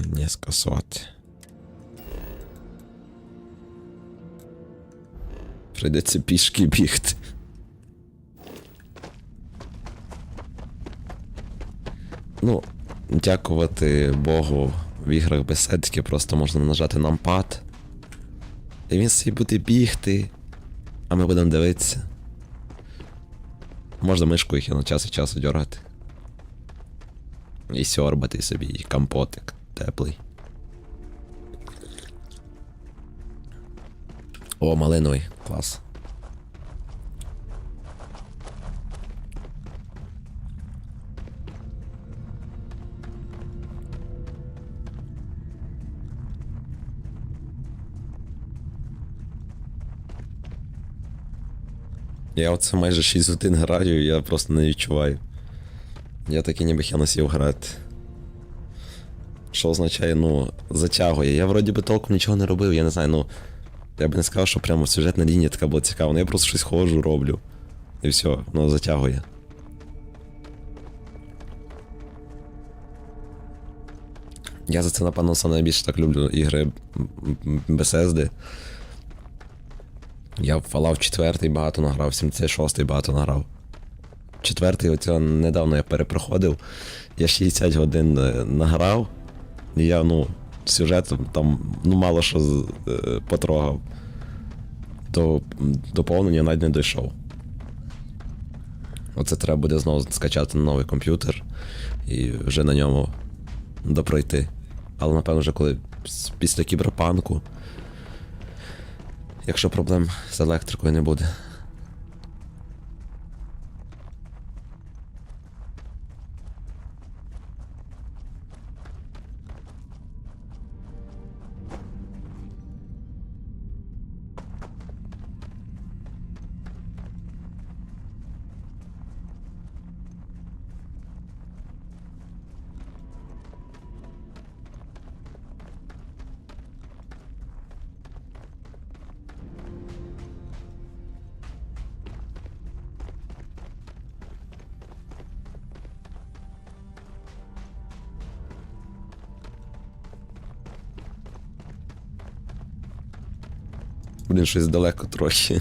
Не скасувати. Прийдеться пішки бігти. Ну, дякувати Богу, в іграх без сетки просто можна нажати нампад. І він собі буде бігти, а ми будемо дивитися. Можна мишку їх на час від часу дергати. І сьорбати собі, і компотик теплий. О, малиновий, клас. Я оце майже 6 годин граю, і я просто не відчуваю. Я такий ніби я насів грати. Що означає, ну, затягує. Я вроді би толком нічого не робив, я не знаю, ну... Я б не сказав, що прямо сюжетна лінія така була цікава, я просто щось ходжу, роблю. І все, ну, затягує. Я за це, напевно, саме найбільше так люблю ігри Bethesda. Я в Fallout 4 багато награв, 76 багато награв. 4 оцього недавно я перепроходив, я 60 годин награв, і я, ну, сюжету там мало що потрогав. До доповнення навіть не дійшов. Оце треба буде знову скачати на новий комп'ютер і вже на ньому допройти. Але напевно вже коли після кіберпанку, якщо проблем з електрикою не буде. Блін, щось далеко трохи.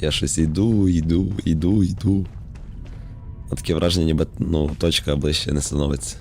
Я щось йду. А таке враження, ніби, точка ближче не становиться.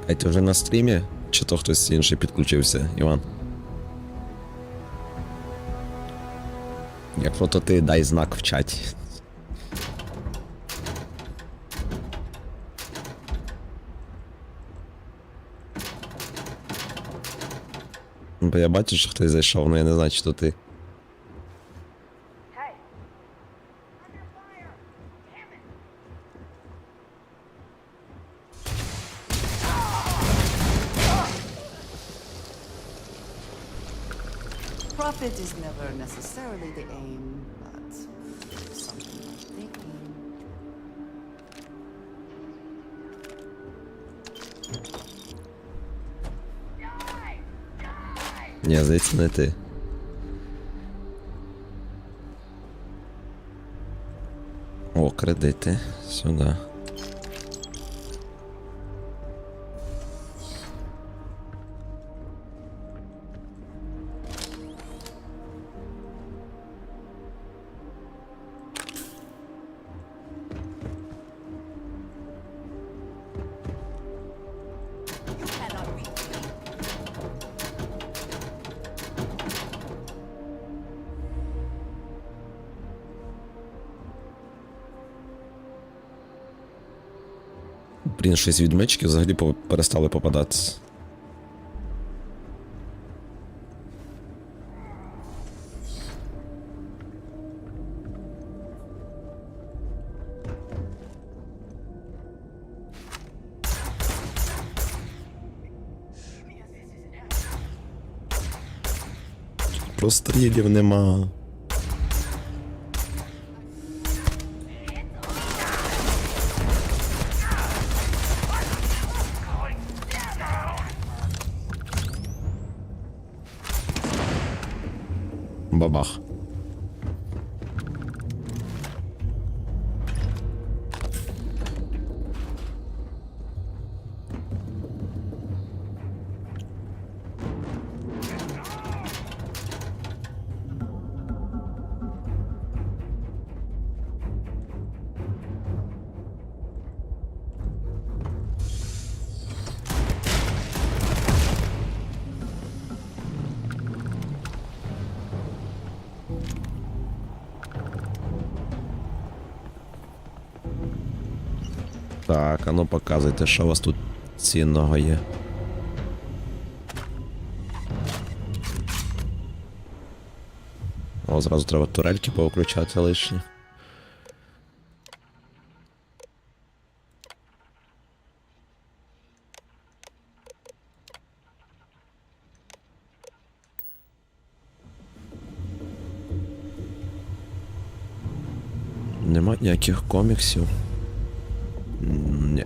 А ти вже на стрімі? Чи то хтось інший підключився, Іван? Якщо то ти дай знак в чаті. Бо я бачу, що хтось зайшов, але я не знаю, чи то ти. Profit is never necessarily the aim, but something like the aim. Ні, здається, не ти. О, кредити. Сюди. Блін, щось відмички взагалі перестали попадатися. Прострілів нема. Бабах. Так, а ну показуйте, що у вас тут цінного є. О, зразу треба турельки повключати лишні. Нема ніяких коміксів. Ні.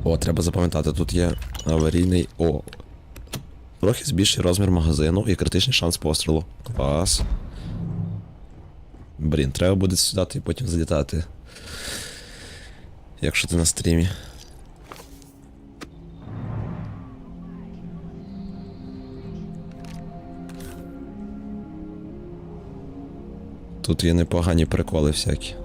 О, треба запам'ятати, тут є аварійний... О. Трохи збільший розмір магазину і критичний шанс пострілу. Клас. Блін, треба буде сюди і потім залітати. Якщо ти на стрімі. Тут є непогані приколи всякі.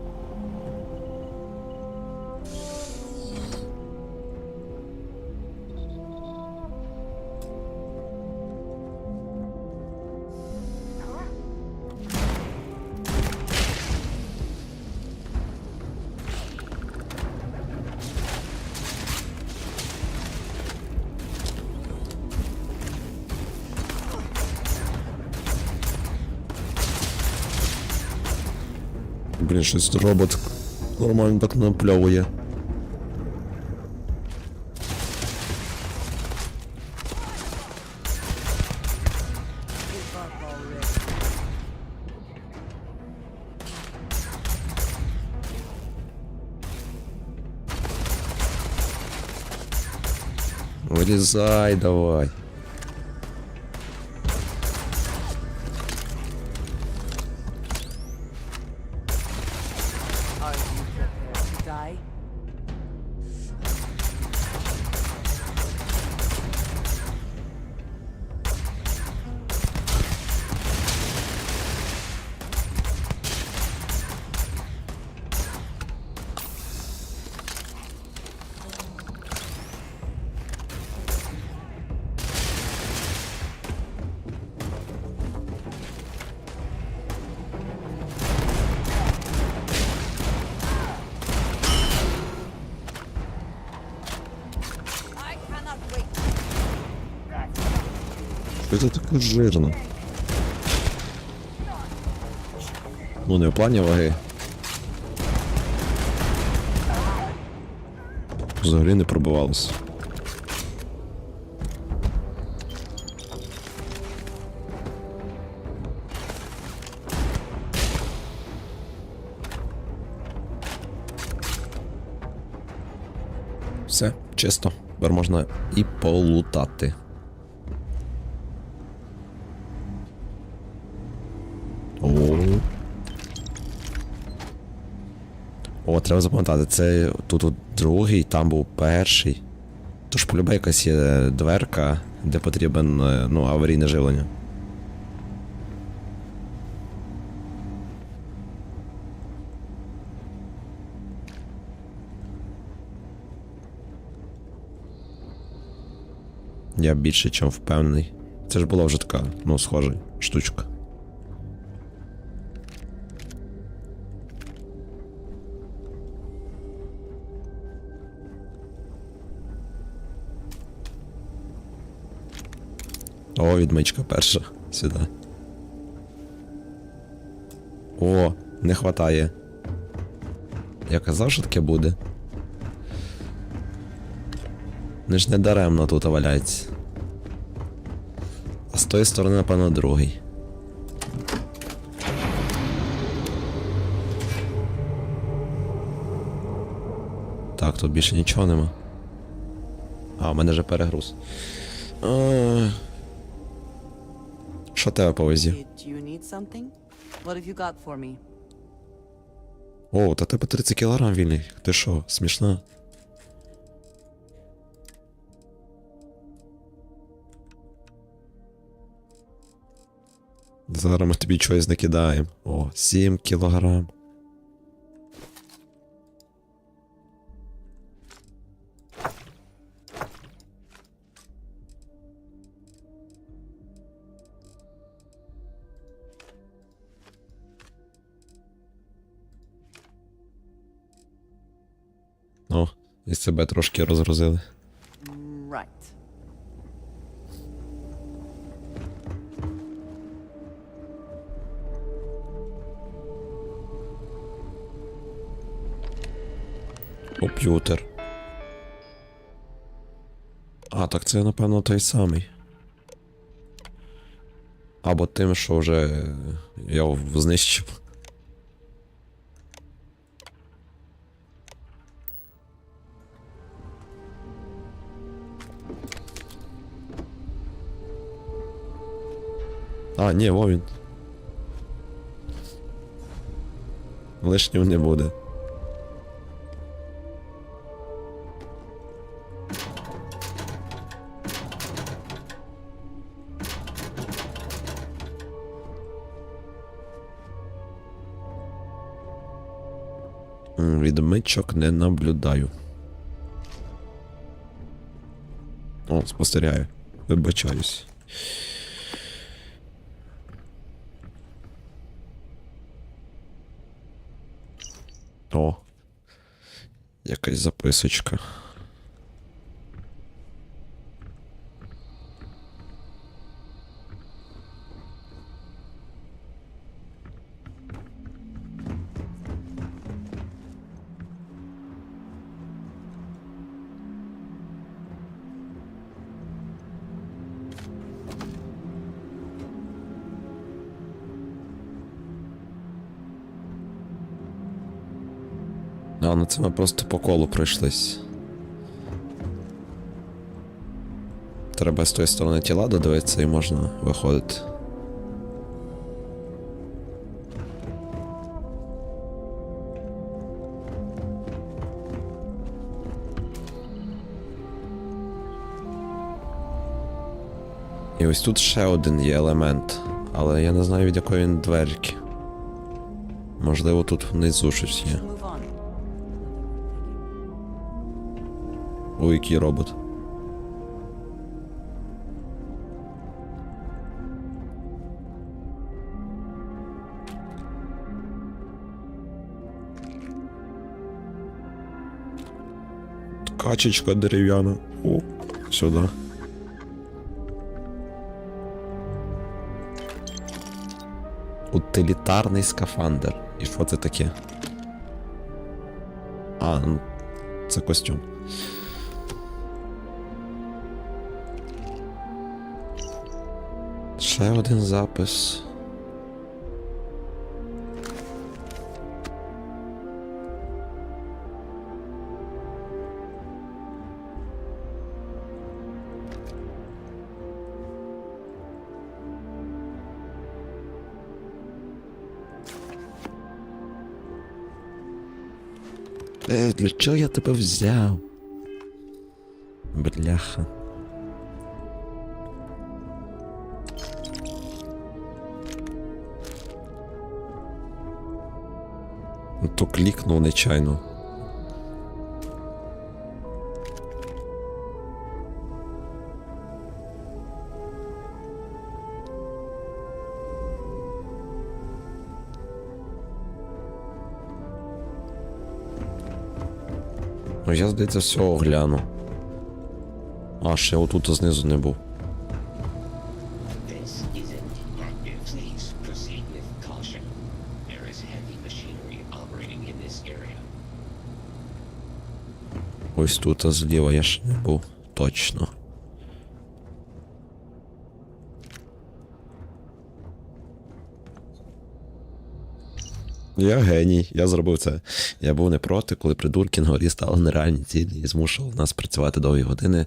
Блін, щось робот нормально так напльовує. Вылезай давай. Що це таке жирно? Ну, не в плані ваги. Взагалі не пробивалося. Все, чисто. Тепер можна і полутати. О, треба запам'ятати, це тут другий, там був перший. Тож полюбе якась є дверка, де потрібен, ну, аварійне живлення. Я більше чим впевнений. Це ж була вже така, ну, схожа штучка. О, відмичка перша. Сюди. О, не хватає. Я казав, що таке буде. Не ж не даремно тут валяється. А з тої сторони, напевно, другий. Так, тут більше нічого нема. А, у мене вже перегруз. Що тебе повезі? Do you need something? What have you got for me? О, та тебе 30 кілограм вільний. Ти що, смішна? Зараз ми тобі чогось накидаємо. О, 7 кілограм. О, і себе трошки розгрузили. Right. Комп'ютер. А, так це, напевно, той самий. Або тим, що вже я його знищив. А, ні, во він. Лишнього не буде. Відмичок не наблюдаю. О, спостерігаю. Вибачаюсь. О, якась записочка. А, ну це ми просто по колу пройшлись. Треба з тої сторони тіла додивитися і можна виходити. І ось тут ще один є елемент, але я не знаю, від якої він дверки. Можливо, тут внизу щось є. Ой, який робот. Качечка дерев'яна. О, сюди. Утилітарний скафандр. І що це таке? А, ну, це костюм. Ще один запис. Для чого я тебе взяв? Бляха. То клікнув нечайно. Ну, я, здається, все огляну. А, ще отут знизу не був. Ось тут зліва я ще не був. Точно. Я геній, я зробив це. Я був не проти, коли придурки на горі стали нереальні цілі і змушували нас працювати довгі години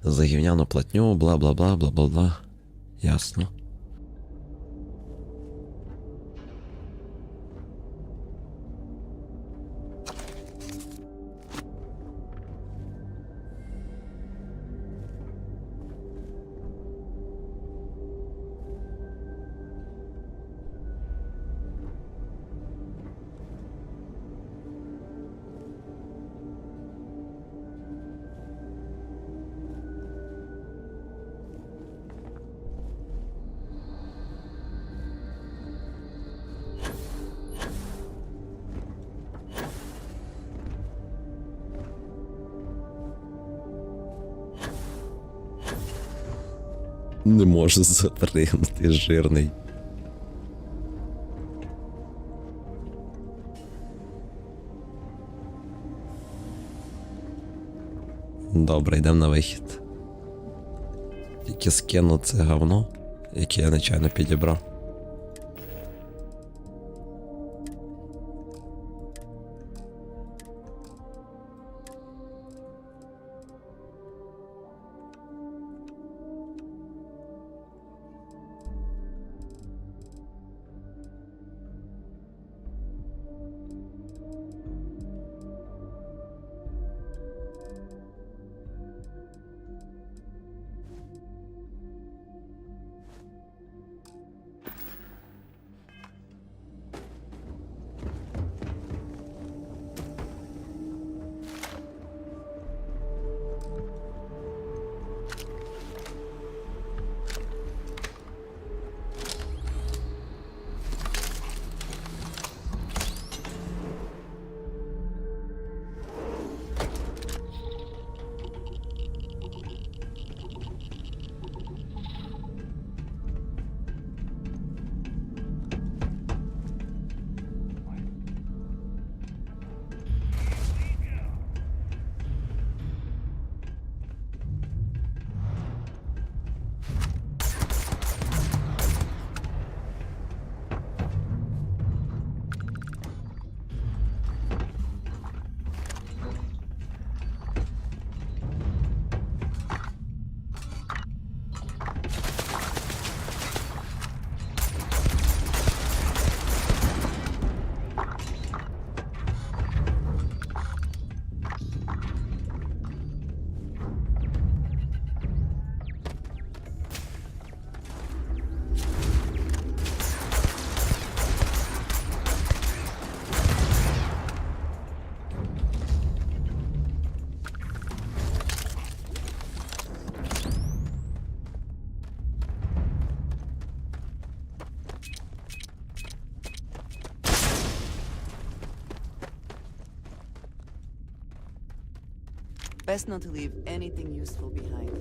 за гівняну платню, бла-бла-бла, бла-бла-бла. Ясно. Не можу запригнути, жирний. Добре, йдемо на вихід. Тільки скину це говно, яке я нечайно підібрав. Best not to leave anything useful behind.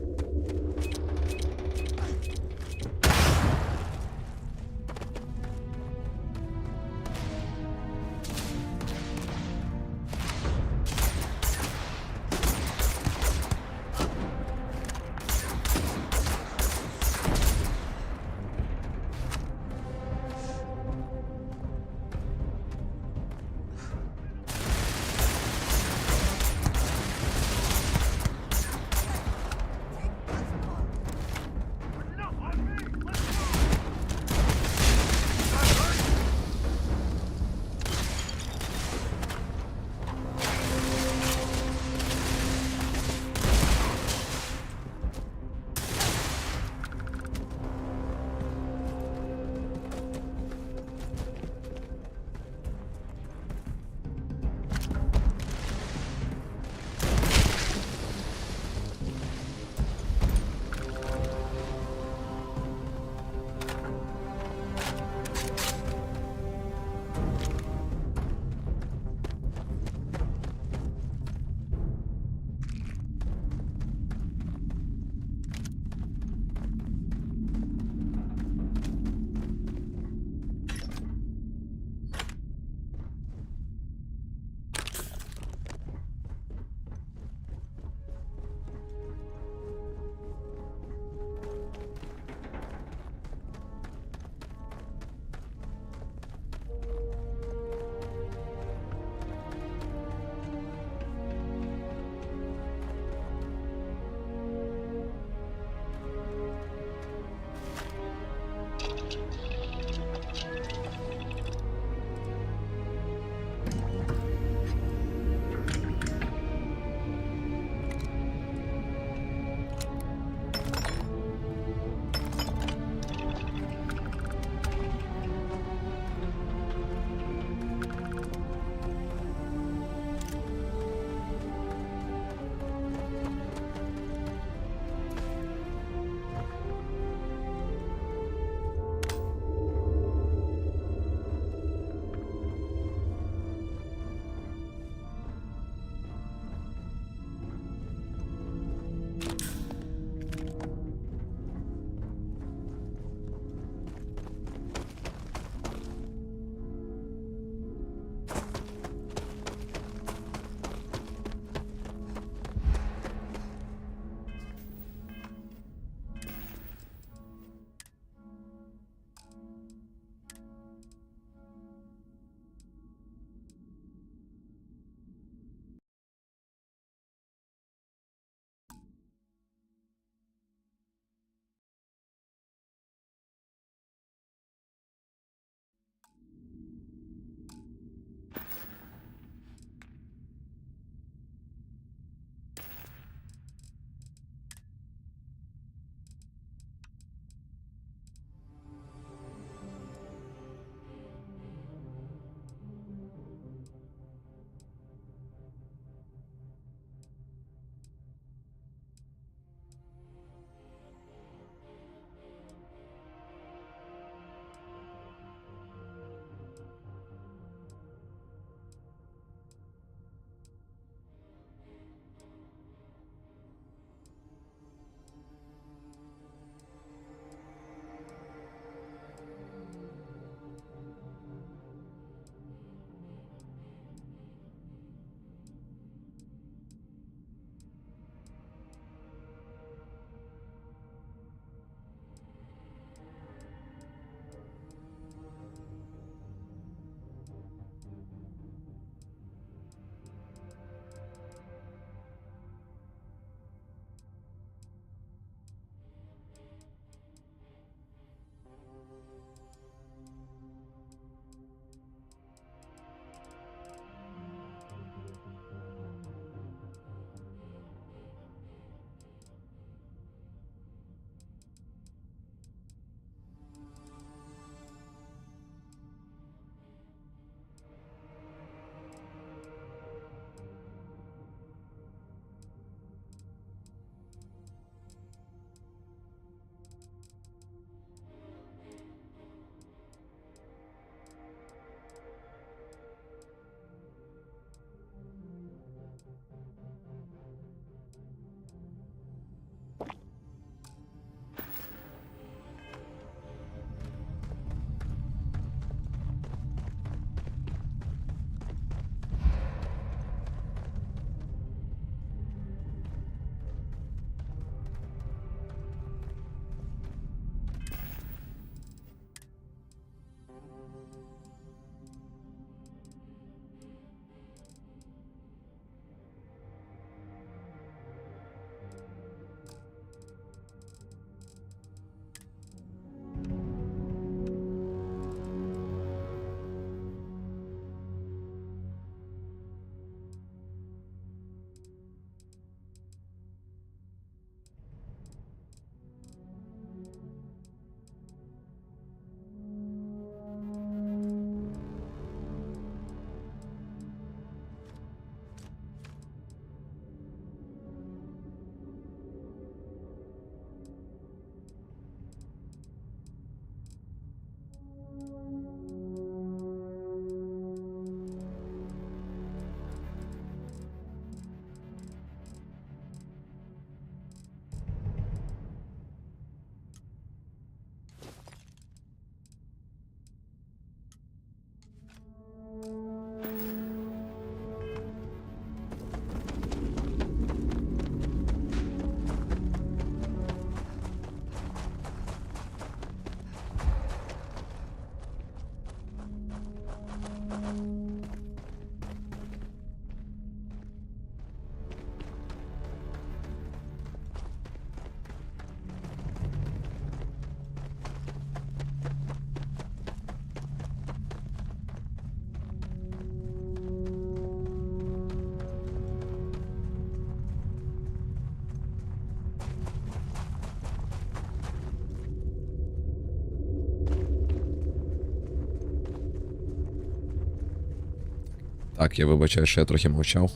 Так, я вибачаю, що я трохи мовчав.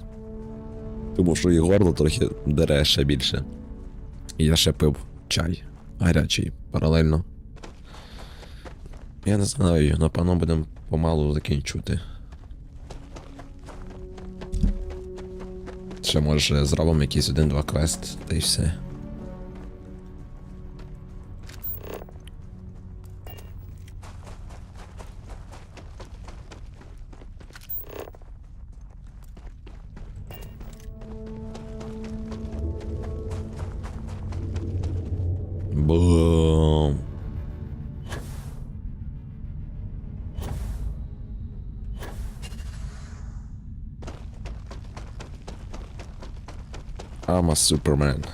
Тому що і горло трохи дере ще більше. І я ще пив чай гарячий паралельно. Я не знаю, напевно будемо помалу закінчувати. Ще може зробимо якийсь 1-2 квест, та й все. Бум. I'm a Superman.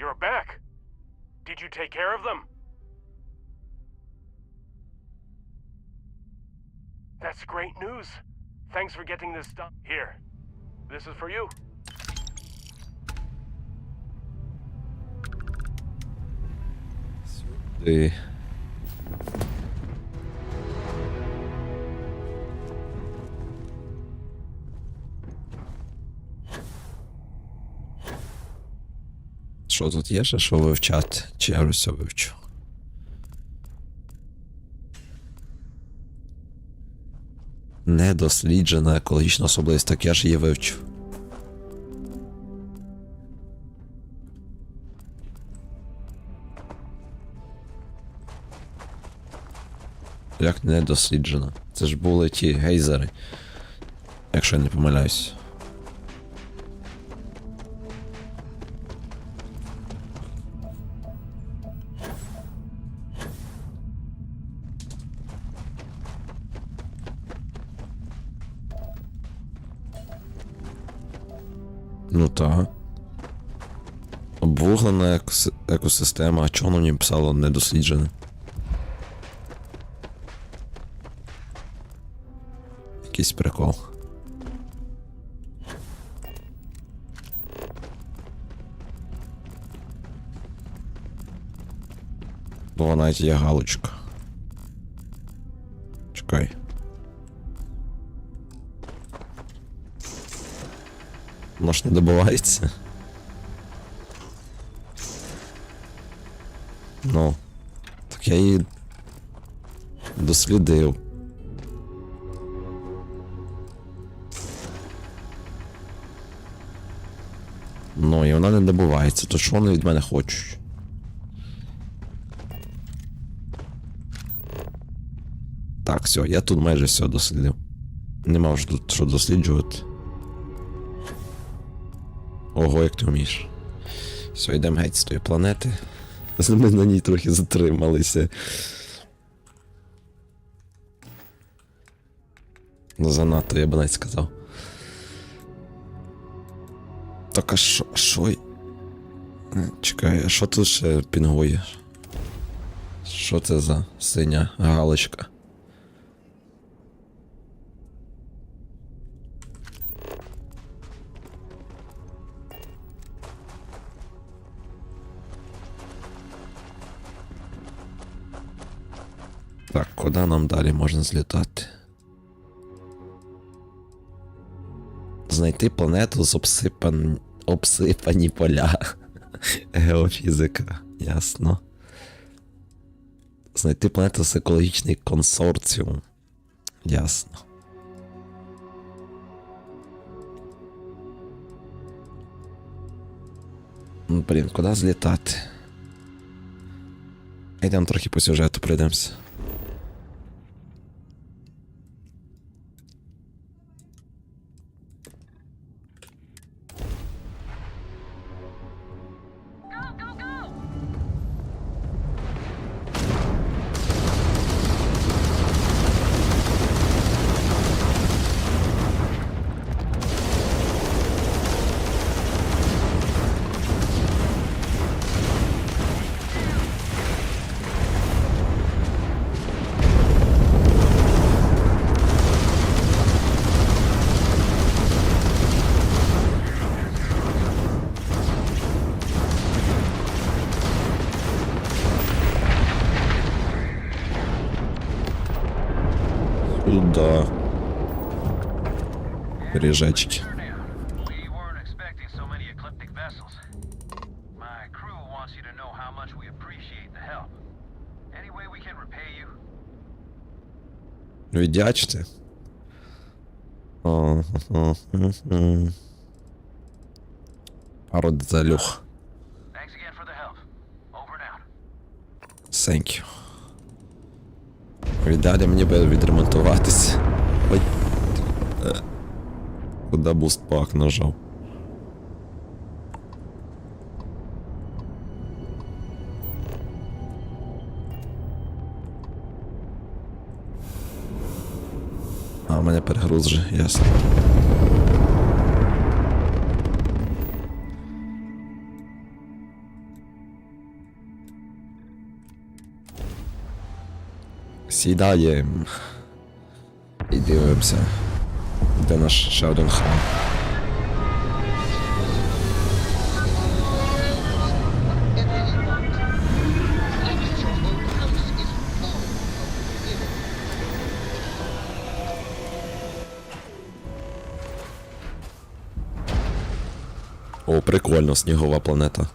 You're back. Did you take care of them? That's great news. Thanks for getting this done. Here, this is for you. Ти... Що тут є ще, що вивчати? Чи я вже все вивчу? Недосліджена екологічна особливість, так я ж її вивчу. Як недосліджена? Це ж були ті гейзери, якщо я не помиляюсь. Ну так. Обвуглена екосистема, а чого воно мені писало недосліджене? Якийсь прикол. Бо навіть є галочка. Чекай. Воно ж не добувається. Ну. Так я її дослідив. Ну, і вона не добувається, то що вони від мене хочуть? Так, все, я тут майже все дослідив. Нема вже тут що досліджувати. Ого, як ти вмієш. Все, йдемо геть з тої планети. Ми на ній трохи затрималися. Ну, занадто, я б навіть сказав. Так, а що? Чекай, а що тут ще пінгує? Що це за синя галочка? Так, куди нам далі можна злітати? Знайти планету з обсипані поля. Геофізика, ясно. Знайти планету з екологічний консорціум. Ясно. Блін, куди злітати? Йдемо трохи по сюжету пройдемося. Сюда. Режечки. Віддячте. Пару дзалюх. Thank you. Віддалі мені би відремонтуватись. Ой. Куда буст-пак нажав? А, у мене перегруз же, ясно. Сідаємо. І дивимося, де наш ще один храм. О, прикольно, снігова планета.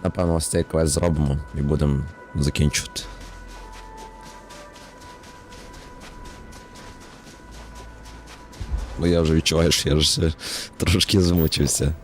Напевно, ось цей квест зробимо і будемо закінчувати. Бо я вже відчуваю, що я вже трошки змучився.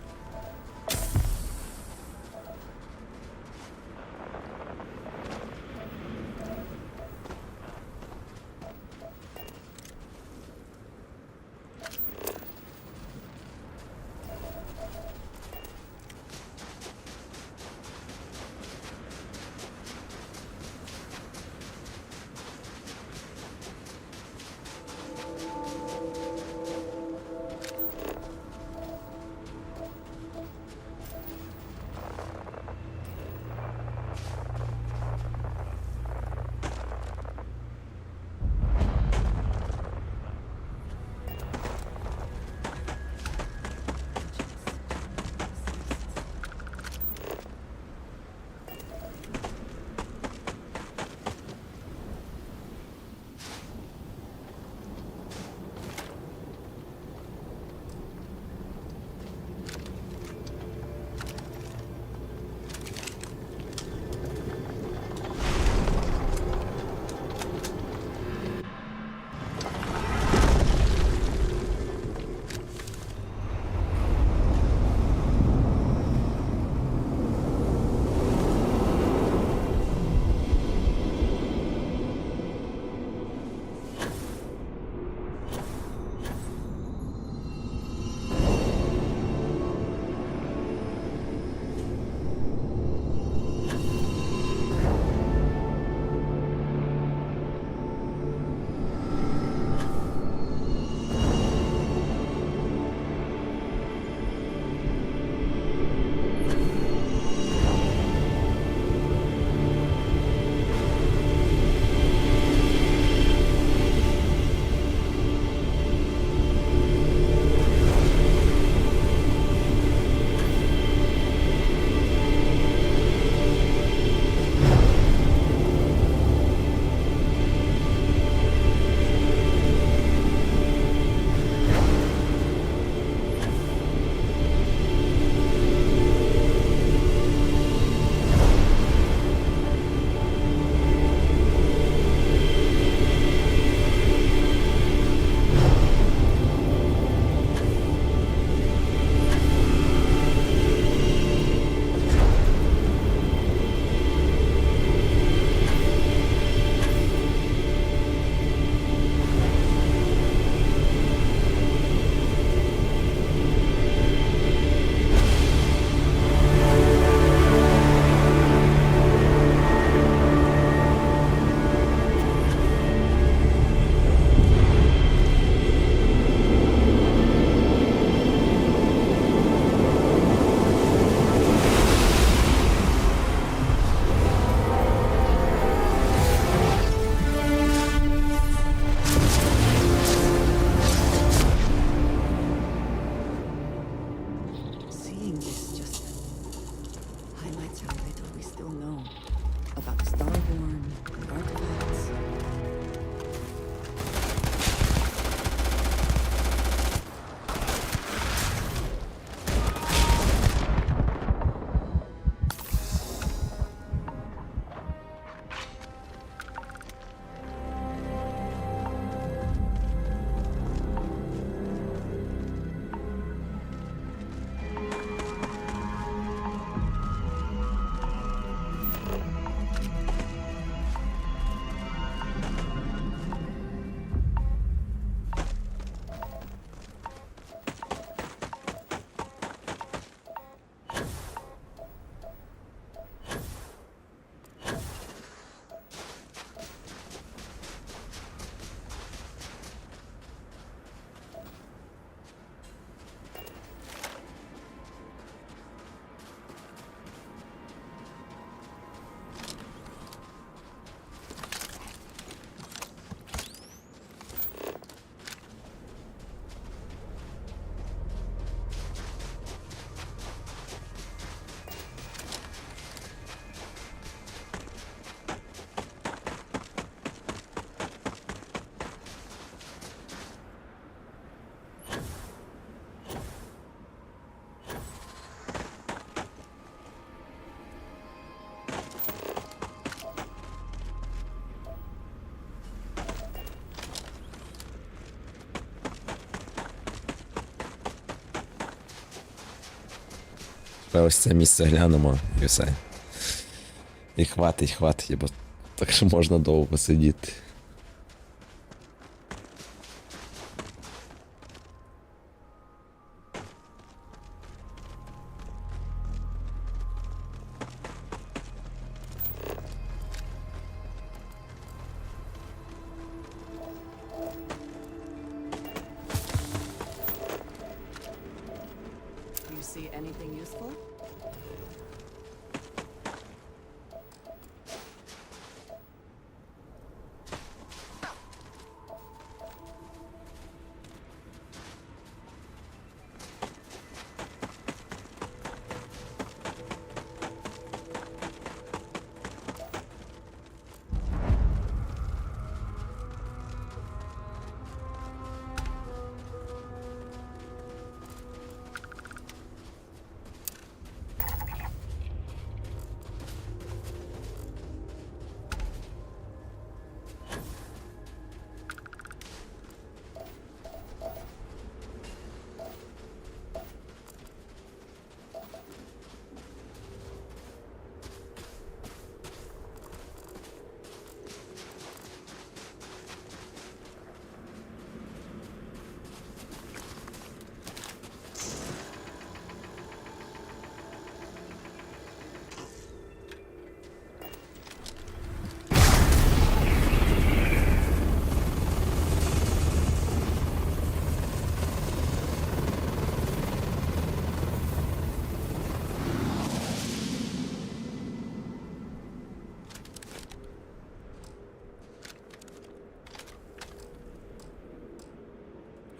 Тепер ось це місце глянемо і все. І хватить, бо так що можна довго сидіти. You see anything useful?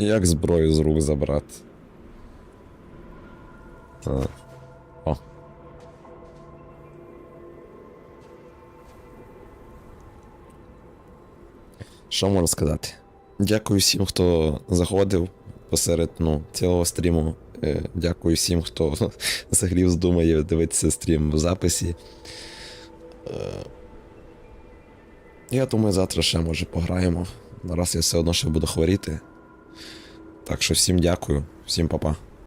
Як зброю з рук забрати? О. Що можна сказати? Дякую всім, хто заходив посеред цілого стріму. Дякую всім, хто загрів здумає дивитися стрім в записі. Я думаю, завтра ще, може, пограємо. Наразі я все одно ще буду хворіти. Так що всім дякую, всім па-па.